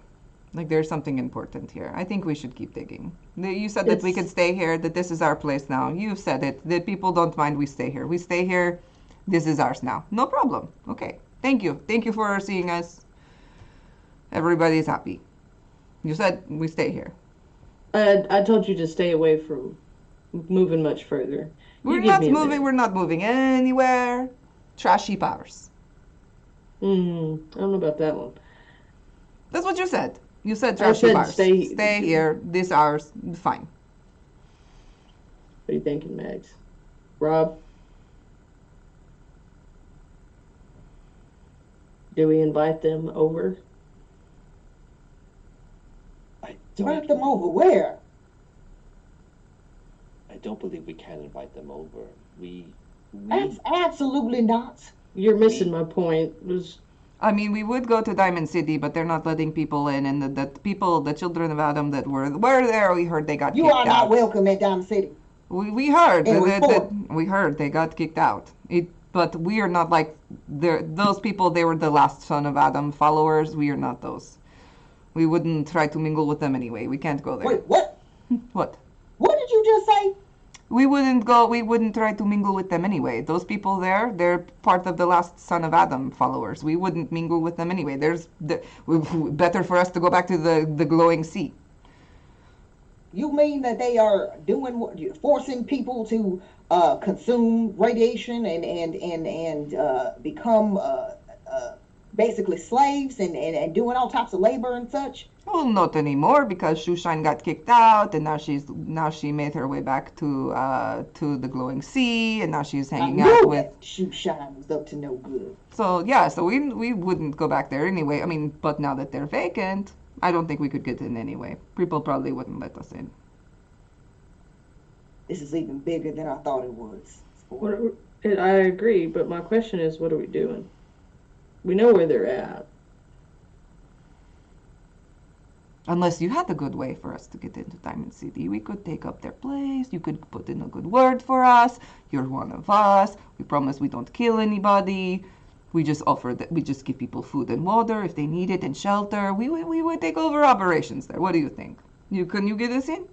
Like there's something important here. I think we should keep digging. You said that we It's- could stay here, that this is our place now. You've said it, that people don't mind we stay here. We stay here, this is ours now. No problem. Okay. Thank you. Thank you for seeing us. Everybody's happy. You said we stay here. I told you to stay away from moving much further. You We're give not me a moving. minute. We're not moving anywhere. Trashy powers. I don't know about that one. That's what you said. You said I trashy said powers. stay- Stay here. This ours. Fine. What are you thinking, Mags? Rob? Do we invite them over? I Invite don't, them over where? I don't believe we can invite them over. We Absolutely not. You're missing my point. I mean, we would go to Diamond City, but they're not letting people in, and the children of Adam that were there, we heard they got You kicked are not out. welcome at Diamond City. We heard It was we heard they got kicked out. But we are not like those people. They were the last son of Adam followers. We are not those. We wouldn't try to mingle with them anyway. We can't go there. Wait, what? What? What did you just say? We wouldn't go. We wouldn't try to mingle with them anyway. Those people there, they're part of the last son of Adam followers. We wouldn't mingle with them anyway. Better for us to go back to the glowing sea. You mean that they are doing what, forcing people to consume radiation and become basically slaves and doing all types of labor and such? Well, not anymore because Shushan got kicked out, and now she made her way back to the glowing sea, and now she's hanging I out knew with. that Shushan was up to no good. So yeah, so we wouldn't go back there anyway. I mean, but now that they're vacant, I don't think we could get in anyway. People probably wouldn't let us in. This is even bigger than I thought it was. I agree, but my question is, what are we doing? We know where they're at. Unless you had a good way for us to get into Diamond City, we could take up their place. You could put in a good word for us. You're one of us. We promise we don't kill anybody. We just offer that. We just give people food and water if they need it and shelter. We would take over operations there. What do you think? Can you get us in?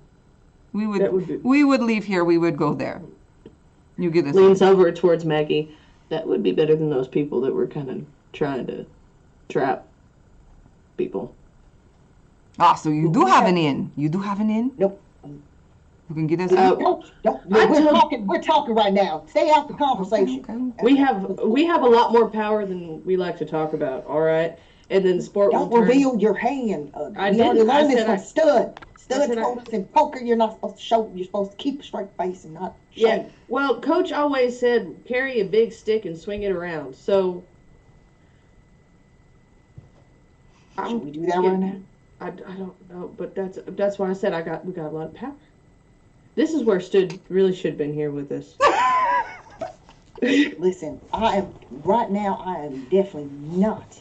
That would be- We would leave here. We would go there. You get us Leans in. over towards Maggie. That would be better than those people that were kind of trying to trap people. Ah, so you do have an inn. You do have an inn. Nope. You can get us Uh, in. Don't. I We're told- talking. We're talking right now. Stay out the conversation. Okay. We have a lot more power than we like to talk about. All right, and then Sport will Don't turn. reveal your hand. I We already didn't. I learned this said from I- Stud. Stud said I- told us in poker you're not supposed to show. You're supposed to keep a straight face and not show. Yeah. Well, Coach always said carry a big stick and swing it around. So. Should we do that right now? I don't know, but that's why I said we got a lot of power. This is where Stud really should have been here with us. Listen, I am definitely not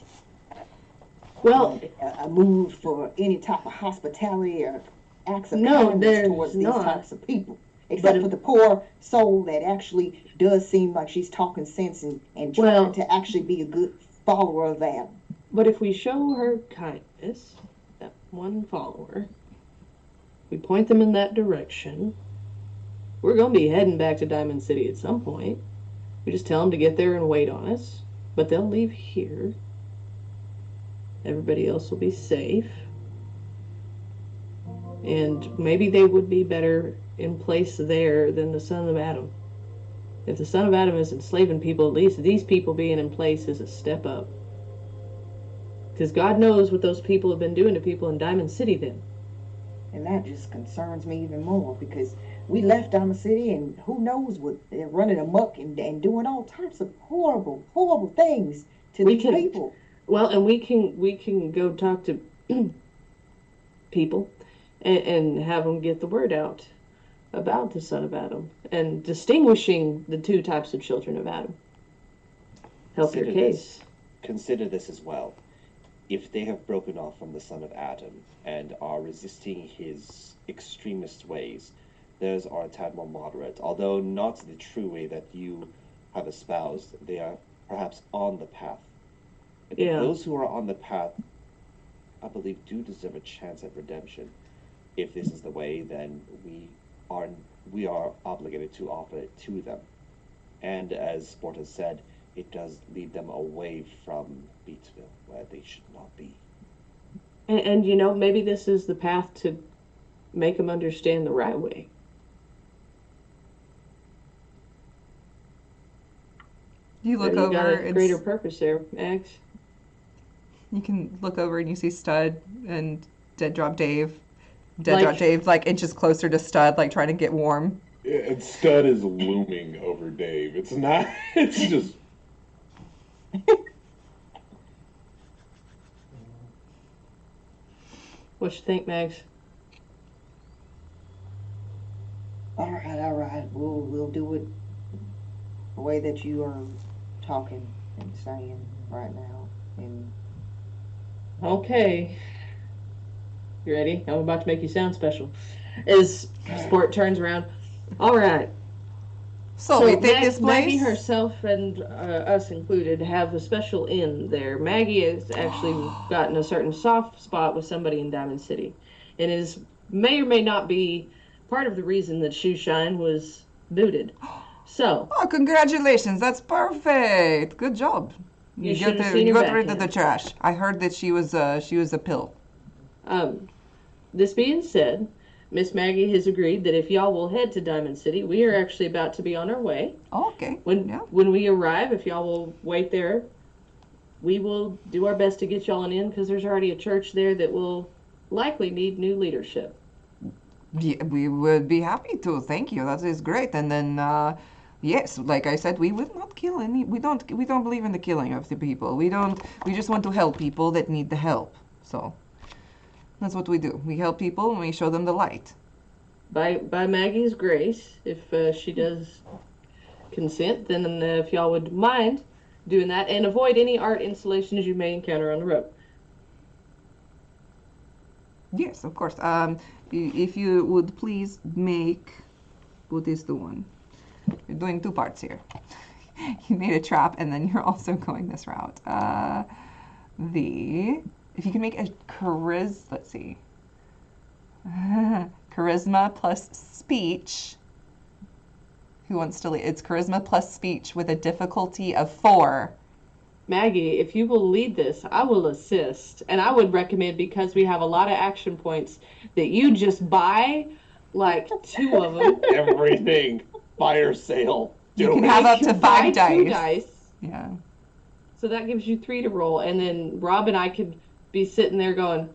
Well, a mood for any type of hospitality or acts of No, kindness there's towards these not. types of people. Except But for the poor soul that actually does seem like she's talking sense and trying Well- to actually be a good follower of that. but if we show her kindness, that one follower, we point them in that direction. We're gonna be heading back to Diamond City at some point. We just tell them to get there and wait on us, but they'll leave here. Everybody else will be safe. And maybe they would be better in place there than the Son of Adam. If the Son of Adam is enslaving people, at least these people being in place is a step up. Because God knows what those people have been doing to people in Diamond City then. And that just concerns me even more because we left Diamond City and who knows what they're running amok and doing all types of horrible, horrible things to We these can- people. Well, and we can go talk to people and have them get the word out about the Son of Adam and distinguishing the two types of children of Adam. Help your Consider case. Consider this as well. If they have broken off from the Son of Adam and are resisting his extremist ways, theirs are a tad more moderate. Although not the true way that you have espoused, they are perhaps on the path. And Yeah. those who are on the path, I believe, do deserve a chance at redemption. If this is the way, then we are obligated to offer it to them. And as Sport has said, it does lead them away from Beatsville, where they should not be. And you know, maybe this is the path to make them understand the right way. You look Maybe you got over a and greater purpose there, Max. you can look over and you see Stud and Dead Drop Dave. Like- Drop Dave like inches closer to Stud, like trying to get warm. Yeah, and Stud is looming over Dave. It's not. It's just. What you think, Max? All right. We'll do it the way that you are talking and saying right now. And Okay. You ready? I'm about to make you sound special. As Sport turns around. All right. So, we take this Maggie place. herself and us included have a special inn there. Maggie has actually gotten a certain soft spot with somebody in Diamond City, and is may or may not be part of the reason that Shoeshine was booted. So Oh, congratulations! That's perfect. Good job. You should have seen you her got rid of the backhand. trash. I heard that she was a pill. This being said, Miss Maggie has agreed that if y'all will head to Diamond City, we are actually about to be on our way. Oh, okay. When Yeah. when we arrive, if y'all will wait there, we will do our best to get y'all an in because there's already a church there that will likely need new leadership. Yeah, we would be happy to. Thank you. That is great. And then, yes, like I said, we will not kill any. We don't believe in the killing of the people. We don't. We just want to help people that need the help. So that's what we do. We help people and we show them the light. By Maggie's grace, if she does consent, then if y'all would mind doing that and avoid any art installations you may encounter on the road. Yes, of course. If you would please make, what is the one? You're doing two parts here. You made a trap, and then you're also going this route. If you can make a let's see. Charisma plus speech. Who wants to lead? It's charisma plus speech with a difficulty of 4. Maggie, if you will lead this, I will assist. And I would recommend, because we have a lot of action points, that you just buy like 2 of them. Everything. Fire sale. You can have up to 5 Buy dice. 2 dice. Yeah. So that gives you 3 to roll, and then Rob and I could be sitting there going.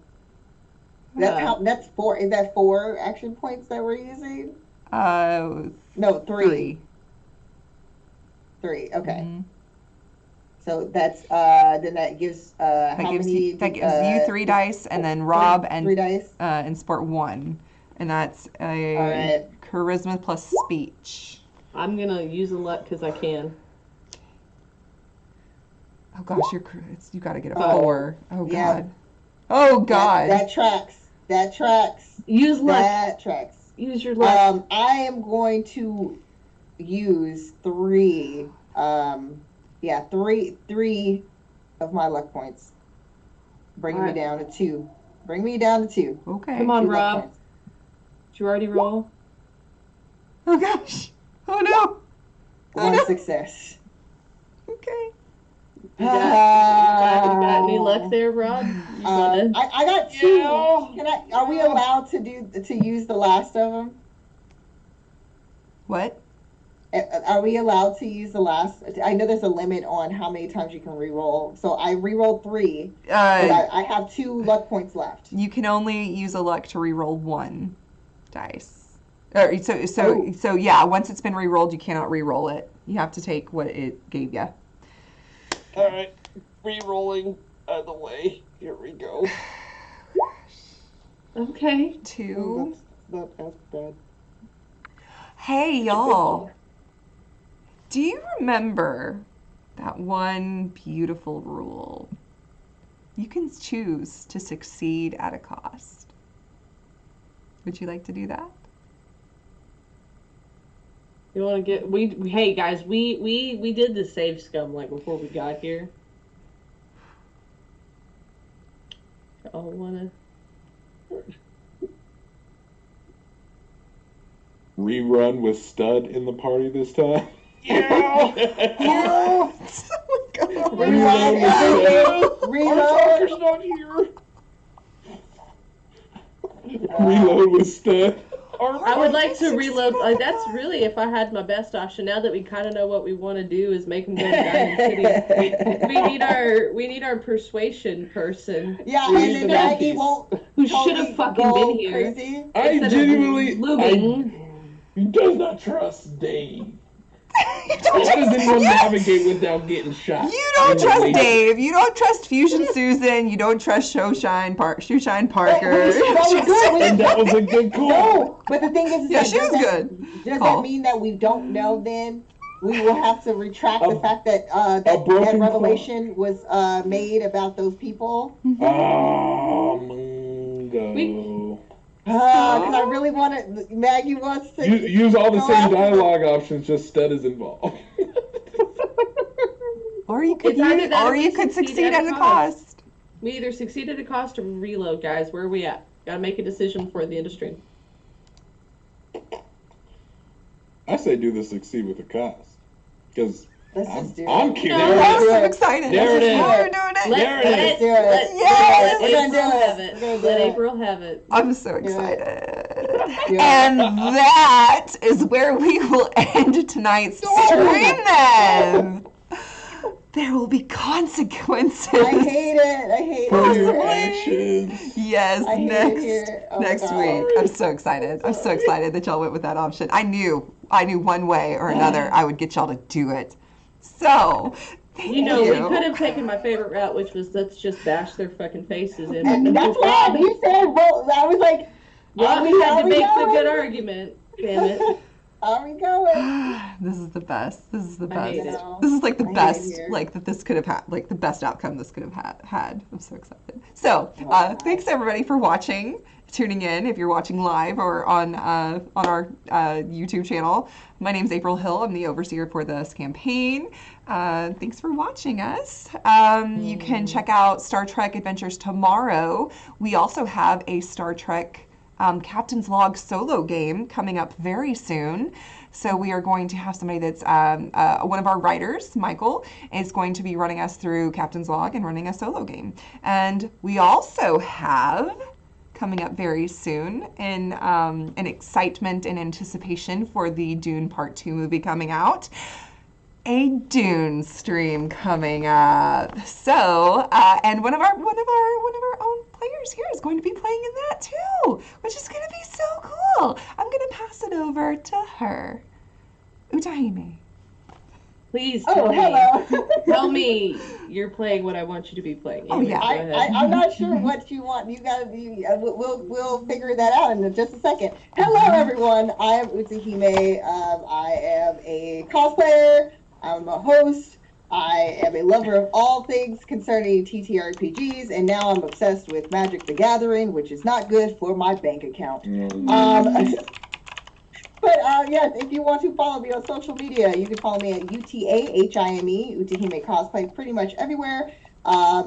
That's 4. Is that 4 action points that we're using? No, 3. 3. Okay. Mm-hmm. So that's then that gives That how gives many? that gives you 3 dice, and then Rob 3 dice. and Sport 1, and that's a All right. charisma plus speech. I'm gonna use a luck because I can. Oh gosh, you got to get a Oh, 4. Oh yeah. god. Oh god. That tracks. That tracks. Use luck. That tracks. Use your luck. I am going to use 3. Three of my luck points. Bring me down to 2. Bring me down to 2. Okay. Come on, 2 luck Rob. points. Did you already roll? Oh gosh. Oh no. Oh 1 no. success. Okay. You got any luck there, Rob? I got 2. Yeah. Are we allowed to use the last of them? What? Are we allowed to use the last? I know there's a limit on how many times you can re-roll. So I re-rolled 3, but I have 2 luck points left. You can only use a luck to re-roll 1 dice. So yeah, once it's been re-rolled, you cannot re-roll it. You have to take what it gave you. All right. Re-rolling out of the way. Here we go. Okay. 2. Not as bad. Hey y'all. Do you remember that one beautiful rule? You can choose to succeed at a cost. Would you like to do that? You want to get hey guys, we did the save scum like before we got here. Oh, wanna Rerun with Stud in the party this time. Yeah. Oh my God. Our talker's not here. Reload with Stud. I would like to reload. That's really, if I had my best option. Now that we kind of know what we want to do, is make them go to Diamond City. We need our persuasion person. Yeah, We and need then the Maggie mouthpiece. won't. Who should totally have fucking go been here. Crazy. I Instead of genuinely moving. He does not trust Dave. How does anyone navigate without getting shot? You don't trust Dave. You don't trust Fusion Susan. You don't trust Shoeshine Parker. And that was a good call. No, but the thing is, Yeah, she was good. Does Call. that mean that we don't know then? We will have to retract the fact that that broken revelation was made about those people. Oh, Mungo. Because I really want to. Maggie wants to Use all the go same after- dialogue options, just Stud is involved. Or you could It's either that or we succeed at a cost. We either succeed at a cost or reload, guys. Where are we at? Gotta make a decision for the industry. I say do the succeed with a cost. Because Let's just do I'm it. kidding. No. I'm so There excited. There it is. We're doing it. There it is. Yes. We're gonna do April it. have it. We're gonna do Let it. April have it. I'm so Do it. excited. Yeah. And that is where we will end tonight's stream then. There will be consequences. I hate it. I hate For your it. actions. Yes, I hate it here. next Oh my next God. week. I'm so excited. I'm so excited that y'all went with that option. I knew one way or another I would get y'all to do it. So, thank You know, you. we could have taken my favorite route, which was let's just bash their fucking faces in. And that's why you said, well, I was like, Rob we had to we make the going? good argument. Damn it. How we going? This is the best. This is the I hate best. it. This is like the I hate it best, here. like that this could have had, like the best outcome this could have had. I'm so excited. So, thanks everybody for watching, tuning in. If you're watching live or on our YouTube channel, my name's April Hill. I'm the overseer for this campaign. Thanks for watching us. You can check out Star Trek Adventures tomorrow. We also have a Star Trek Captain's Log solo game coming up very soon. So we are going to have somebody that's one of our writers, Michael, is going to be running us through Captain's Log and running a solo game. And we also have coming up very soon in excitement and anticipation for the Dune Part 2 movie coming out, a Dune stream coming up. So, and one of our own players here is going to be playing in that too, which is going to be so cool. I'm going to pass it over to her. Utahime. Please Oh, hello. tell me you're playing what I want you to be playing. Oh, yeah. Go ahead. I'm not sure what you want. You gotta be. We'll figure that out in just a second. Hello, everyone. I am Utahime. I am a cosplayer. I'm a host. I am a lover of all things concerning TTRPGs, and now I'm obsessed with Magic the Gathering, which is not good for my bank account. But yes, if you want to follow me on social media, you can follow me at UTAHIME, Utahime Cosplay, pretty much everywhere,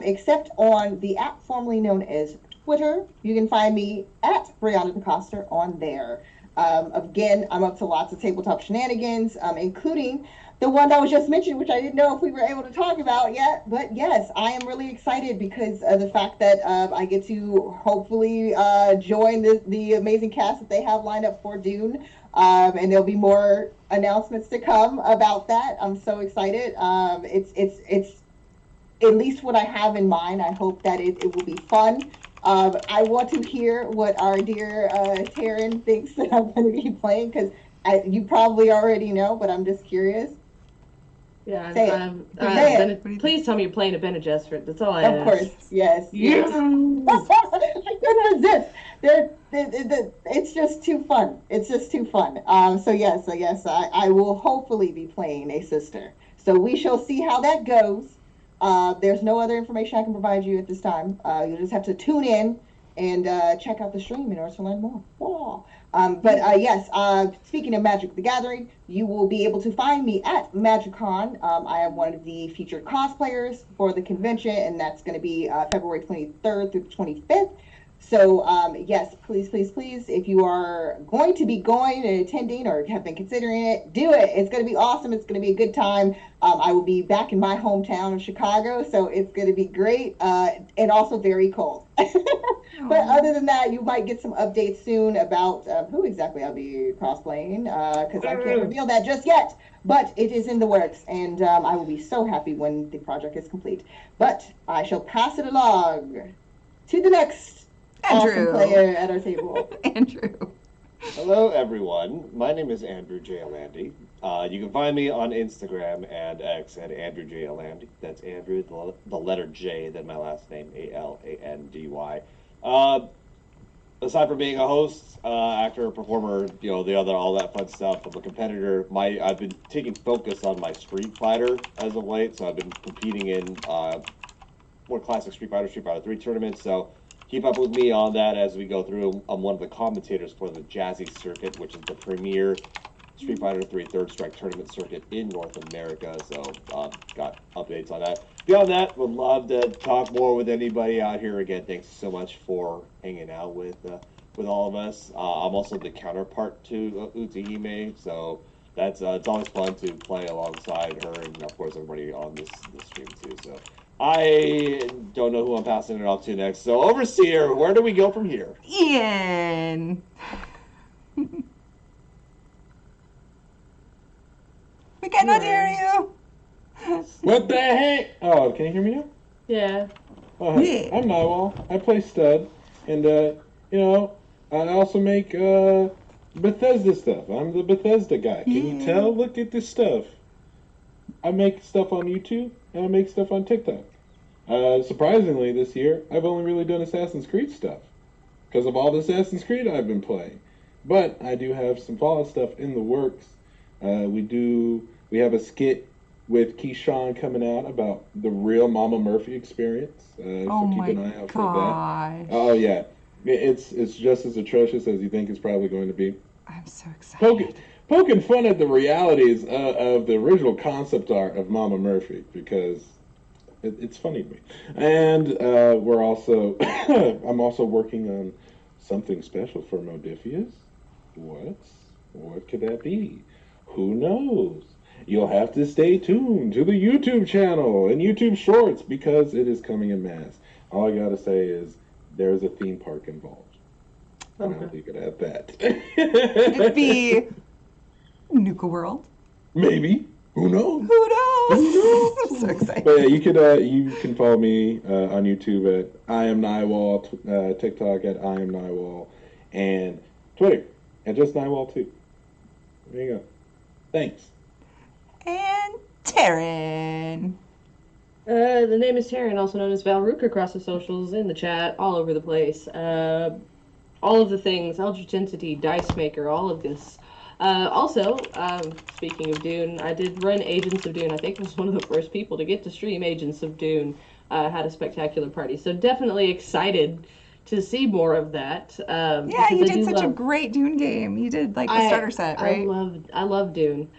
except on the app formerly known as Twitter. You can find me at Brianna DeCoster on there. Again, I'm up to lots of tabletop shenanigans, including the one that was just mentioned, which I didn't know if we were able to talk about yet. But yes, I am really excited because of the fact that I get to hopefully join the amazing cast that they have lined up for Dune. And there'll be more announcements to come about that. I'm so excited. It's at least what I have in mind. I hope that it will be fun. I want to hear what our dear Taryn thinks that I'm going to be playing, because you probably already know, but I'm just curious. Yeah, Say it. Please tell me you're playing a Bene Gesserit. That's all I Of ask. course, yes. Yes. I couldn't resist. It's just too fun. It's just too fun. So yes, I will hopefully be playing a sister. So we shall see how that goes. There's no other information I can provide you at this time. You'll just have to tune in and check out the stream in order to learn more. Wow. But yes, speaking of Magic the Gathering, you will be able to find me at MagicCon. I am one of the featured cosplayers for the convention, and that's going to be February 23rd through the 25th. So yes, please, if you are going to be going and attending or have been considering it, do it. It's going to be awesome. It's going to be a good time. I will be back in my hometown of Chicago, so it's going to be great and also very cold. But other than that, you might get some updates soon about who exactly I'll be cosplaying, because I can't reveal that just yet. But it is in the works, and I will be so happy when the project is complete. But I shall pass it along to the next Andrew. awesome player at our table. Andrew. Hello, everyone. My name is Andrew J. Alandy. You can find me on Instagram and X at Andrew J. Alandy. That's Andrew, the letter J, then my last name, Alandy. Aside from being a host, actor, performer, all that fun stuff, I'm a competitor. I've been taking focus on my Street Fighter as of late, so I've been competing in more classic Street Fighter 3 tournaments, so keep up with me on that as we go through. I'm one of the commentators for the Jazzy Circuit, which is the premier Street Fighter 3 Third Strike tournament circuit in North America, so got updates on that. Beyond that, would love to talk more with anybody out here. Again, thanks so much for hanging out with all of us. I'm also the counterpart to Utahime, so that's it's always fun to play alongside her and, of course, everybody on this stream, too. So I don't know who I'm passing it off to next. So, Overseer, where do we go from here? Ian. We cannot hear you. What the heck? Oh, can you hear me now? Yeah. Yeah. I'm Nywall. I play Stud, and I also make Bethesda stuff. I'm the Bethesda guy. Can you tell? Look at this stuff. I make stuff on YouTube, and I make stuff on TikTok. Surprisingly, this year, I've only really done Assassin's Creed stuff because of all the Assassin's Creed I've been playing. But I do have some Fallout stuff in the works. We have a skit with Keyshawn coming out about the real Mama Murphy experience. Oh So keep my an eye out for that. gosh. Oh yeah, it's just as atrocious as you think it's probably going to be. I'm so excited. Poking fun at the realities of the original concept art of Mama Murphy because it's funny to me. And we're also I'm also working on something special for Modiphius. What could that be? Who knows? You'll have to stay tuned to the YouTube channel and YouTube Shorts because it is coming in mass. All I gotta say is there's a theme park involved. And I'll leave it at that. Could it be Nuka World? Maybe. Who knows? Who knows? I'm so excited. But yeah, you can follow me on YouTube at I am Nywall, TikTok at I am Nywall, and Twitter at just Nywall too. There you go. Thanks. And Taryn. The name is Taryn, also known as Valrook across the socials, in the chat, all over the place. All of the things, Eldritch Entity, Dice Maker, all of this. Also, speaking of Dune, I did run Agents of Dune. I think I was one of the first people to get to stream Agents of Dune. Had a spectacular party. So definitely excited to see more of that. Yeah, you did such a great Dune game. You did like the starter set, right? I love Dune.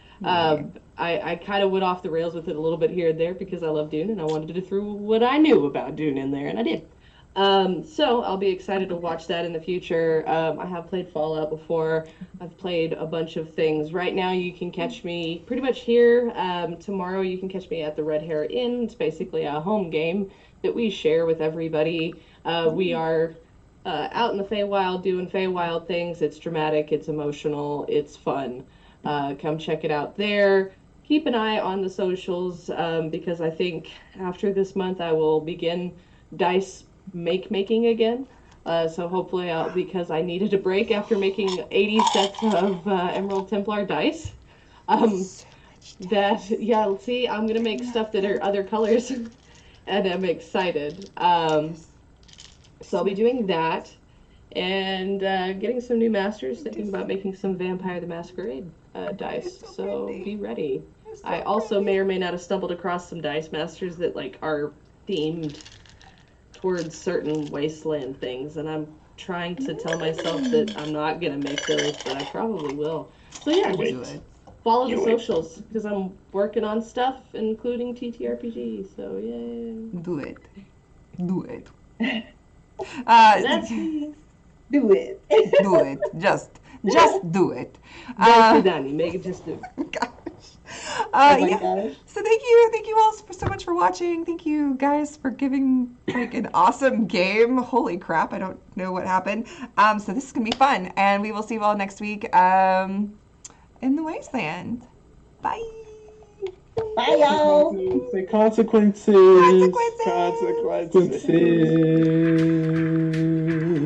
I kind of went off the rails with it a little bit here and there because I love Dune and I wanted to throw what I knew about Dune in there, and I did. So I'll be excited to watch that in the future. I have played Fallout before. I've played a bunch of things. Right now you can catch me pretty much here. Tomorrow you can catch me at the Red Hair Inn. It's basically a home game that we share with everybody. We are out in the Feywild doing Feywild things. It's dramatic, it's emotional, it's fun. Come check it out there. Keep an eye on the socials because I think after this month I will begin dice making again. So hopefully because I needed a break after making 80 sets of Emerald Templar dice. See, I'm gonna make stuff that are other colors and I'm excited. So I'll be doing that and getting some new masters, thinking about making some Vampire the Masquerade dice. So be ready. I also may or may not have stumbled across some dice masters that like are themed towards certain wasteland things, and I'm trying to tell myself that I'm not gonna make those, but I probably will. So yeah, just follow the socials because I'm working on stuff, including TTRPG. So yeah, Do it. that's me. Do it. Do it. Just do it. Danny, make it just do. Gosh. Oh my Yeah. gosh. So thank you all so much for watching. Thank you guys for giving like an awesome game. Holy crap, I don't know what happened. So this is gonna be fun, and we will see you all next week in the Wasteland. Bye. Bye, y'all. Say consequences. Consequences. Consequences. Consequences.